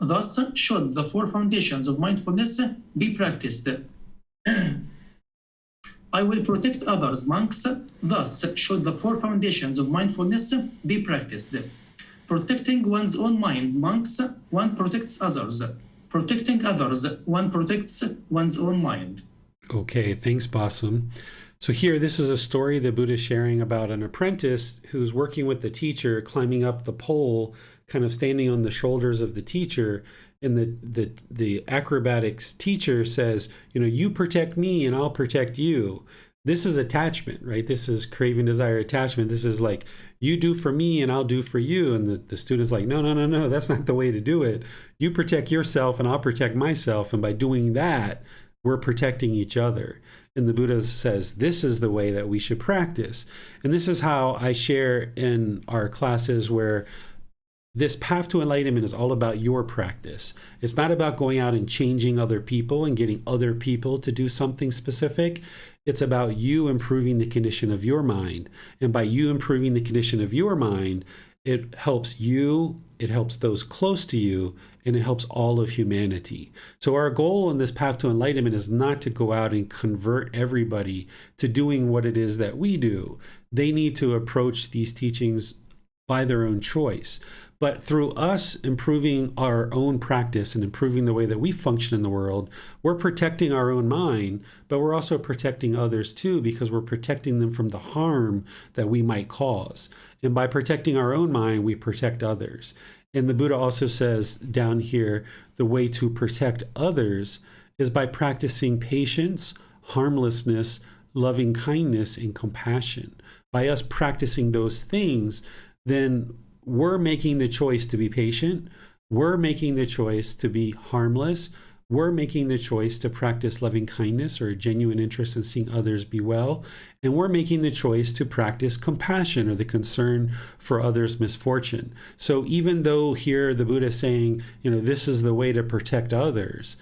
Thus, should the 4 foundations of mindfulness be practiced. I will protect others, monks. Thus, should the 4 foundations of mindfulness be practiced. Protecting one's own mind, monks, one protects others. Protecting others, one protects one's own mind. Okay, thanks, Basum. So here, this is a story the Buddha is sharing about an apprentice who's working with the teacher, climbing up the pole, kind of standing on the shoulders of the teacher. And the acrobatics teacher says, you protect me and I'll protect you. This is attachment, right? This is craving, desire, attachment. This is like, you do for me and I'll do for you. And the student's like, no, that's not the way to do it. You protect yourself and I'll protect myself. And by doing that, we're protecting each other. And the Buddha says, this is the way that we should practice. And this is how I share in our classes where this path to enlightenment is all about your practice. It's not about going out and changing other people and getting other people to do something specific. It's about you improving the condition of your mind. And by you improving the condition of your mind, it helps you, it helps those close to you, and it helps all of humanity. So our goal in this path to enlightenment is not to go out and convert everybody to doing what it is that we do. They need to approach these teachings by their own choice. But through us improving our own practice and improving the way that we function in the world, we're protecting our own mind, but we're also protecting others too, because we're protecting them from the harm that we might cause. And by protecting our own mind, we protect others. And the Buddha also says down here, the way to protect others is by practicing patience, harmlessness, loving kindness, and compassion. By us practicing those things, then we're making the choice to be patient. We're making the choice to be harmless. we're making the choice to practice loving kindness or a genuine interest in seeing others be well. And we're making the choice to practice compassion or the concern for others' misfortune. So even though here the Buddha is saying, this is the way to protect others,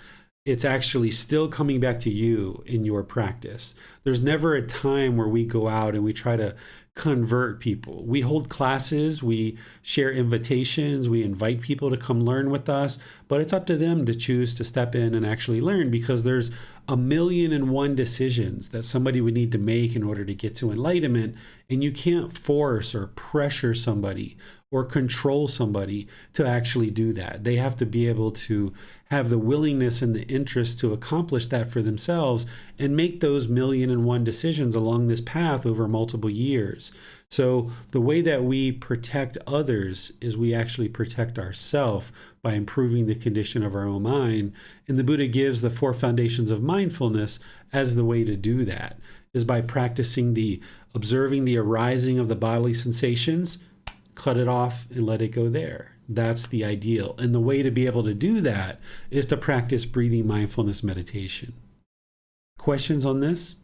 it's actually still coming back to you in your practice. There's never a time where we go out and we try to convert people. We hold classes, we share invitations, we invite people to come learn with us, but it's up to them to choose to step in and actually learn, because there's 1,000,001 decisions that somebody would need to make in order to get to enlightenment, and you can't force or pressure somebody or control somebody to actually do that. They have to be able to have the willingness and the interest to accomplish that for themselves and make those 1,000,001 decisions along this path over multiple years. So the way that we protect others is we actually protect ourselves by improving the condition of our own mind. And the Buddha gives the 4 foundations of mindfulness as the way to do that, is by practicing observing the arising of the bodily sensations, cut it off and let it go there. That's the ideal. And the way to be able to do that is to practice breathing mindfulness meditation. Questions on this?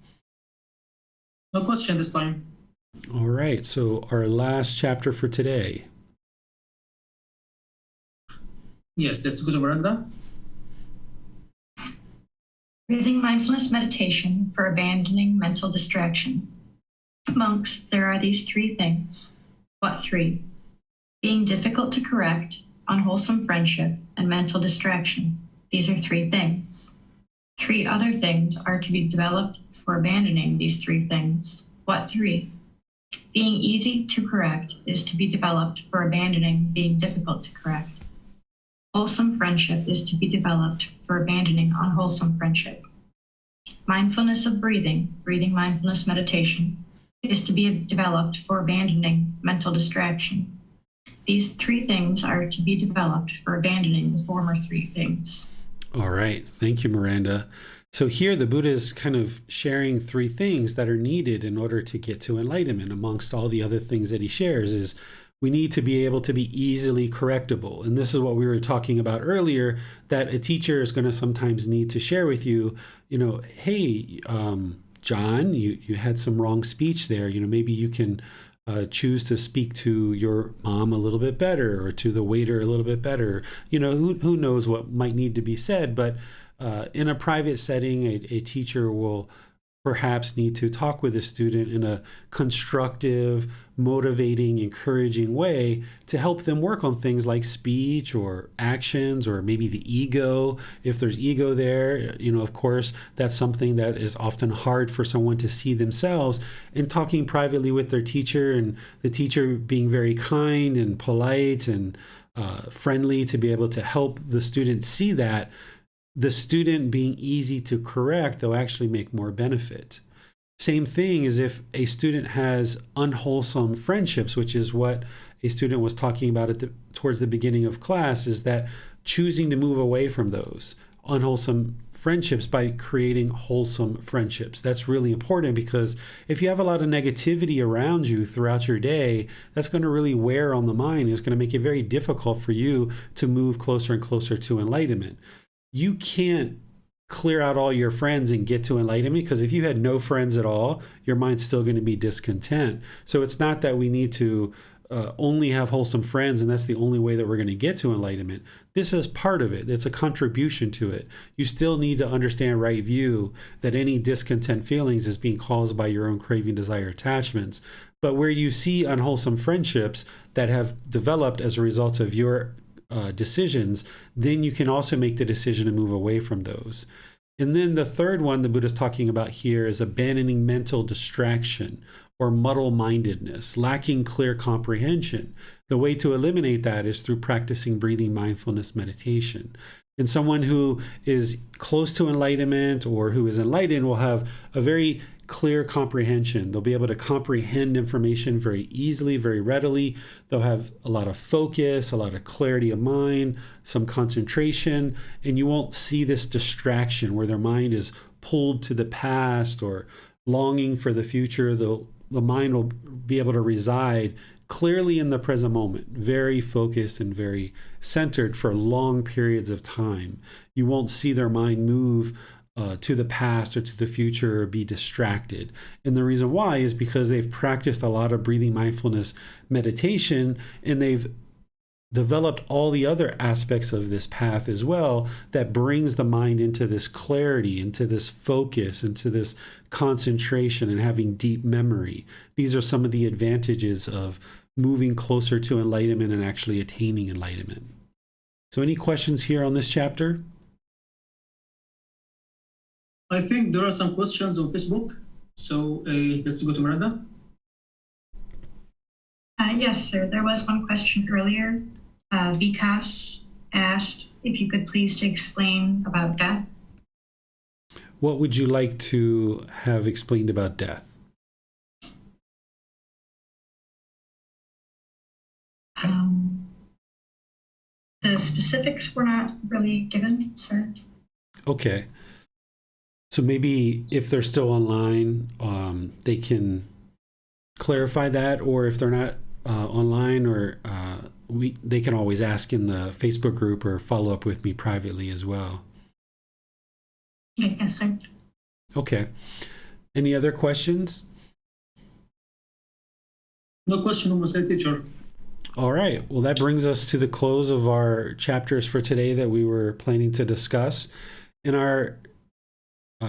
No question this time. All right. So our last chapter for today. Yes, let's go to Miranda. Breathing mindfulness meditation for abandoning mental distraction. Monks, there are these 3 things. What 3? Being difficult to correct, unwholesome friendship, and mental distraction. These are 3 things. 3 other things are to be developed for abandoning these 3 things. What 3? Being easy to correct is to be developed for abandoning being difficult to correct. Wholesome friendship is to be developed for abandoning unwholesome friendship. Mindfulness of breathing mindfulness meditation, is to be developed for abandoning mental distraction. These 3 things are to be developed for abandoning the former 3 things. All right. Thank you, Miranda. So here the Buddha is kind of sharing 3 things that are needed in order to get to enlightenment. Amongst all the other things that he shares is we need to be able to be easily correctable. And this is what we were talking about earlier, that a teacher is going to sometimes need to share with you, hey, John, you had some wrong speech there. Maybe you can choose to speak to your mom a little bit better, or to the waiter a little bit better. Who knows what might need to be said. But in a private setting, a teacher will perhaps need to talk with a student in a constructive, motivating, encouraging way to help them work on things like speech or actions, or maybe the ego. If there's ego there, of course, that's something that is often hard for someone to see themselves. And talking privately with their teacher, and the teacher being very kind and polite and friendly to be able to help the student see that, the student being easy to correct, they'll actually make more benefit. Same thing as if a student has unwholesome friendships, which is what a student was talking about towards the beginning of class, is that choosing to move away from those unwholesome friendships by creating wholesome friendships. That's really important, because if you have a lot of negativity around you throughout your day, that's going to really wear on the mind. It's going to make it very difficult for you to move closer and closer to enlightenment. You can't clear out all your friends and get to enlightenment, because if you had no friends at all, your mind's still going to be discontent. So it's not that we need to only have wholesome friends and that's the only way that we're going to get to enlightenment. This is part of it. It's a contribution to it. You still need to understand right view, that any discontent feelings is being caused by your own craving, desire, attachments. But where you see unwholesome friendships that have developed as a result of your decisions, then you can also make the decision to move away from those. And then the third one the Buddha's talking about here is abandoning mental distraction or muddle-mindedness, lacking clear comprehension. The way to eliminate that is through practicing breathing mindfulness meditation. And someone who is close to enlightenment or who is enlightened will have a very clear comprehension. They'll be able to comprehend information very easily, very readily. They'll have a lot of focus, a lot of clarity of mind, some concentration, and you won't see this distraction where their mind is pulled to the past or longing for the future. They'll the mind will be able to reside clearly in the present moment, very focused and very centered for long periods of time. You won't see their mind move to the past or to the future or be distracted. And the reason why is because they've practiced a lot of breathing mindfulness meditation, and they've developed all the other aspects of this path as well that brings the mind into this clarity, into this focus, into this concentration, and having deep memory. These are some of the advantages of moving closer to enlightenment and actually attaining enlightenment. So any questions here on this chapter? I think there are some questions on Facebook. So let's go to Miranda. Yes, sir. There was one question earlier. Vikas asked if you could please to explain about death. What would you like to have explained about death? The specifics were not really given, sir. Okay. So maybe if they're still online, they can clarify that, or if they're not online, or they can always ask in the Facebook group or follow up with me privately as well. Yes, sir. Okay. Any other questions? No question on my side, teacher. All right. Well, that brings us to the close of our chapters for today that we were planning to discuss. In our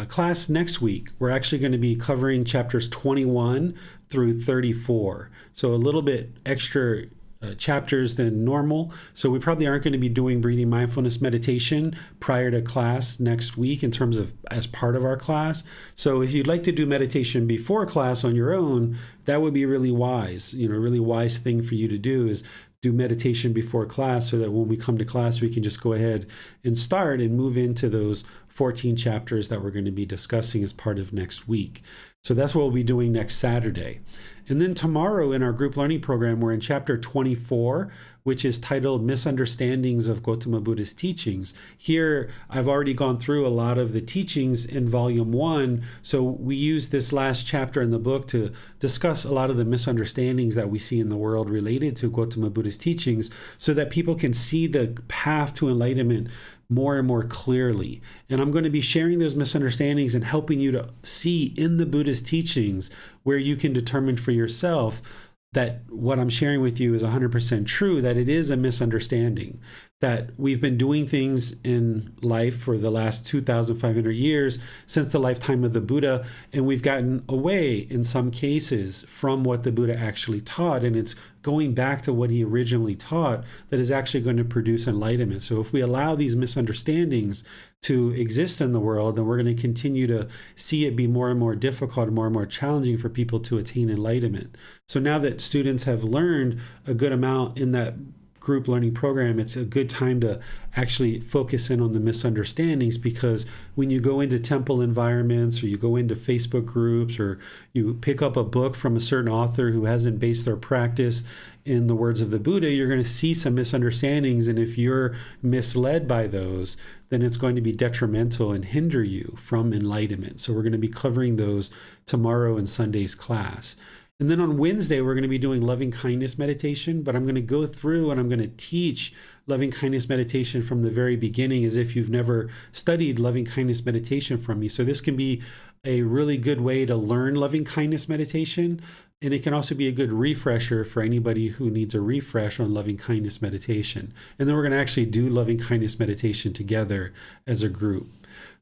class next week, we're actually going to be covering chapters 21 through 34. So a little bit extra chapters than normal. So we probably aren't going to be doing breathing mindfulness meditation prior to class next week in terms of as part of our class. So if you'd like to do meditation before class on your own, that would be really wise. A really wise thing for you to do is do meditation before class, so that when we come to class, we can just go ahead and start and move into those 14 chapters that we're going to be discussing as part of next week. So that's what we'll be doing next Saturday. And then tomorrow in our group learning program, we're in chapter 24, which is titled Misunderstandings of Gotama Buddha's Teachings. Here, I've already gone through a lot of the teachings in volume 1. So we use this last chapter in the book to discuss a lot of the misunderstandings that we see in the world related to Gotama Buddha's teachings, so that people can see the path to enlightenment more and more clearly. And I'm going to be sharing those misunderstandings and helping you to see in the Buddha's teachings where you can determine for yourself that what I'm sharing with you is 100% true, that it is a misunderstanding, that we've been doing things in life for the last 2,500 years since the lifetime of the Buddha, and we've gotten away in some cases from what the Buddha actually taught, and it's going back to what he originally taught that is actually going to produce enlightenment. So if we allow these misunderstandings to exist in the world, then we're going to continue to see it be more and more difficult and more challenging for people to attain enlightenment. So now that students have learned a good amount in that group learning program, it's a good time to actually focus in on the misunderstandings, because when you go into temple environments, or you go into Facebook groups, or you pick up a book from a certain author who hasn't based their practice in the words of the Buddha, you're going to see some misunderstandings. And if you're misled by those, then it's going to be detrimental and hinder you from enlightenment. So we're going to be covering those tomorrow in Sunday's class. And then on Wednesday, we're going to be doing loving kindness meditation, but I'm going to go through and I'm going to teach loving kindness meditation from the very beginning, as if you've never studied loving kindness meditation from me. So this can be a really good way to learn loving kindness meditation. And it can also be a good refresher for anybody who needs a refresh on loving kindness meditation. And then we're going to actually do loving kindness meditation together as a group.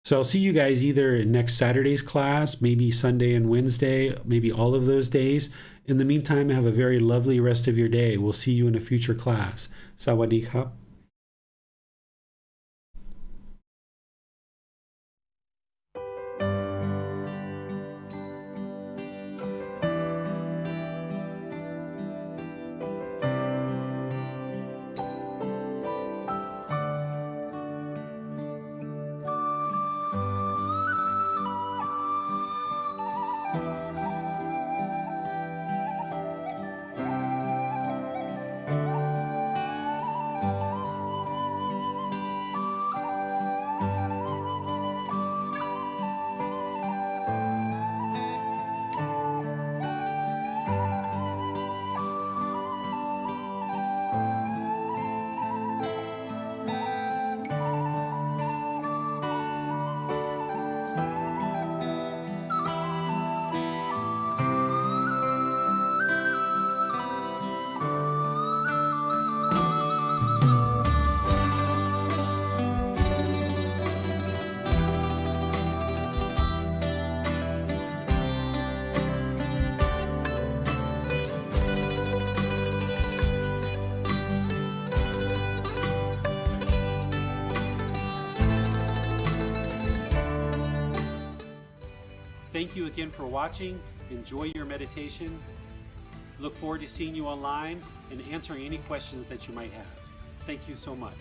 So I'll see you guys either in next Saturday's class, maybe Sunday and Wednesday, maybe all of those days. In the meantime, have a very lovely rest of your day. We'll see you in a future class. Sawadee krap. Thank you again for watching. Enjoy your meditation. Look forward to seeing you online and answering any questions that you might have. Thank you so much.